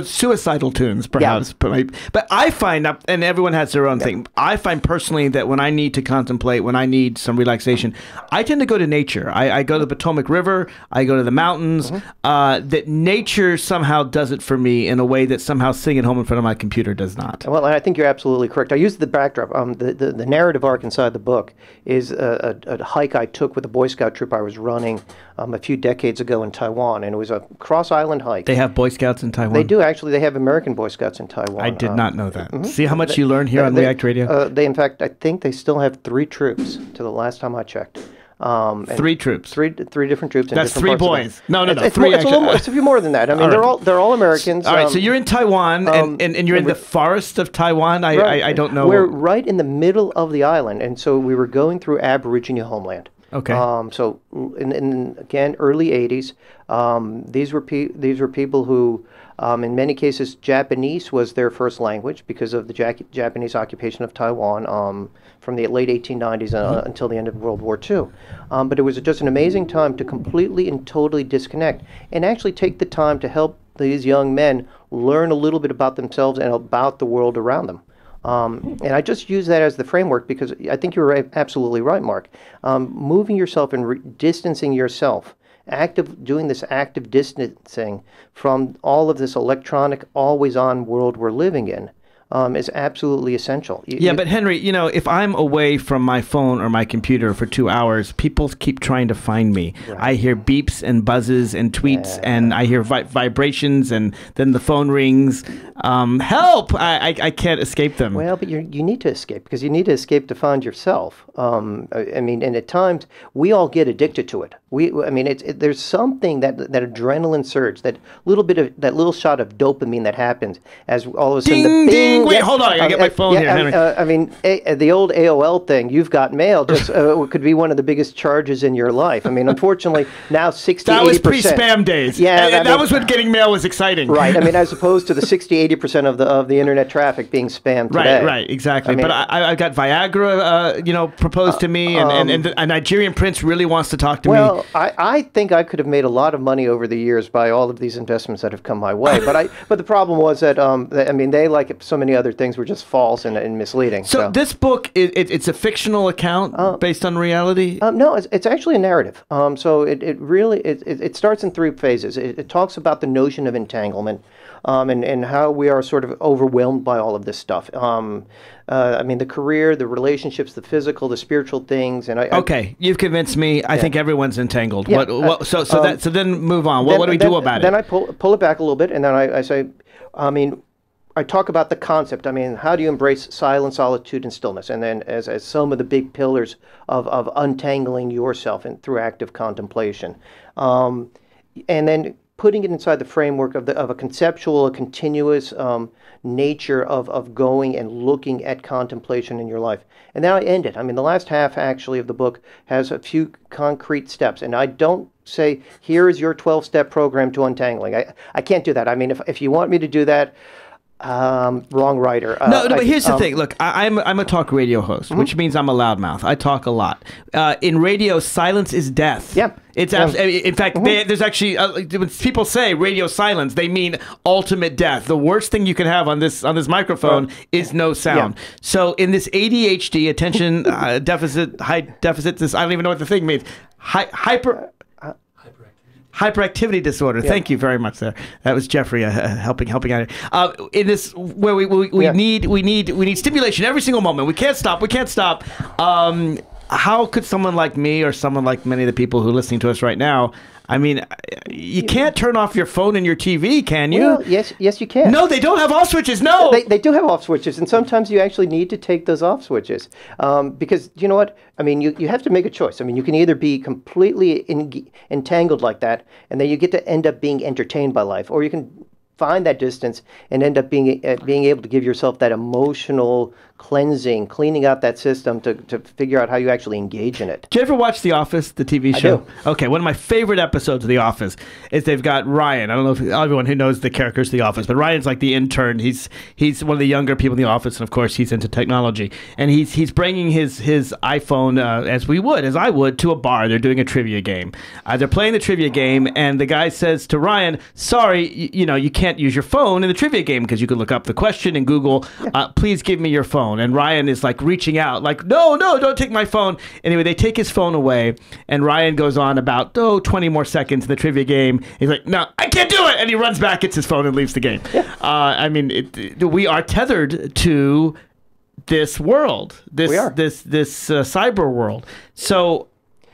Suicidal tunes, perhaps. Yeah. But I find, and everyone has their own thing, I find personally that when I need to contemplate, when I need some relaxation, I tend to go to nature. I go to the Potomac River, I go to the mountains. That nature somehow does it for me in a way that somehow sitting at home in front of my computer does not. Well, I think you're absolutely correct. I used the backdrop. The narrative arc inside the book is a hike I took with a Boy Scout troop I was running a few decades ago in Taiwan, and it was a cross-island hike. They have Boy Scouts in Taiwan? They do, actually. They have American Boy Scouts in Taiwan. I did not know that. See how much you learn here on React Radio? In fact, I think they still have 3 troops to the last time I checked. 3 troops. Three different troops. That's different 3 boys. No, 3. It's a few more than that. I mean, they're all Americans. All right, so you're in Taiwan, and you're in the forest of Taiwan. I don't know. We're right in the middle of the island, and so we were going through Aboriginal homeland. Okay. So in again, early 80s, these were people who, in many cases, Japanese was their first language because of the Japanese occupation of Taiwan from the late 1890s until the end of World War II. But it was just an amazing time to completely and totally disconnect and actually take the time to help these young men learn a little bit about themselves and about the world around them. And I just use that as the framework because I think you're absolutely right, Mark. Moving yourself and distancing yourself, doing this active distancing from all of this electronic, always-on world we're living in is absolutely essential. But Henry, if I'm away from my phone or my computer for 2 hours, people keep trying to find me. Right. I hear beeps and buzzes and tweets, and I hear vibrations, and then the phone rings. Help! I can't escape them. Well, but you need to escape because you need to escape to find yourself. I mean, and at times we all get addicted to it. There's something that adrenaline surge, that little shot of dopamine that happens as all of a sudden the bing. Wait, hold on. I gotta get my phone here, Henry. The old AOL thing, you've got mail, just could be one of the biggest charges in your life. I mean, unfortunately, now 60-80%. That was pre-spam days. Yeah, that was when getting mail was exciting. Right. I mean, as opposed to the 60-80% of the internet traffic being spammed today. Right. Exactly. But I got Viagra, proposed to me, and a Nigerian prince really wants to talk to me. Well, I think I could have made a lot of money over the years by all of these investments that have come my way. But the problem was that they, like so many other things, were just false and misleading. So this book, it's a fictional account based on reality? No, it's actually a narrative. So it really starts in 3 phases. It talks about the notion of entanglement and how we are sort of overwhelmed by all of this stuff. The career, the relationships, the physical, the spiritual things, and okay, you've convinced me. I think everyone's entangled. Yeah. So then move on. What do we do about it? Then I pull it back a little bit, and then I say, I talk about the concept. How do you embrace silence, solitude, and stillness? And then as some of the big pillars of untangling yourself through active contemplation, and then putting it inside the framework of a conceptual, a continuous nature of going and looking at contemplation in your life. And then I end it. The last half actually of the book has a few concrete steps, and I don't say, here is your 12-step program to untangling. I can't do that. If you want me to do that, Wrong writer. No, but here's the thing. Look, I'm a talk radio host, which means I'm a loudmouth. I talk a lot. In radio, silence is death. Yeah. It's in fact, there's actually when people say radio silence, they mean ultimate death. The worst thing you can have on this microphone is no sound. Yeah. So in this ADHD, attention deficit, high deficit. I don't even know what the thing means. Hyperactivity disorder. Yeah. Thank you very much. There, that was Jeffrey helping out. In this, where we need stimulation every single moment. We can't stop. How could someone like me, or someone like many of the people who are listening to us right now? I mean, you can't turn off your phone and your TV, can you? Well, yes, you can. No, they don't have off switches. No, they do have off switches, and sometimes you actually need to take those off switches because you know what? I mean, you have to make a choice. I mean, you can either be completely entangled like that, and then you get to end up being entertained by life, or you can find that distance and end up being able to give yourself that emotional cleansing, cleaning out that system to figure out how you actually engage in it. Did you ever watch The Office, the TV show? I do. Okay, one of my favorite episodes of The Office is they've got Ryan. I don't know if everyone who knows the characters of The Office, but Ryan's like the intern. He's one of the younger people in the office, and of course he's into technology. And he's bringing his iPhone, as I would, to a bar. They're doing a trivia game. They're playing the trivia game, and the guy says to Ryan, sorry, you can't use your phone in the trivia game because you could look up the question in Google. Please give me your phone. And Ryan is like reaching out, like, no, don't take my phone. Anyway, they take his phone away, and Ryan goes on about 20 more seconds in the trivia game. He's like, no, I can't do it, and he runs back, gets his phone, and leaves the game. I mean, we are tethered to this world, this cyber world. So,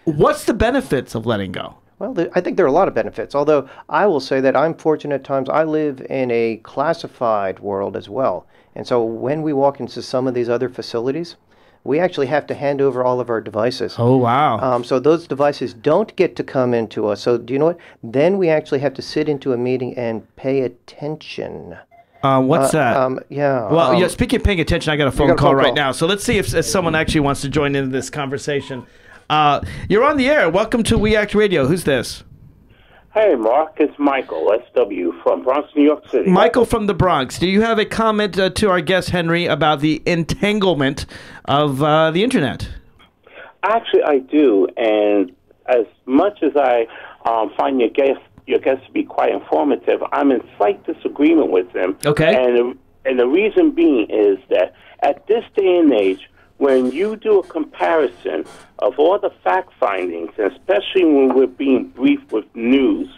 what's the benefits of letting go? Well, I think there are a lot of benefits, although I will say that I'm fortunate at times. I live in a classified world as well. And so when we walk into some of these other facilities, we actually have to hand over all of our devices. Oh, wow. So those devices don't get to come into us. So do you know what? Then we actually have to sit into a meeting and pay attention. What's that? Yeah. Well, speaking of paying attention, I got a phone call right now. So let's see if someone actually wants to join into this conversation. You're on the air. Welcome to We Act Radio. Who's this? Hey, Mark. It's Michael, SW, from Bronx, New York City. Michael from the Bronx. Do you have a comment to our guest, Henry, about the entanglement of the Internet? Actually, I do. And as much as I find your guest to be quite informative, I'm in slight disagreement with him. Okay. And the reason being is that at this day and age, when you do a comparison of all the fact findings, and especially when we're being briefed with news,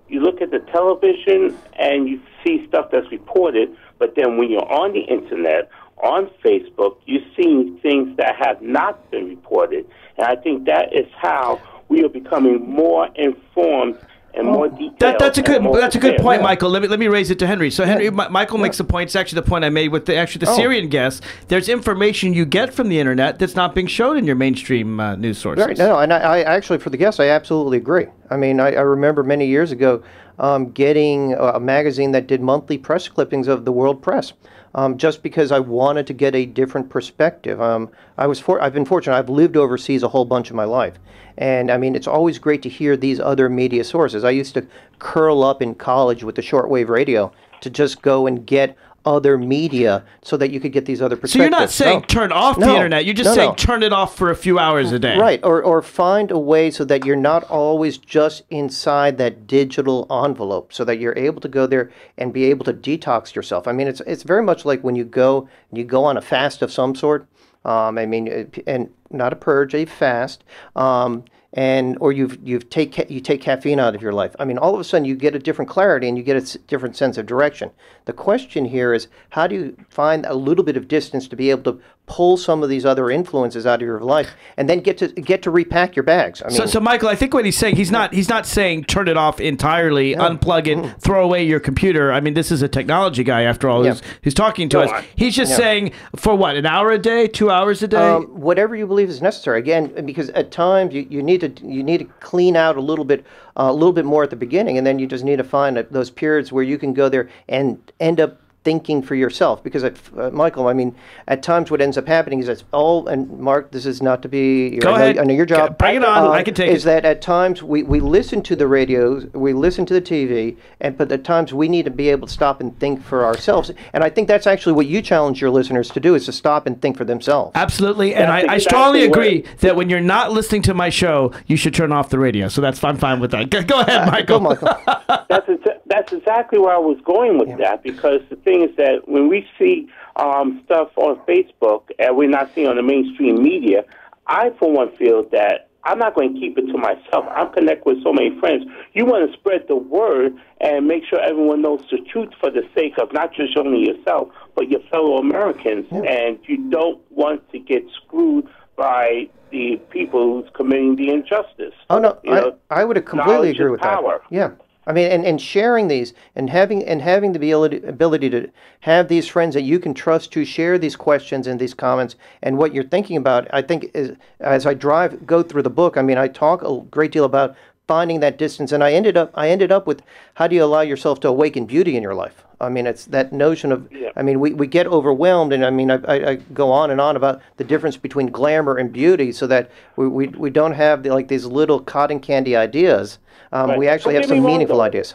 you look at the television and you see stuff that's reported, but then when you're on the Internet, on Facebook, you're seeing things that have not been reported. And I think that is how we are becoming more informed and more detailed. That's a good point, Michael. Let me raise it to Henry. So Henry, Michael makes the point. It's actually the point I made with the Syrian guest. There's information you get from the Internet that's not being shown in your mainstream news sources. Right. No, and I actually, for the guest, I absolutely agree. I mean, I remember many years ago getting a magazine that did monthly press clippings of the world press. Just because I wanted to get a different perspective. I've been fortunate. I've lived overseas a whole bunch of my life. And, I mean, it's always great to hear these other media sources. I used to curl up in college with the shortwave radio to just go and get other media so that you could get these other perspectives. So you're not saying turn off the Internet. You're just saying turn it off for a few hours a day. Right. Or find a way so that you're not always just inside that digital envelope, so that you're able to go there and be able to detox yourself. I mean, it's very much like when you go on a fast of some sort. I mean, and not a purge, a fast. Or you take caffeine out of your life. I mean, all of a sudden you get a different clarity and you get a different sense of direction. The question here is, how do you find a little bit of distance to be able to pull some of these other influences out of your life, and then get to repack your bags? I mean, so Michael, I think what he's saying, he's not saying turn it off entirely, unplug it, throw away your computer. I mean, this is a technology guy after all who's talking to us. He's just saying for what, an hour a day, 2 hours a day, whatever you believe is necessary. Again, because at times you need to clean out a little bit more at the beginning, and then you just need to find those periods where you can go there and end up thinking for yourself. Because, Michael, I mean, at times what ends up happening is and Mark, this is not to be... Go ahead. I know your job. Bring it on. I can take it. Is that at times we listen to the radio, we listen to the TV, but at times we need to be able to stop and think for ourselves. And I think that's actually what you challenge your listeners to do, is to stop and think for themselves. Absolutely. And I strongly agree that when you're not listening to my show, you should turn off the radio. So I'm fine with that. Go ahead, Michael. Go, Michael. That's exactly where I was going with that, because the thing is that when we see stuff on Facebook and we're not seeing on the mainstream media, I, for one, feel that I'm not going to keep it to myself. I'm connected with so many friends. You want to spread the word and make sure everyone knows the truth for the sake of not just only yourself, but your fellow Americans. Yeah. And you don't want to get screwed by the people who's committing the injustice. Oh, no, I would completely agree with that. Yeah. I mean, and sharing these and having the ability to have these friends that you can trust to share these questions and these comments and what you're thinking about. I think as I go through the book, I mean, I talk a great deal about finding that distance, and I ended up with, how do you allow yourself to awaken beauty in your life? I mean, it's that notion of, I mean, we get overwhelmed, and I mean, I go on and on about the difference between glamour and beauty, so that we don't have these little cotton candy ideas. Right. We actually have some meaningful ideas.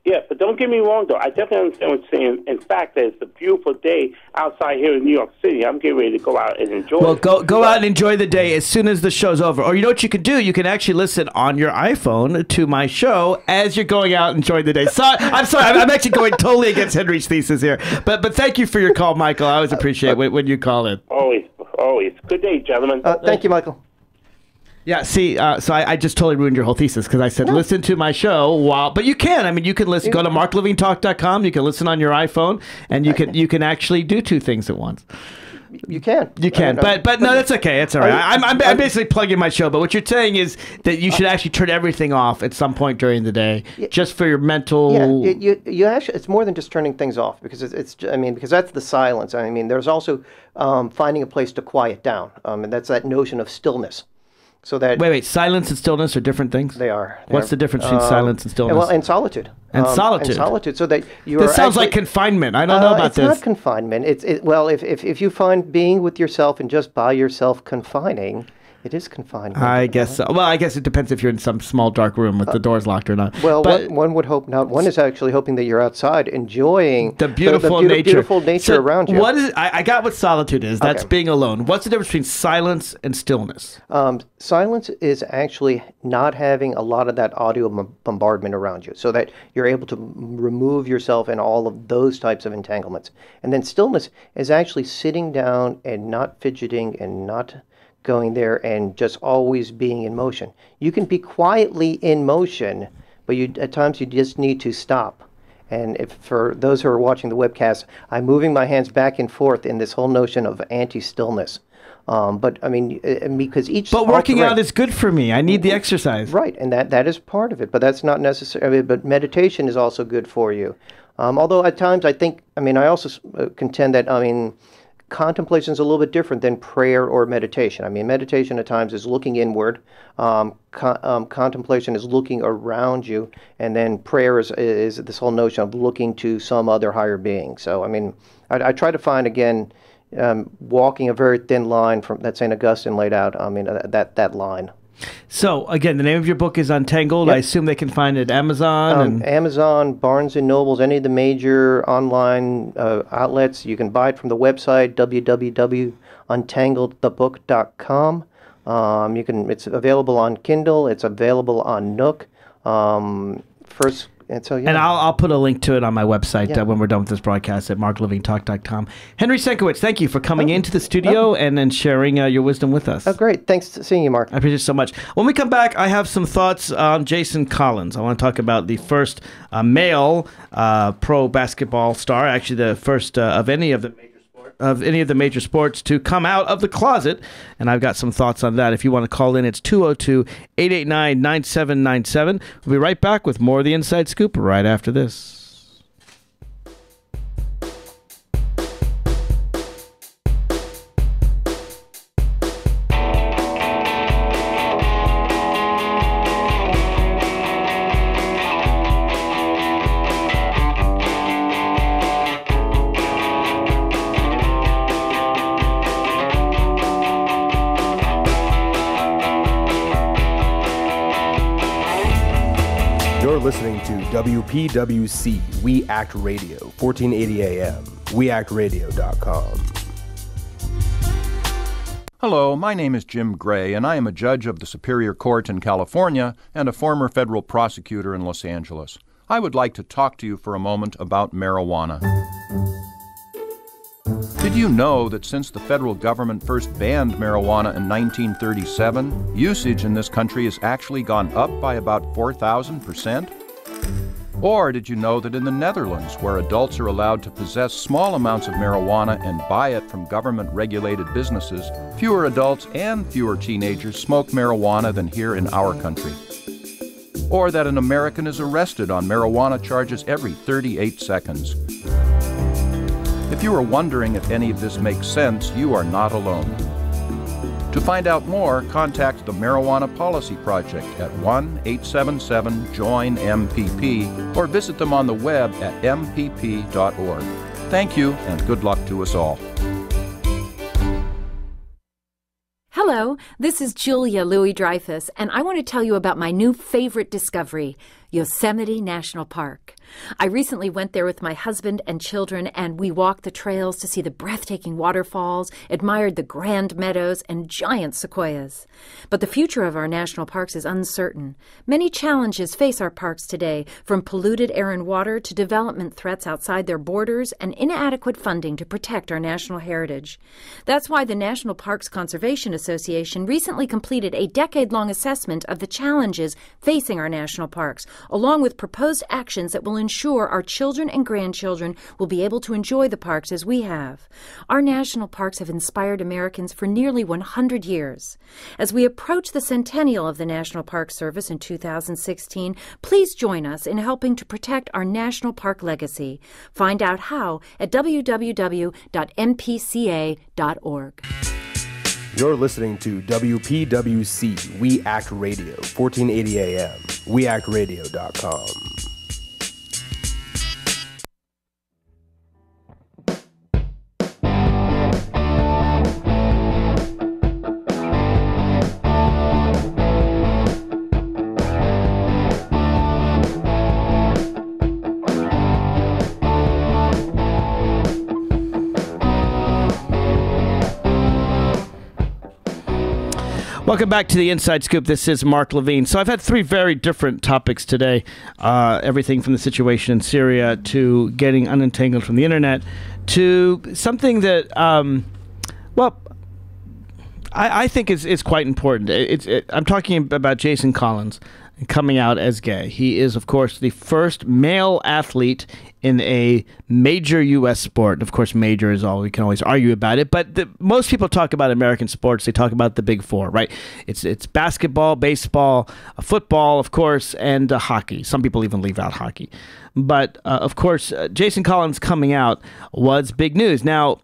Yeah, but don't get me wrong, though. I definitely understand what you're saying. In fact, it's a beautiful day outside here in New York City. I'm getting ready to go out and enjoy it. Well, go out and enjoy the day as soon as the show's over. Or you know what you can do? You can actually listen on your iPhone to my show as you're going out and enjoying the day. I'm sorry. I'm actually going totally against Henry's thesis here. But thank you for your call, Michael. I always appreciate when you call in. Always. Good day, gentlemen. Thank you, Michael. Yeah, see, so I just totally ruined your whole thesis, because I said listen to my show but you can. I mean, you can listen. Go to marklevinetalk.com. You can listen on your iPhone, and you can actually do two things at once. You can. You can, but no, that's okay. It's all right. I'm basically plugging my show, but what you're saying is that you should actually turn everything off at some point during the day, just for your mental. Yeah, you actually, it's more than just turning things off, because because that's the silence. I mean, there's also finding a place to quiet down, and that's that notion of stillness. So that wait, silence and stillness are different things? They are. What's the difference between silence and stillness? Well, and solitude. And solitude. And solitude. So that you this sounds like confinement. I don't know about this. It's not confinement. Well, if you find being with yourself and just by yourself confining, it is confinement. I guess so. Well, I guess it depends if you're in some small dark room with the doors locked or not. Well, one would hope not. One is actually hoping that you're outside enjoying the beautiful nature around you. What is? I got what solitude is. That's being alone. What's the difference between silence and stillness? Silence is actually not having a lot of that audio bombardment around you, so that you're able to remove yourself and all of those types of entanglements. And then stillness is actually sitting down and not fidgeting and not going there and just always being in motion. You can be quietly in motion, but at times you just need to stop. And for those who are watching the webcast, I'm moving my hands back and forth in this whole notion of anti-stillness. But I mean, because But working out is good for me. I need the exercise. Right, and that is part of it. But that's not necessary. But meditation is also good for you. Although at times I also contend that contemplation is a little bit different than prayer or meditation. I mean, meditation at times is looking inward. Contemplation is looking around you, and then prayer is this whole notion of looking to some other higher being. So, I mean, I try to find again. Walking a very thin line that St. Augustine laid out. I mean, that line. So, again, the name of your book is Untangled. Yep. I assume they can find it at Amazon? Amazon, Barnes & Nobles, any of the major online outlets. You can buy it from the website, www.untangledthebook.com. It's available on Kindle. It's available on Nook. And I'll put a link to it on my website when we're done with this broadcast at marklevinetalk.com. Henry Senkowitz, thank you for coming into the studio and then sharing your wisdom with us. Oh, great. Thanks for seeing you, Mark. I appreciate it so much. When we come back, I have some thoughts on Jason Collins. I want to talk about the first male pro basketball star, actually the first of any of the major sports to come out of the closet, and I've got some thoughts on that. If you want to call in, it's 202-889-9797. We'll be right back with more of the Inside Scoop right after this. You're listening to WPWC, We Act Radio, 1480 AM, weactradio.com. Hello, my name is Jim Gray, and I am a judge of the Superior Court in California and a former federal prosecutor in Los Angeles. I would like to talk to you for a moment about marijuana. Did you know that since the federal government first banned marijuana in 1937, usage in this country has actually gone up by about 4,000%? Or did you know that in the Netherlands, where adults are allowed to possess small amounts of marijuana and buy it from government-regulated businesses, fewer adults and fewer teenagers smoke marijuana than here in our country? Or that an American is arrested on marijuana charges every 38 seconds? If you are wondering if any of this makes sense, you are not alone. To find out more, contact the Marijuana Policy Project at 1-877-JOIN-MPP or visit them on the web at mpp.org. Thank you, and good luck to us all. Hello, this is Julia Louis-Dreyfus, and I want to tell you about my new favorite discovery, Yosemite National Park. I recently went there with my husband and children, and we walked the trails to see the breathtaking waterfalls, admired the grand meadows, and giant sequoias. But the future of our national parks is uncertain. Many challenges face our parks today, from polluted air and water to development threats outside their borders and inadequate funding to protect our national heritage. That's why the National Parks Conservation Association recently completed a decade-long assessment of the challenges facing our national parks, along with proposed actions that will ensure our children and grandchildren will be able to enjoy the parks as we have. Our national parks have inspired Americans for nearly 100 years. As we approach the centennial of the National Park Service in 2016, please join us in helping to protect our national park legacy. Find out how at www.mpca.org. You're listening to WPWC, We Act Radio, 1480 AM, weactradio.com. Welcome back to the Inside Scoop. This is Mark Levine. So I've had three very different topics today. Everything from the situation in Syria to getting unentangled from the internet to something that, I think is quite important. I'm talking about Jason Collins coming out as gay. He is, of course, the first male athlete in a major U.S. sport. Of course, major is all we can always argue about it. But most people talk about American sports. They talk about the big four, right? It's basketball, baseball, football, of course, and hockey. Some people even leave out hockey. But, of course, Jason Collins coming out was big news. Now,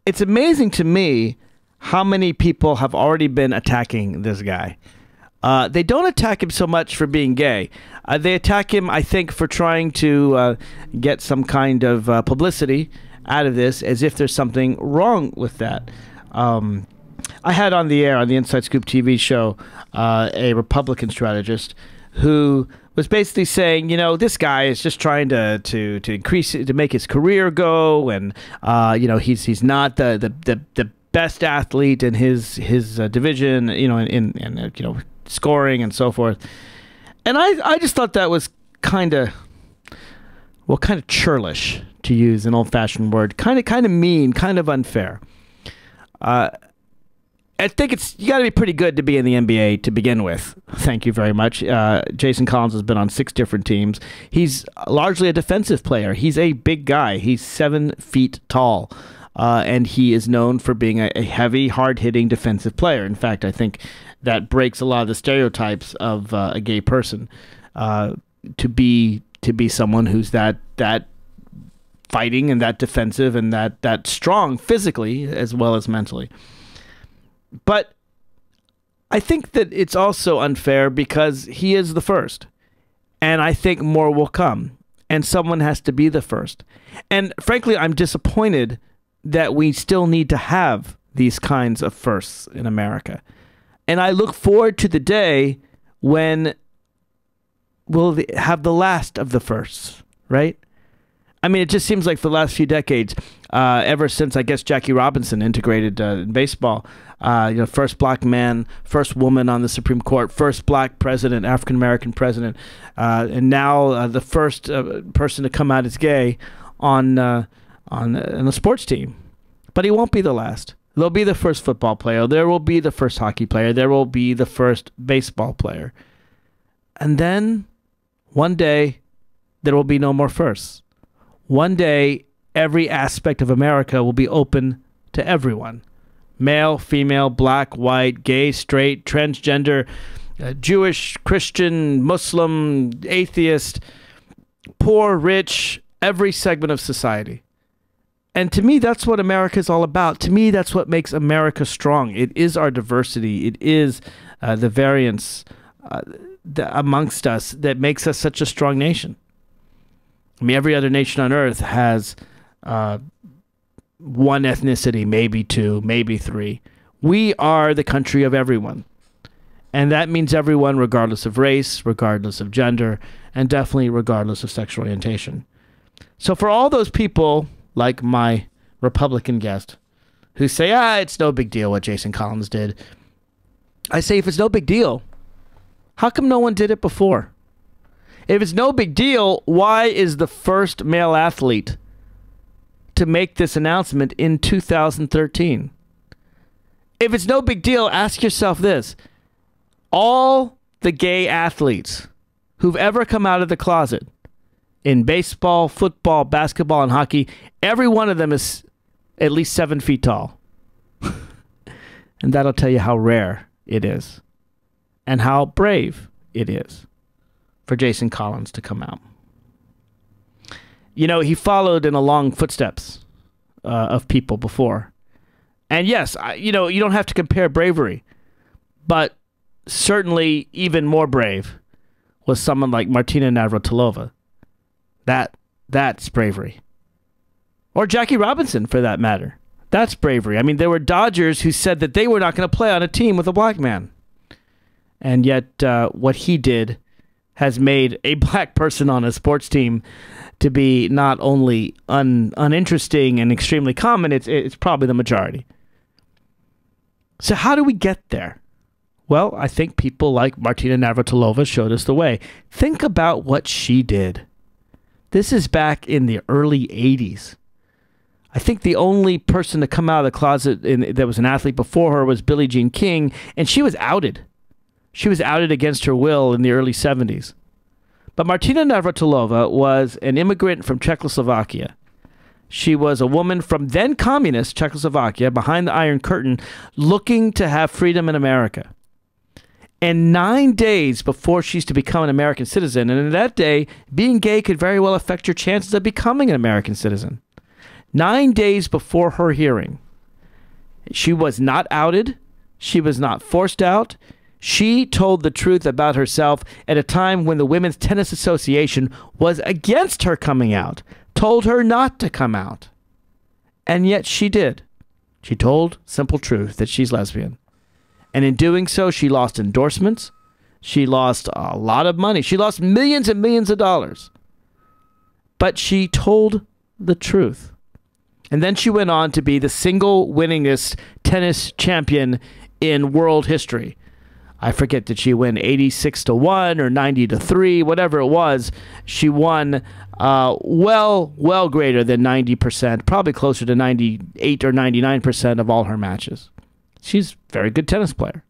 it's amazing to me how many people have already been attacking this guy. They don't attack him so much for being gay. They attack him, I think, for trying to get some kind of publicity out of this, as if there's something wrong with that. I had on the air, on the Inside Scoop TV show, a Republican strategist who was basically saying, you know, this guy is just trying to increase, to make his career go, and you know, he's not the best athlete in his division, you know, in you know, scoring and so forth. And I just thought that was kind of churlish, to use an old-fashioned word, kind of mean, kind of unfair. I think you got to be pretty good to be in the NBA to begin with. Thank you very much. Jason Collins has been on 6 different teams. He's largely a defensive player. He's a big guy. He's 7 feet tall. And he is known for being a heavy, hard-hitting defensive player. In fact, I think that breaks a lot of the stereotypes of a gay person, to be someone who's that fighting and that defensive and that strong physically as well as mentally. But I think that it's also unfair because he is the first, and I think more will come, and someone has to be the first. And frankly, I'm disappointed that we still need to have these kinds of firsts in America. And I look forward to the day when will have the last of the firsts, right? I mean, it just seems like for the last few decades, ever since, I guess, Jackie Robinson integrated in baseball, first black man, first woman on the Supreme Court, first black president, African-American president, and now the first person to come out as gay on a sports team. But he won't be the last. There'll be the first football player. There will be the first hockey player. There will be the first baseball player. And then, one day, there will be no more firsts. One day, every aspect of America will be open to everyone. Male, female, black, white, gay, straight, transgender, Jewish, Christian, Muslim, atheist, poor, rich, every segment of society. And to me, that's what America is all about. To me, that's what makes America strong. It is our diversity. It is the variance amongst us that makes us such a strong nation. I mean, every other nation on earth has one ethnicity, maybe two, maybe three. We are the country of everyone. And that means everyone, regardless of race, regardless of gender, and definitely regardless of sexual orientation. So for all those people, like my Republican guest, who say, it's no big deal what Jason Collins did, I say, if it's no big deal, how come no one did it before? If it's no big deal, why is the first male athlete to make this announcement in 2013? If it's no big deal, ask yourself this. All the gay athletes who've ever come out of the closet in baseball, football, basketball, and hockey, every one of them is at least 7 feet tall. And that'll tell you how rare it is and how brave it is for Jason Collins to come out. You know, he followed in a long footsteps of people before. And yes, you don't have to compare bravery, but certainly even more brave was someone like Martina Navratilova. That's bravery. Or Jackie Robinson, for that matter. That's bravery. I mean, there were Dodgers who said that they were not going to play on a team with a black man. And yet, what he did has made a black person on a sports team to be not only uninteresting and extremely common, it's probably the majority. So how do we get there? Well, I think people like Martina Navratilova showed us the way. Think about what she did. This is back in the early 80s. I think the only person to come out of the closet that was an athlete before her was Billie Jean King, and she was outed. She was outed against her will in the early 70s. But Martina Navratilova was an immigrant from Czechoslovakia. She was a woman from then communist Czechoslovakia behind the Iron Curtain looking to have freedom in America. And 9 days before she's to become an American citizen, and in that day, being gay could very well affect your chances of becoming an American citizen. 9 days before her hearing, she was not outed. She was not forced out. She told the truth about herself at a time when the Women's Tennis Association was against her coming out, told her not to come out. And yet she did. She told simple truth that she's lesbian. And in doing so, she lost endorsements. She lost a lot of money. She lost millions and millions of dollars. But she told the truth. And then she went on to be the single winningest tennis champion in world history. I forget, did she win 86-1 or 90-3, whatever it was. She won well greater than 90%, probably closer to 98 or 99% of all her matches. She's a very good tennis player.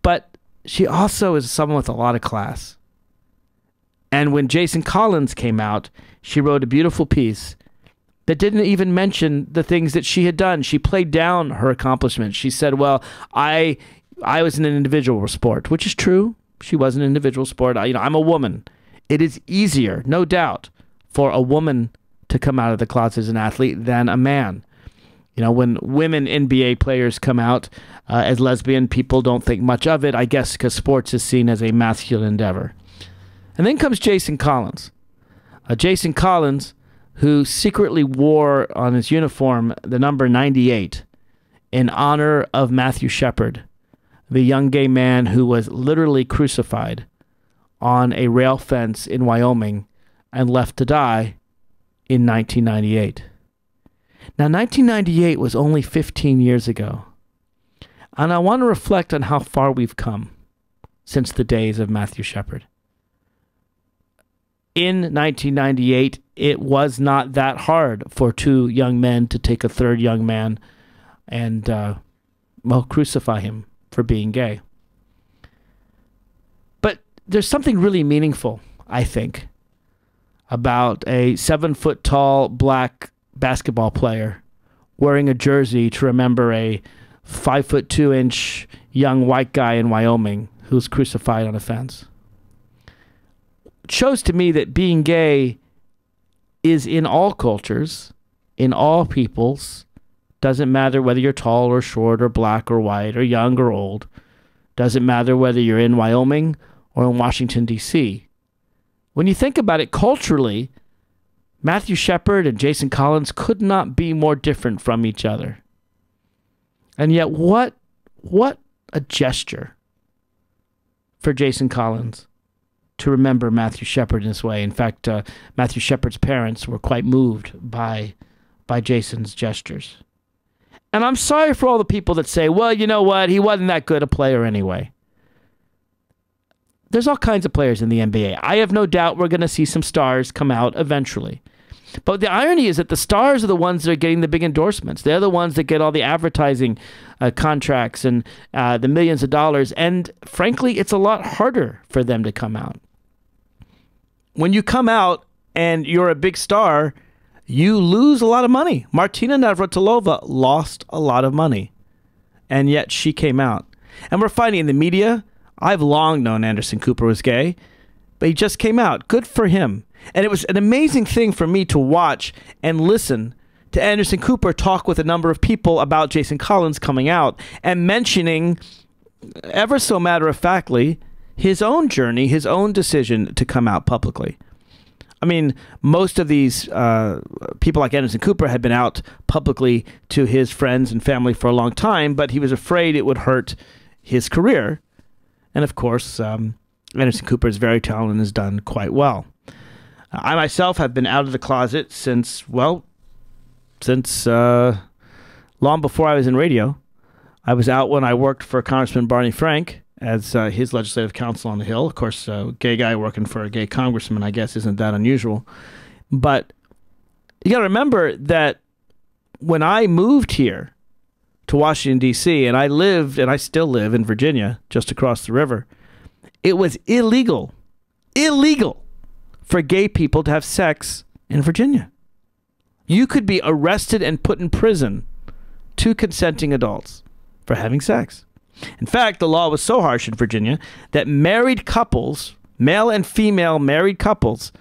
But she also is someone with a lot of class. And when Jason Collins came out, she wrote a beautiful piece that didn't even mention the things that she had done. She played down her accomplishments. She said, well, I was in an individual sport, which is true. She was an individual sport. I'm a woman. It is easier, no doubt, for a woman to come out of the closet as an athlete than a man. When women NBA players come out as lesbian, people don't think much of it, I guess because sports is seen as a masculine endeavor. And then comes Jason Collins. Jason Collins, who secretly wore on his uniform the number 98 in honor of Matthew Shepard, the young gay man who was literally crucified on a rail fence in Wyoming and left to die in 1998. Now, 1998 was only 15 years ago. And I want to reflect on how far we've come since the days of Matthew Shepard. In 1998, it was not that hard for two young men to take a third young man and, crucify him for being gay. But there's something really meaningful, I think, about a 7-foot-tall black basketball player wearing a jersey to remember a 5'2" young white guy in Wyoming who's crucified on a fence. It shows to me that being gay is in all cultures, in all peoples. Doesn't matter whether you're tall or short or black or white or young or old. Doesn't matter whether you're in Wyoming or in Washington, D.C. When you think about it culturally, Matthew Shepard and Jason Collins could not be more different from each other. And yet, what a gesture for Jason Collins to remember Matthew Shepard in this way. In fact, Matthew Shepard's parents were quite moved by Jason's gestures. And I'm sorry for all the people that say, well, you know what, he wasn't that good a player anyway. There's all kinds of players in the NBA. I have no doubt we're going to see some stars come out eventually. But the irony is that the stars are the ones that are getting the big endorsements. They're the ones that get all the advertising contracts and the millions of dollars. And frankly, it's a lot harder for them to come out. When you come out and you're a big star, you lose a lot of money. Martina Navratilova lost a lot of money. And yet she came out. And we're finding in the media, I've long known Anderson Cooper was gay, but he just came out. Good for him. And it was an amazing thing for me to watch and listen to Anderson Cooper talk with a number of people about Jason Collins coming out and mentioning, ever so matter-of-factly, his own journey, his own decision to come out publicly. I mean, most of these people like Anderson Cooper had been out publicly to his friends and family for a long time, but he was afraid it would hurt his career. And of course, Anderson Cooper is very talented and has done quite well. I myself have been out of the closet since long before I was in radio. I was out when I worked for Congressman Barney Frank as his legislative counsel on the Hill. Of course, a gay guy working for a gay congressman, I guess, isn't that unusual. But you got to remember that when I moved here to Washington, D.C., and I lived, and I still live in Virginia, just across the river, it was illegal for gay people to have sex in Virginia. You could be arrested and put in prison, 2 consenting adults, for having sex. In fact, the law was so harsh in Virginia that married couples, male and female married couples,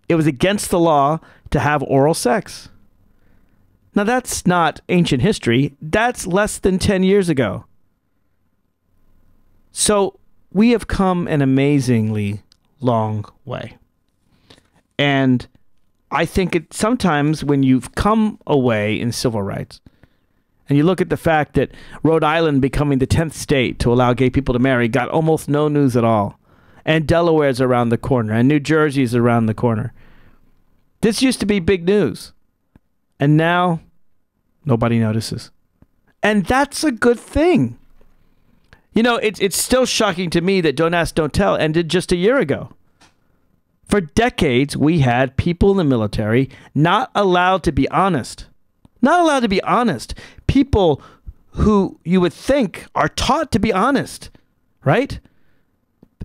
it was against the law to have oral sex. Now, that's not ancient history. That's less than 10 years ago. So we have come an amazingly long way. And I think sometimes when you've come away in civil rights, and you look at the fact that Rhode Island becoming the 10th state to allow gay people to marry got almost no news at all. And Delaware's around the corner. And New Jersey's around the corner. This used to be big news. And now, nobody notices. And that's a good thing. You know, it's still shocking to me that Don't Ask, Don't Tell ended just a year ago. For decades, we had people in the military not allowed to be honest. Not allowed to be honest. People who you would think are taught to be honest, right?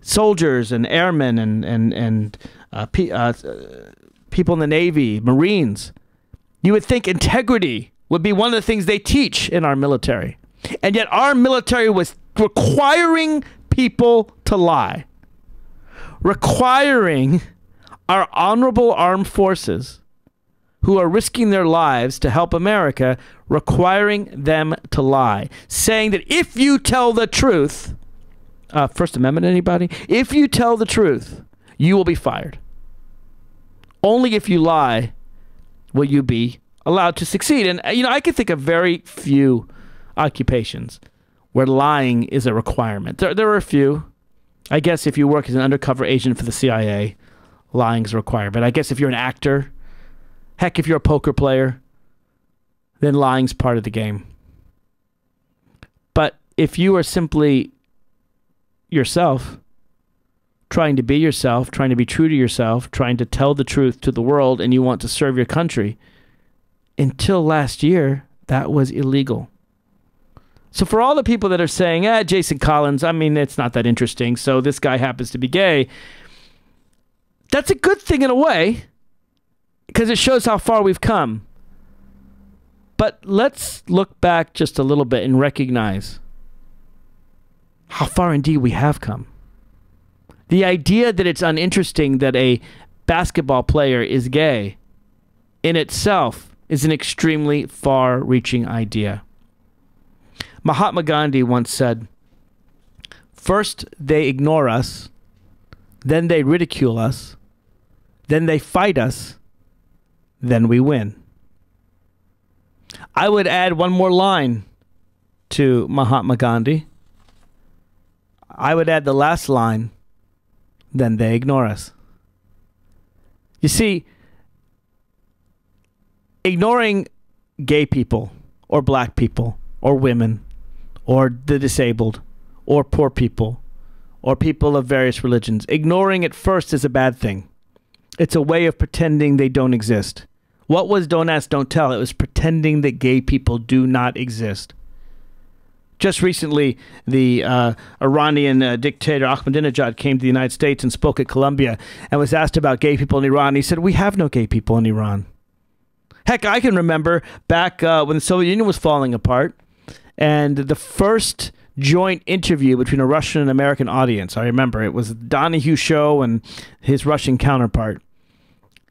Soldiers and airmen and people in the Navy, Marines. You would think integrity would be one of the things they teach in our military. And yet our military was requiring people to lie. Requiring our honorable armed forces who are risking their lives to help America, requiring them to lie. Saying that if you tell the truth, First Amendment, anybody? If you tell the truth, you will be fired. Only if you lie will you be allowed to succeed. And, you know, I can think of very few occupations where lying is a requirement. There are a few. I guess if you work as an undercover agent for the CIA, lying is required. But I guess if you're an actor, heck, if you're a poker player, then lying's part of the game. But if you are simply yourself, trying to be yourself, trying to be true to yourself, trying to tell the truth to the world, and you want to serve your country, until last year, that was illegal. So for all the people that are saying, Jason Collins, I mean, it's not that interesting, so this guy happens to be gay, that's a good thing in a way, because it shows how far we've come. But let's look back just a little bit and recognize how far indeed we have come. The idea that it's uninteresting that a basketball player is gay in itself is an extremely far-reaching idea. Mahatma Gandhi once said, "First they ignore us, then they ridicule us, then they fight us, then we win." I would add one more line to Mahatma Gandhi. I would add the last line, then they ignore us. You see, ignoring gay people or black people or women or the disabled or poor people or people of various religions, ignoring it first is a bad thing. It's a way of pretending they don't exist. What was Don't Ask, Don't Tell? It was pretending that gay people do not exist. Just recently, the Iranian dictator Ahmadinejad came to the United States and spoke at Columbia and was asked about gay people in Iran. He said, "We have no gay people in Iran." Heck, I can remember back when the Soviet Union was falling apart and the first joint interview between a Russian and American audience. I remember it was the Donahue show and his Russian counterpart.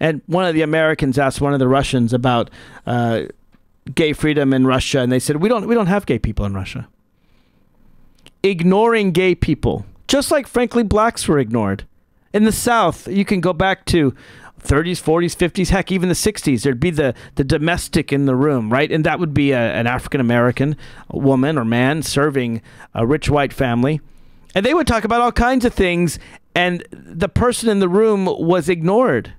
And one of the Americans asked one of the Russians about gay freedom in Russia, and they said, we don't have gay people in Russia. Ignoring gay people, just like, frankly, blacks were ignored. In the South, you can go back to 30s, 40s, 50s, heck, even the 60s. There'd be the domestic in the room, right? And that would be an African-American woman or man serving a rich white family. And they would talk about all kinds of things, and the person in the room was ignored.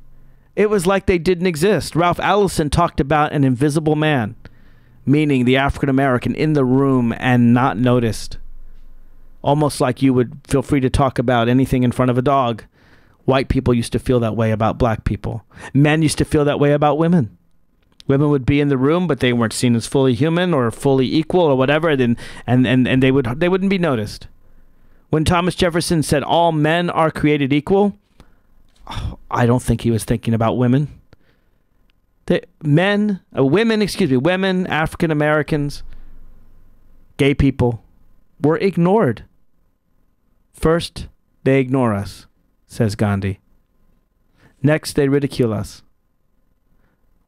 It was like they didn't exist. Ralph Ellison talked about an invisible man, meaning the African-American in the room and not noticed. Almost like you would feel free to talk about anything in front of a dog. White people used to feel that way about black people. Men used to feel that way about women. Women would be in the room, but they weren't seen as fully human or fully equal or whatever, and they wouldn't be noticed. When Thomas Jefferson said all men are created equal, I don't think he was thinking about women. Women, African Americans, gay people were ignored. First, they ignore us, says Gandhi. Next, they ridicule us.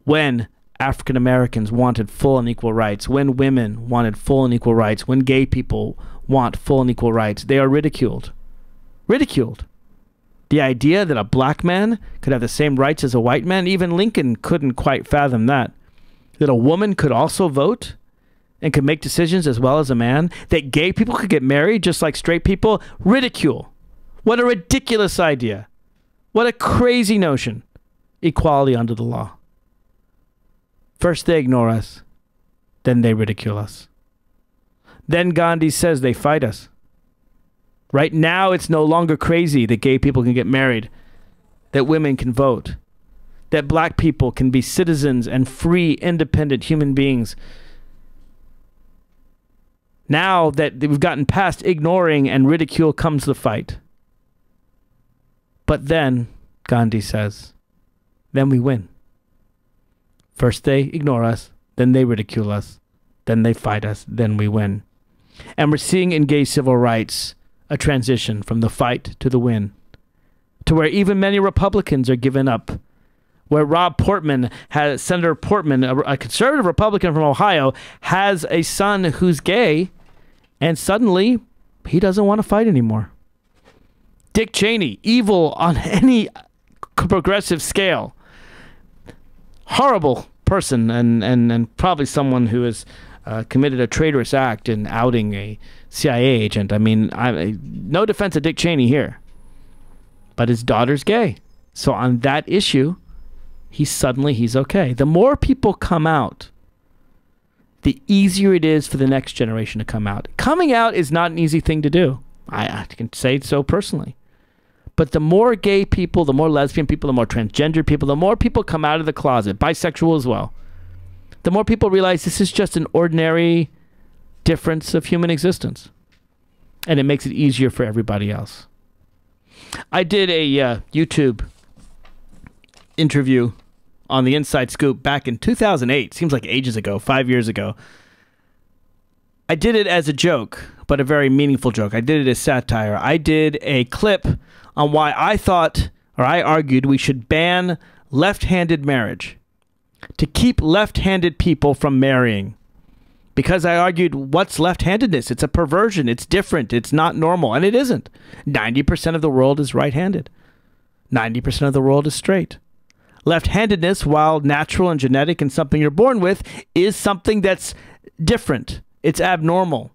When African Americans wanted full and equal rights, when women wanted full and equal rights, when gay people want full and equal rights, they are ridiculed. Ridiculed. The idea that a black man could have the same rights as a white man, even Lincoln couldn't quite fathom that. That a woman could also vote and could make decisions as well as a man. That gay people could get married just like straight people. Ridicule. What a ridiculous idea. What a crazy notion. Equality under the law. First they ignore us, then they ridicule us. Then Gandhi says they fight us. Right now, it's no longer crazy that gay people can get married, that women can vote, that black people can be citizens and free, independent human beings. Now that we've gotten past ignoring and ridicule comes the fight. But then, Gandhi says, then we win. First they ignore us, then they ridicule us, then they fight us, then we win. And we're seeing in gay civil rights a transition from the fight to the win, to where even many Republicans are giving up, where Senator Portman, a conservative Republican from Ohio, has a son who's gay, and suddenly he doesn't want to fight anymore. Dick Cheney, evil on any progressive scale, horrible person, and probably someone who is committed a traitorous act in outing a CIA agent. I mean, no defense of Dick Cheney here. But his daughter's gay. So on that issue, he's okay. The more people come out, the easier it is for the next generation to come out. Coming out is not an easy thing to do. I can say so personally. But the more gay people, the more lesbian people, the more transgender people, the more people come out of the closet, bisexual as well, the more people realize this is just an ordinary difference of human existence. And it makes it easier for everybody else. I did a YouTube interview on the Inside Scoop back in 2008. Seems like ages ago, 5 years ago. I did it as a joke, but a very meaningful joke. I did it as satire. I did a clip on why I thought, or I argued, we should ban left-handed marriage to keep left-handed people from marrying. Because I argued, what's left-handedness? It's a perversion. It's different. It's not normal. And it isn't. 90% of the world is right-handed. 90% of the world is straight. Left-handedness, while natural and genetic and something you're born with, is something that's different. It's abnormal.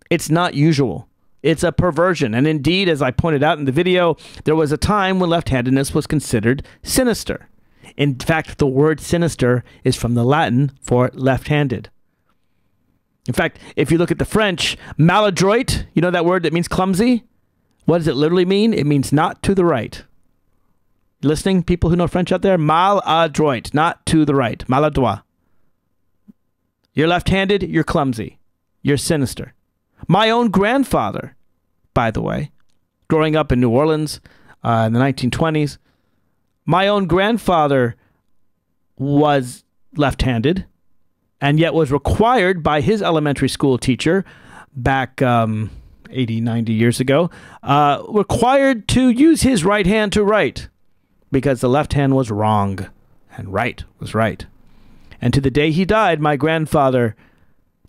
It's not usual. It's a perversion. And indeed, as I pointed out in the video, there was a time when left-handedness was considered sinister. In fact, the word sinister is from the Latin for left-handed. In fact, if you look at the French, maladroit, you know that word that means clumsy? What does it literally mean? It means not to the right. Listening, people who know French out there? Maladroit, not to the right. Maladroit. You're left-handed, you're clumsy. You're sinister. My own grandfather, by the way, growing up in New Orleans in the 1920s, my own grandfather was left-handed, and yet was required by his elementary school teacher back 80, 90 years ago, required to use his right hand to write because the left hand was wrong and right was right. And to the day he died, my grandfather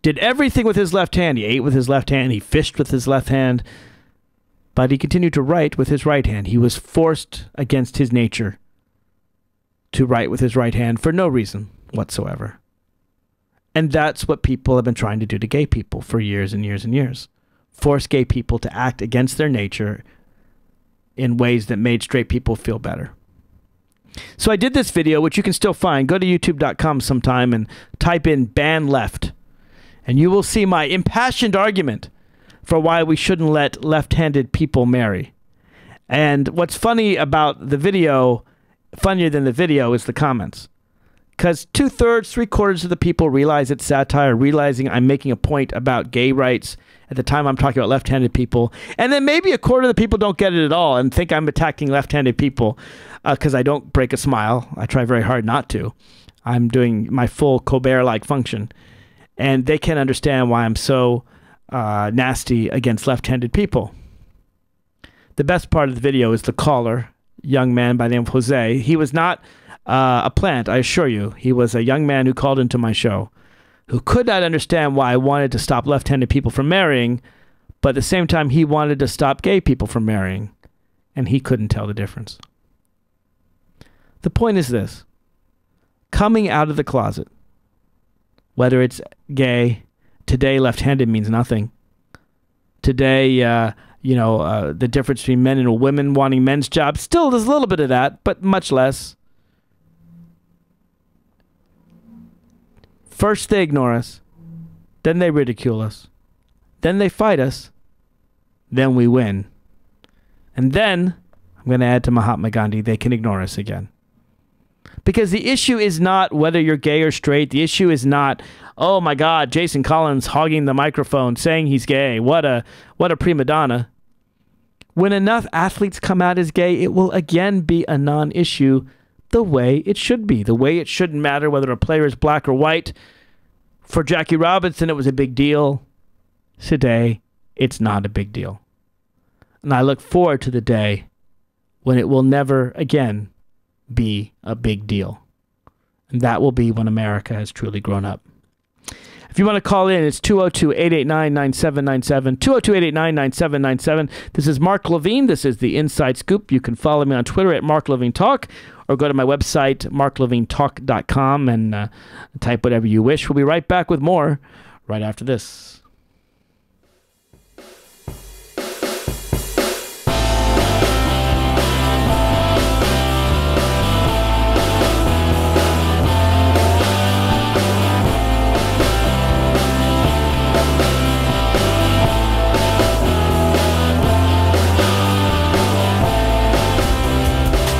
did everything with his left hand. He ate with his left hand. He fished with his left hand. But he continued to write with his right hand. He was forced against his nature to write with his right hand for no reason whatsoever. And that's what people have been trying to do to gay people for years and years and years. Force gay people to act against their nature in ways that made straight people feel better. So I did this video, which you can still find. Go to youtube.com sometime and type in ban left. And you will see my impassioned argument for why we shouldn't let left-handed people marry. And what's funny about the video, funnier than the video, is the comments. Because 2/3, 3/4 of the people realize it's satire, realizing I'm making a point about gay rights at the time I'm talking about left-handed people. And then maybe 1/4 of the people don't get it at all and think I'm attacking left-handed people because I don't break a smile. I try very hard not to. I'm doing my full Colbert-like function. And they can't understand why I'm so nasty against left-handed people. The best part of the video is the caller, young man by the name of Jose. He was not a plant, I assure you. He was a young man who called into my show, who could not understand why I wanted to stop left-handed people from marrying, but at the same time he wanted to stop gay people from marrying, and he couldn't tell the difference. The point is this. Coming out of the closet, whether it's gay, today left-handed means nothing. Today, the difference between men and women wanting men's jobs, still there's a little bit of that, but much less. First they ignore us, then they ridicule us, then they fight us, then we win. And then, I'm going to add to Mahatma Gandhi, they can ignore us again. Because the issue is not whether you're gay or straight. The issue is not, oh my God, Jason Collins hogging the microphone saying he's gay. What a prima donna. When enough athletes come out as gay, it will again be a non-issue the way it should be. The way it shouldn't matter whether a player is black or white. For Jackie Robinson, it was a big deal. Today, it's not a big deal. And I look forward to the day when it will never again be a big deal. And that will be when America has truly grown up. If you want to call in, it's 202-889-9797, 202-889-9797. This is Mark Levine. This is the Inside Scoop. You can follow me on Twitter at Mark Levine Talk, or go to my website, marklevinetalk.com, and type whatever you wish. We'll be right back with more right after this.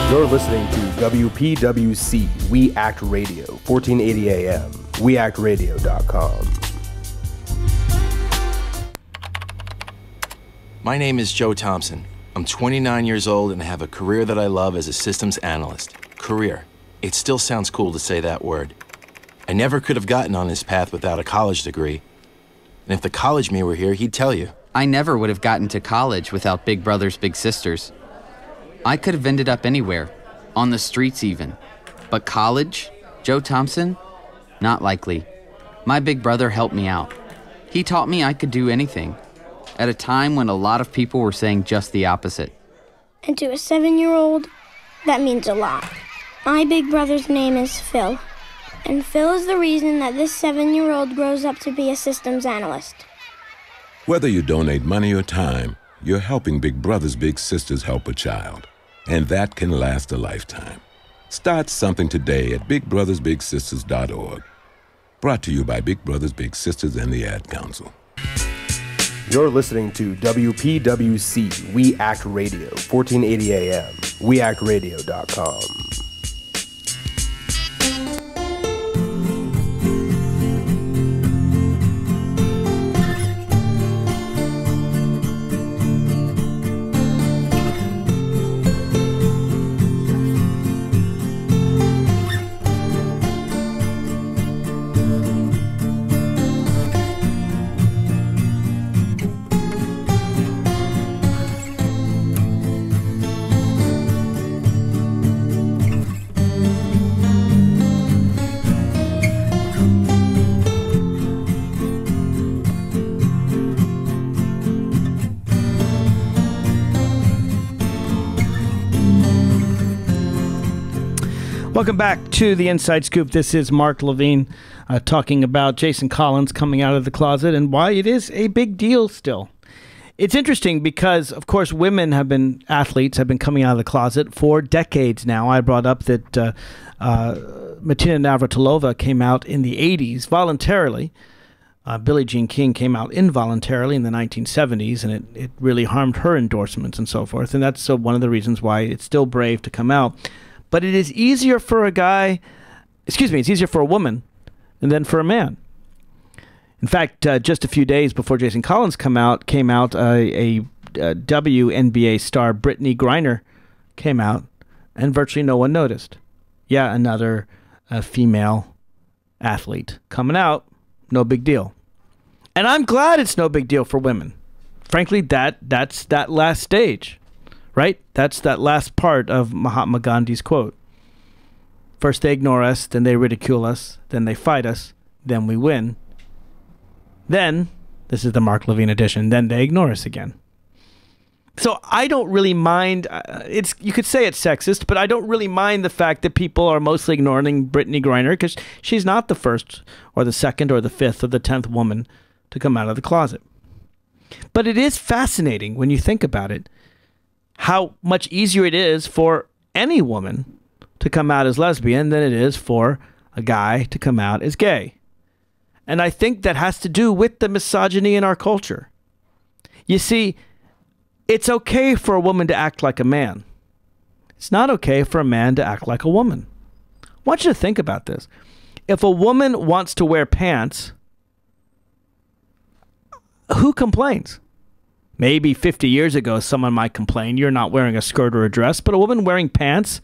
You're listening to WPWC, We Act Radio, 1480 AM, weactradio.com. My name is Joe Thompson. I'm 29 years old and have a career that I love as a systems analyst. Career. It still sounds cool to say that word. I never could have gotten on this path without a college degree. And if the college me were here, he'd tell you. I never would have gotten to college without Big Brothers Big Sisters. I could have ended up anywhere, on the streets even. But college? Joe Thompson? Not likely. My big brother helped me out. He taught me I could do anything, at a time when a lot of people were saying just the opposite. And to a 7-year-old, that means a lot. My big brother's name is Phil, and Phil is the reason that this 7-year-old grows up to be a systems analyst. Whether you donate money or time, you're helping Big Brothers Big Sisters help a child. And that can last a lifetime. Start something today at bigbrothersbigsisters.org. Brought to you by Big Brothers Big Sisters and the Ad Council. You're listening to WPWC, We Act Radio, 1480 AM, weactradio.com. Welcome back to the Inside Scoop. This is Mark Levine talking about Jason Collins coming out of the closet and why it is a big deal still. It's interesting because, of course, athletes have been coming out of the closet for decades now. I brought up that Martina Navratilova came out in the 80s voluntarily. Billie Jean King came out involuntarily in the 1970s, and it really harmed her endorsements and so forth. And that's one of the reasons why it's still brave to come out. But it is easier for it's easier for a woman than for a man. In fact, just a few days before Jason Collins came out, a WNBA star, Brittany Griner, came out, and virtually no one noticed. Yeah, another female athlete coming out, no big deal. And I'm glad it's no big deal for women. Frankly, that's that last stage. Right? That's that last part of Mahatma Gandhi's quote. First they ignore us, then they ridicule us, then they fight us, then we win. Then, this is the Mark Levine edition, then they ignore us again. So I don't really mind, you could say it's sexist, but I don't really mind the fact that people are mostly ignoring Brittany Griner because she's not the first or the second or the fifth or the 10th woman to come out of the closet. But it is fascinating when you think about it, how much easier it is for any woman to come out as lesbian than it is for a guy to come out as gay. And I think that has to do with the misogyny in our culture. You see, it's okay for a woman to act like a man. It's not okay for a man to act like a woman. I want you to think about this. If a woman wants to wear pants, who complains? Maybe 50 years ago, someone might complain you're not wearing a skirt or a dress, but a woman wearing pants,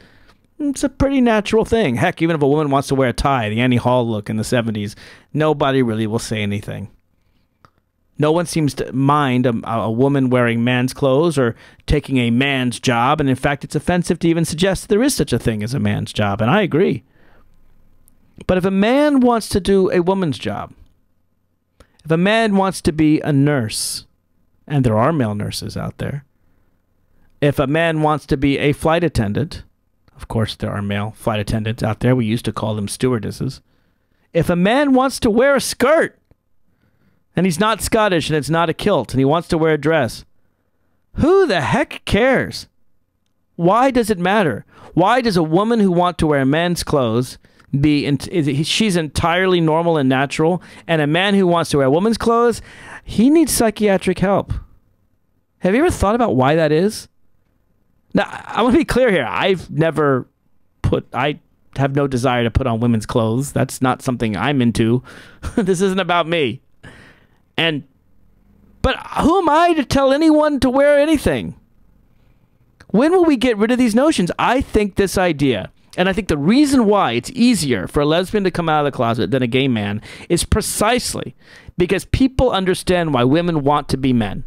it's a pretty natural thing. Heck, even if a woman wants to wear a tie, the Annie Hall look in the 70s, nobody really will say anything. No one seems to mind a woman wearing man's clothes or taking a man's job, and in fact, it's offensive to even suggest there is such a thing as a man's job, and I agree. But if a man wants to do a woman's job, if a man wants to be a nurse, and there are male nurses out there. If a man wants to be a flight attendant, of course there are male flight attendants out there. We used to call them stewardesses. If a man wants to wear a skirt, and he's not Scottish, and it's not a kilt, and he wants to wear a dress. Who the heck cares? Why does it matter? Why does a woman who wants to wear men's clothes she's entirely normal and natural, and a man who wants to wear women's clothes, he needs psychiatric help? Have you ever thought about why that is? Now, I want to be clear here. I have no desire to put on women's clothes. That's not something I'm into. This isn't about me. But who am I to tell anyone to wear anything? When will we get rid of these notions? I think this idea, and I think the reason why it's easier for a lesbian to come out of the closet than a gay man is precisely because people understand why women want to be men,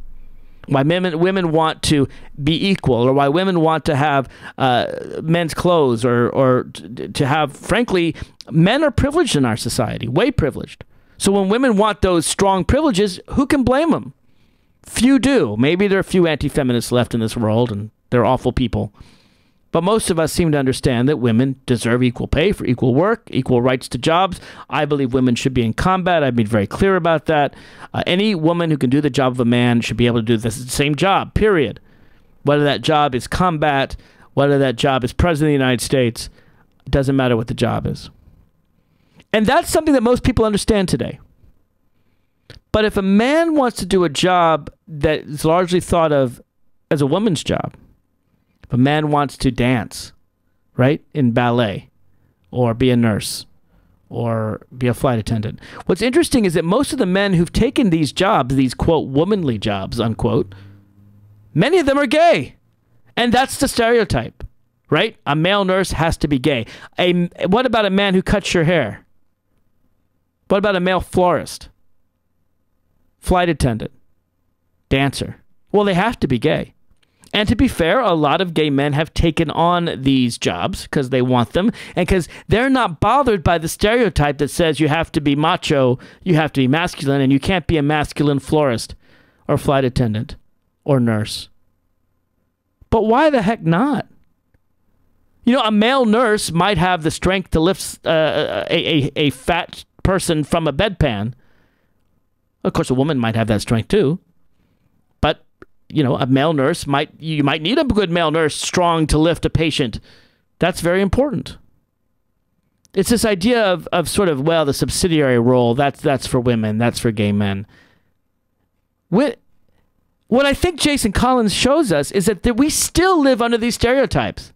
why women want to be equal, or why women want to have men's clothes, or to have, frankly, men are privileged in our society, way privileged. So when women want those strong privileges, who can blame them? Few do. Maybe there are a few anti-feminists left in this world, and they're awful people. But most of us seem to understand that women deserve equal pay for equal work, equal rights to jobs. I believe women should be in combat. I've been very clear about that. Any woman who can do the job of a man should be able to do the same job, period. Whether that job is combat, whether that job is president of the United States, it doesn't matter what the job is. And that's something that most people understand today. But if a man wants to do a job that is largely thought of as a woman's job, if a man wants to dance, right, in ballet, or be a nurse, or be a flight attendant, what's interesting is that most of the men who've taken these jobs, these, quote, womanly jobs, unquote, many of them are gay. And that's the stereotype, right? A male nurse has to be gay. What about a man who cuts your hair? What about a male florist? Flight attendant? Dancer? Well, they have to be gay. And to be fair, a lot of gay men have taken on these jobs because they want them and because they're not bothered by the stereotype that says you have to be macho, you have to be masculine, and you can't be a masculine florist or flight attendant or nurse. But why the heck not? You know, a male nurse might have the strength to lift a fat person from a bedpan. Of course, a woman might have that strength too. But, you know, a male nurse you might need a good male nurse strong to lift a patient. That's very important. It's this idea of sort of, well, the subsidiary role, that's for women, that's for gay men. What I think Jason Collins shows us is that we still live under these stereotypes.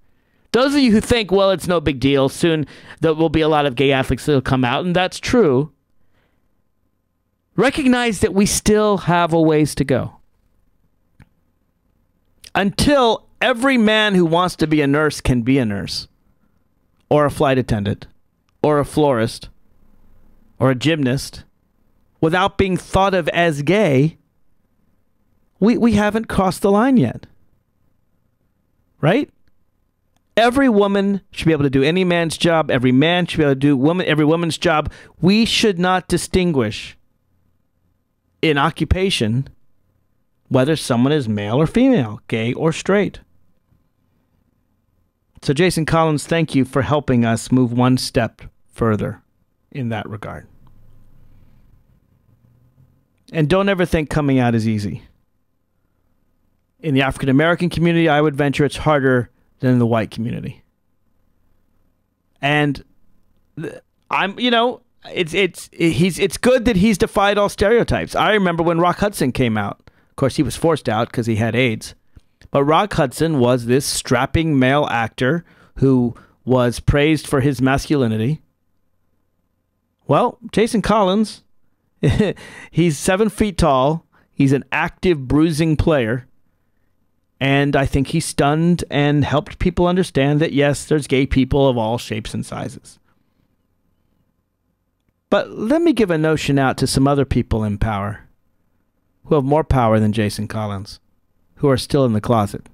Those of you who think, well, it's no big deal, soon there will be a lot of gay athletes that will come out, and that's true, recognize that we still have a ways to go. Until every man who wants to be a nurse can be a nurse, or a flight attendant, or a florist, or a gymnast, without being thought of as gay, we haven't crossed the line yet. Right? Every woman should be able to do any man's job. Every man should be able to do every woman's job. We should not distinguish in occupation whether someone is male or female, gay or straight. So Jason Collins, thank you for helping us move one step further in that regard. And don't ever think coming out is easy. In the African American community, I would venture it's harder than in the white community. And it's good that he's defied all stereotypes. I remember when Rock Hudson came out. Of course, he was forced out because he had AIDS. But Rock Hudson was this strapping male actor who was praised for his masculinity. Well, Jason Collins, he's 7 feet tall. He's an active bruising player. And I think he stunned and helped people understand that, yes, there's gay people of all shapes and sizes. But let me give a notion out to some other people in power who have more power than Jason Collins, who are still in the closet.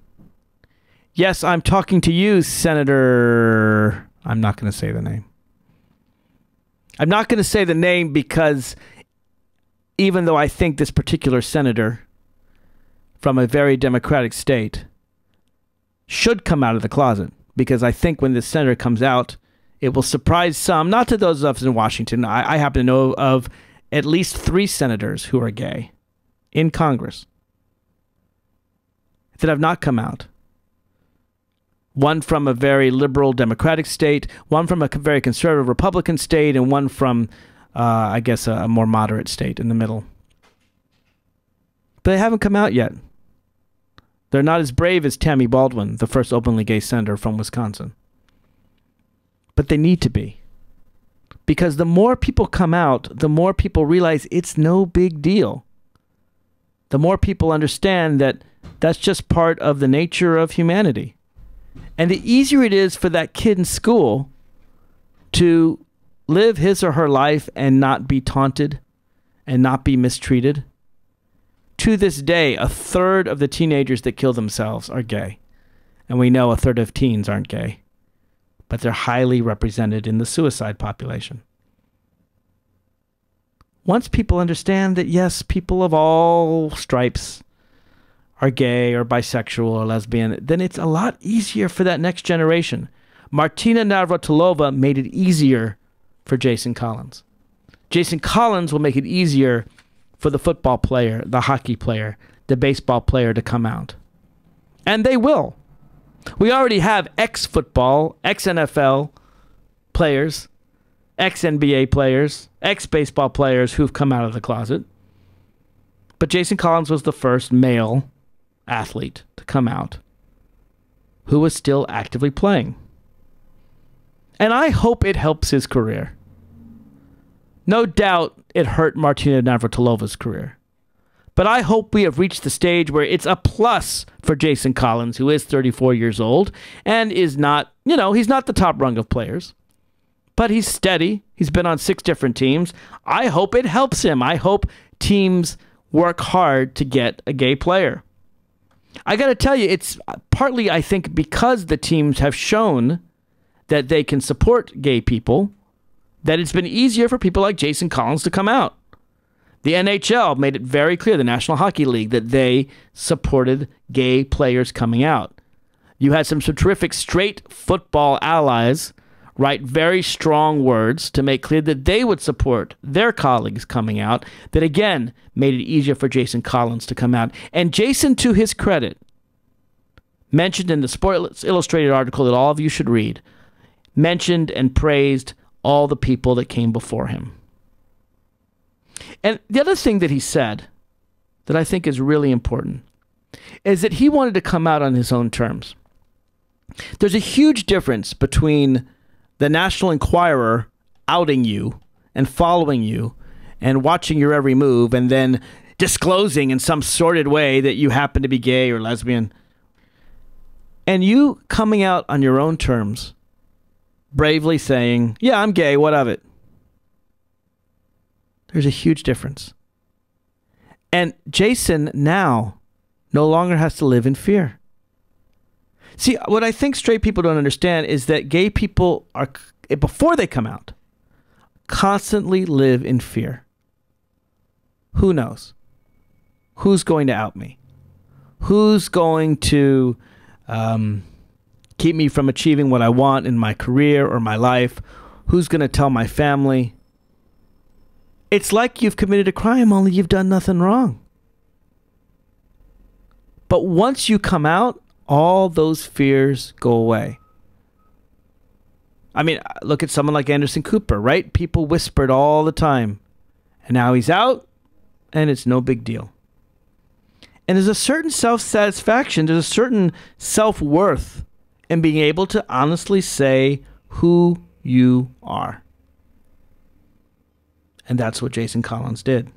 Yes, I'm talking to you, Senator... I'm not going to say the name. I'm not going to say the name because even though I think this particular senator from a very democratic state should come out of the closet, because I think when this senator comes out, it will surprise some, not to those of us in Washington. I happen to know of at least 3 senators who are gay in Congress that have not come out. One from a very liberal Democratic state, one from a very conservative Republican state, and one from, I guess, a more moderate state in the middle. But they haven't come out yet. They're not as brave as Tammy Baldwin, the first openly gay senator from Wisconsin. But they need to be. Because the more people come out, the more people realize it's no big deal. The more people understand that that's just part of the nature of humanity. And the easier it is for that kid in school to live his or her life and not be taunted and not be mistreated. To this day, 1/3 of the teenagers that kill themselves are gay. And we know 1/3 of teens aren't gay. But they're highly represented in the suicide population. Once people understand that, yes, people of all stripes are gay or bisexual or lesbian, then it's a lot easier for that next generation. Martina Navratilova made it easier for Jason Collins. Jason Collins will make it easier for the football player, the hockey player, the baseball player to come out. And they will. We already have ex-football, ex-NFL players, ex-NBA players, ex-baseball players who've come out of the closet. But Jason Collins was the first male athlete to come out who was still actively playing. And I hope it helps his career. No doubt it hurt Martina Navratilova's career. But I hope we have reached the stage where it's a plus for Jason Collins, who is 34 years old and is not, he's not the top rung of players. But he's steady. He's been on 6 different teams. I hope it helps him. I hope teams work hard to get a gay player. I got to tell you, it's partly, I think, because the teams have shown that they can support gay people, that it's been easier for people like Jason Collins to come out. The NHL made it very clear, the National Hockey League, that they supported gay players coming out. You had some terrific straight football allies write very strong words to make clear that they would support their colleagues coming out, that again made it easier for Jason Collins to come out. And Jason, to his credit, mentioned in the Sports Illustrated article that all of you should read, mentioned and praised all the people that came before him. And the other thing that he said that I think is really important is that he wanted to come out on his own terms. There's a huge difference between the National Enquirer outing you and following you and watching your every move and then disclosing in some sordid way that you happen to be gay or lesbian, and you coming out on your own terms, bravely saying, yeah, I'm gay, what of it? There's a huge difference. And Jason now no longer has to live in fear. See, what I think straight people don't understand is that gay people are, before they come out, constantly live in fear. Who knows? Who's going to out me? Who's going to keep me from achieving what I want in my career or my life? Who's going to tell my family? It's like you've committed a crime, only you've done nothing wrong. But once you come out, all those fears go away. I mean, look at someone like Anderson Cooper, right? People whispered all the time. And now he's out, and it's no big deal. And there's a certain self-satisfaction, there's a certain self-worth in being able to honestly say who you are. And that's what Jason Collins did.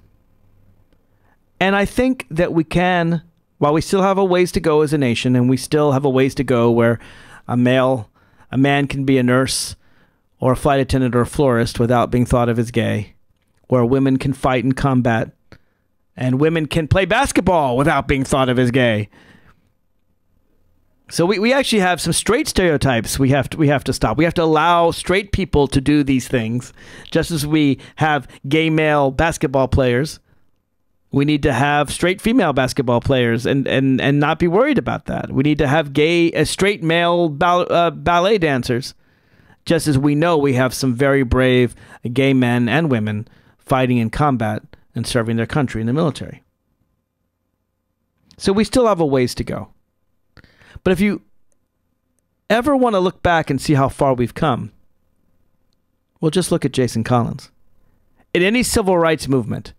And I think that we can, while we still have a ways to go as a nation, and we still have a ways to go where a man can be a nurse or a flight attendant or a florist without being thought of as gay, where women can fight in combat, and women can play basketball without being thought of as gay. So we actually have some straight stereotypes we have to stop. We have to allow straight people to do these things, just as we have gay male basketball players. We need to have straight female basketball players and not be worried about that. We need to have straight male ballet dancers, just as we know we have some very brave gay men and women fighting in combat and serving their country in the military. So we still have a ways to go. But if you ever want to look back and see how far we've come, well, just look at Jason Collins. In any civil rights movement,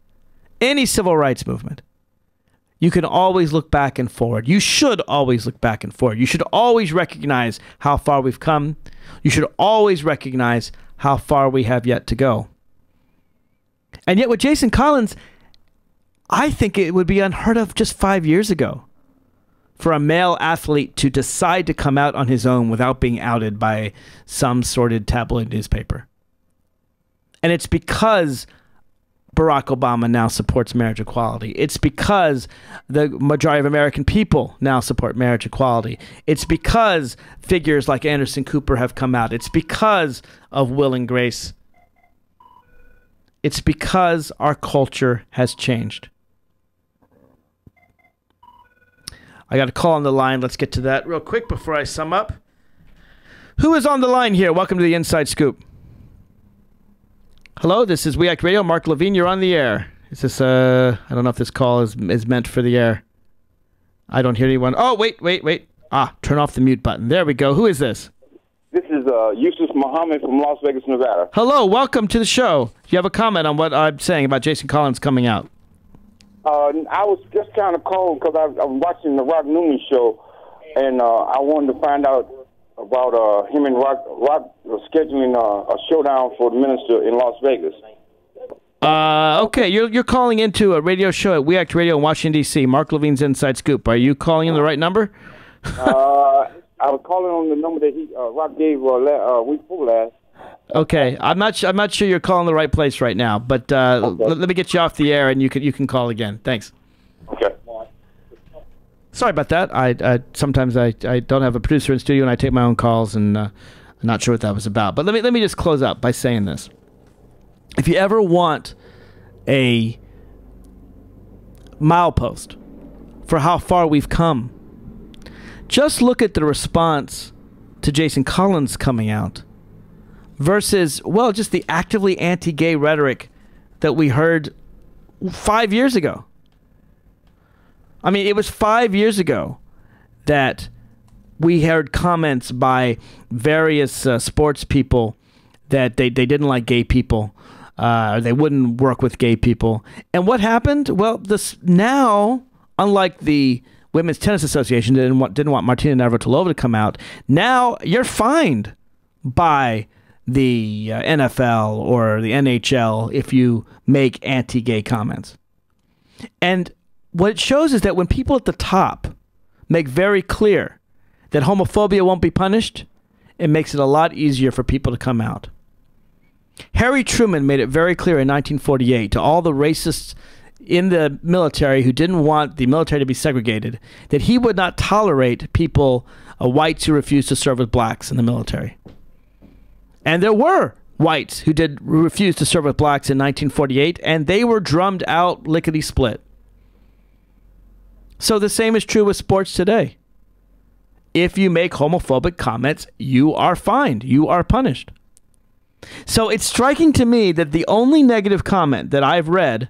you can always look back and forward. You should always look back and forward. You should always recognize how far we've come. You should always recognize how far we have yet to go. And yet with Jason Collins, I think it would be unheard of just 5 years ago for a male athlete to decide to come out on his own without being outed by some sordid tabloid newspaper. And it's because Barack Obama now supports marriage equality. It's because the majority of American people now support marriage equality. It's because figures like Anderson Cooper have come out. It's because of Will and Grace. It's because our culture has changed. I got a call on the line. Let's get to that real quick before I sum up. Who is on the line here? Welcome to the Inside Scoop. Hello, this is We Act Radio. Mark Levine, you're on the air. Is this, I don't know if this call is meant for the air. I don't hear anyone. Oh, wait. Turn off the mute button. There we go. Who is this? This is Yusuf Muhammad from Las Vegas, Nevada. Hello, welcome to the show. Do you have a comment on what I'm saying about Jason Collins coming out? I was just kind of calling because I'm watching the Rock Newman show, and I wanted to find out about him and Rock scheduling a showdown for the minister in Las Vegas. Okay, you're calling into a radio show at We Act Radio in Washington, D.C., Mark Levine's Inside Scoop. Are you calling in the right number? I was calling on the number that Rock gave week before last. Okay, I'm not sure you're calling the right place right now, but okay. Let me get you off the air, and you can call again. Thanks. Okay. Sorry about that. I sometimes I don't have a producer in studio, and I take my own calls, and I'm not sure what that was about. But let me just close up by saying this: if you ever want a milepost for how far we've come, just look at the response to Jason Collins coming out versus, well, just the actively anti-gay rhetoric that we heard 5 years ago. I mean, it was 5 years ago that we heard comments by various sports people that they didn't like gay people, or they wouldn't work with gay people. And what happened? Well, this now, unlike the Women's Tennis Association didn't want Martina Navratilova to come out, now you're fined by the NFL or the NHL if you make anti-gay comments. And what it shows is that when people at the top make very clear that homophobia won't be punished, it makes it a lot easier for people to come out. Harry Truman made it very clear in 1948 to all the racists in the military who didn't want the military to be segregated that he would not tolerate people, whites who refused to serve with blacks in the military. And there were whites who did refuse to serve with blacks in 1948, and they were drummed out lickety-split. So the same is true with sports today. If you make homophobic comments, you are fined. You are punished. So it's striking to me that the only negative comment that I've read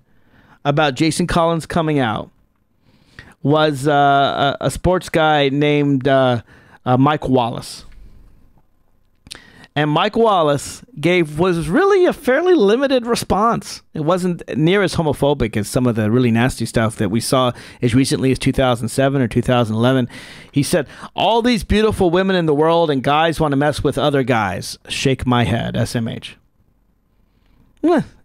about Jason Collins coming out was a sports guy named Mike Wallace. And Mike Wallace was really a fairly limited response. It wasn't near as homophobic as some of the really nasty stuff that we saw as recently as 2007 or 2011. He said, all these beautiful women in the world and guys want to mess with other guys. Shake my head, SMH.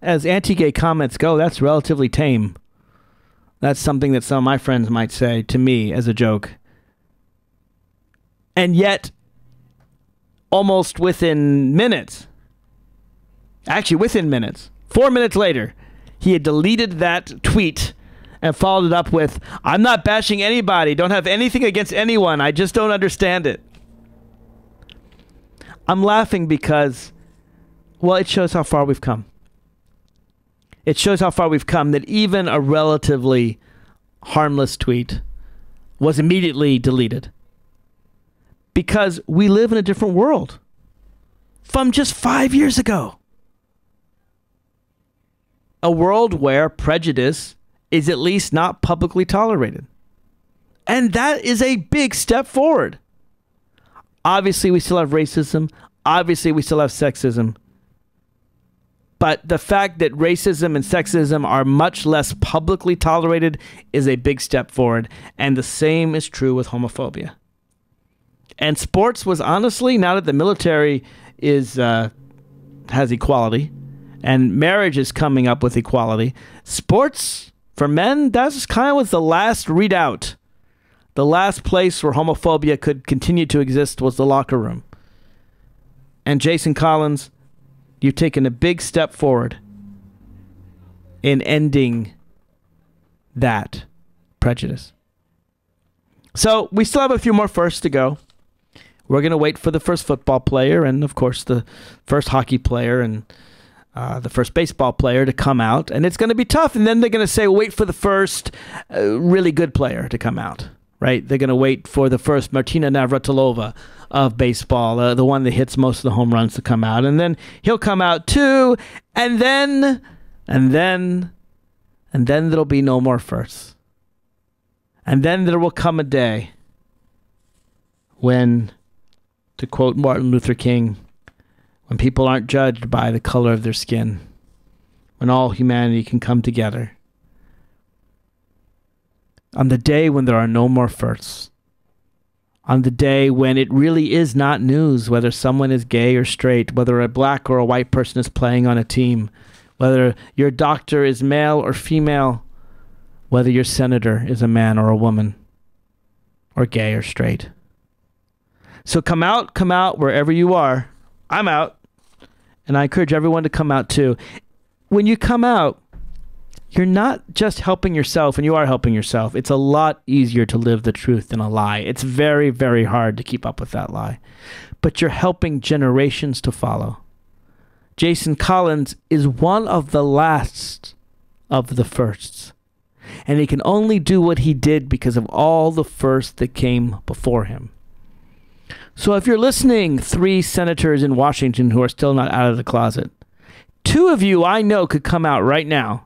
As anti-gay comments go, that's relatively tame. That's something that some of my friends might say to me as a joke. And yet, almost within minutes, 4 minutes later, he had deleted that tweet and followed it up with, I'm not bashing anybody, don't have anything against anyone, I just don't understand it. I'm laughing because, well, it shows how far we've come. It shows how far we've come that even a relatively harmless tweet was immediately deleted. Because we live in a different world from just 5 years ago. a world where prejudice is at least not publicly tolerated. And that is a big step forward. Obviously, we still have racism. Obviously, we still have sexism. But the fact that racism and sexism are much less publicly tolerated is a big step forward. And the same is true with homophobia. And sports was honestly, now that the military has equality and marriage is coming up with equality, sports for men, that's kind of was the last readout. The last place where homophobia could continue to exist was the locker room. And Jason Collins, you've taken a big step forward in ending that prejudice. So we still have a few more firsts to go. We're going to wait for the first football player and, of course, the first hockey player and the first baseball player to come out. And it's going to be tough. And then they're going to say, wait for the first really good player to come out. Right? They're going to wait for the first Martina Navratilova of baseball, the one that hits most of the home runs, to come out. And then he'll come out too. And then there'll be no more firsts. And then there will come a day when, to quote Martin Luther King, when people aren't judged by the color of their skin, when all humanity can come together. On the day when there are no more firsts. On the day when it really is not news whether someone is gay or straight, whether a black or a white person is playing on a team, whether your doctor is male or female, whether your senator is a man or a woman, or gay or straight. So come out wherever you are. I'm out. And I encourage everyone to come out too. When you come out, you're not just helping yourself, and you are helping yourself. It's a lot easier to live the truth than a lie. It's very, very hard to keep up with that lie. But you're helping generations to follow. Jason Collins is one of the last of the firsts. And he can only do what he did because of all the firsts that came before him. So if you're listening, 3 senators in Washington who are still not out of the closet, 2 of you I know could come out right now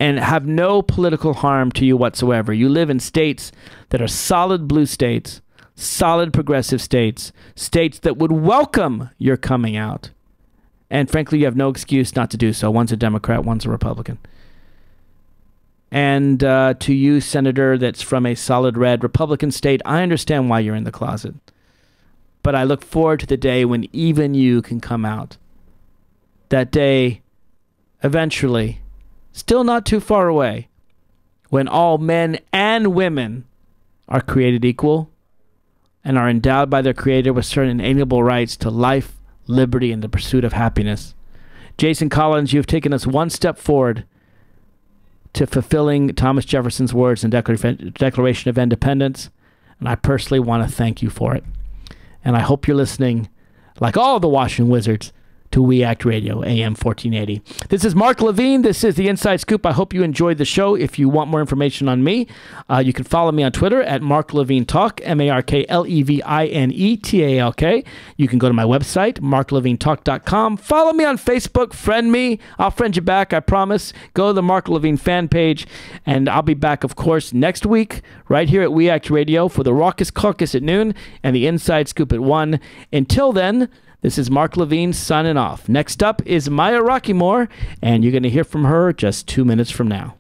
and have no political harm to you whatsoever. You live in states that are solid blue states, solid progressive states, states that would welcome your coming out. And frankly, you have no excuse not to do so. One's a Democrat, one's a Republican. And to you, Senator, that's from a solid red Republican state, I understand why you're in the closet. But I look forward to the day when even you can come out. That day, eventually, still not too far away, when all men and women are created equal and are endowed by their Creator with certain inalienable rights to life, liberty, and the pursuit of happiness. Jason Collins, you've taken us one step forward to fulfilling Thomas Jefferson's words in Declaration of Independence, and I personally want to thank you for it. And I hope you're listening, like all the Washington Wizards, to We Act Radio, AM 1480. This is Mark Levine. This is The Inside Scoop. I hope you enjoyed the show. If you want more information on me, you can follow me on Twitter at Mark Levine Talk, MarkLevineTalk. You can go to my website, marklevinetalk.com. Follow me on Facebook. Friend me. I'll friend you back, I promise. Go to the Mark Levine fan page. And I'll be back, of course, next week, right here at We Act Radio for the Raucous Caucus at noon and the Inside Scoop at 1. Until then, this is Mark Levine signing off. Next up is Maya Rockymore, and you're going to hear from her just 2 minutes from now.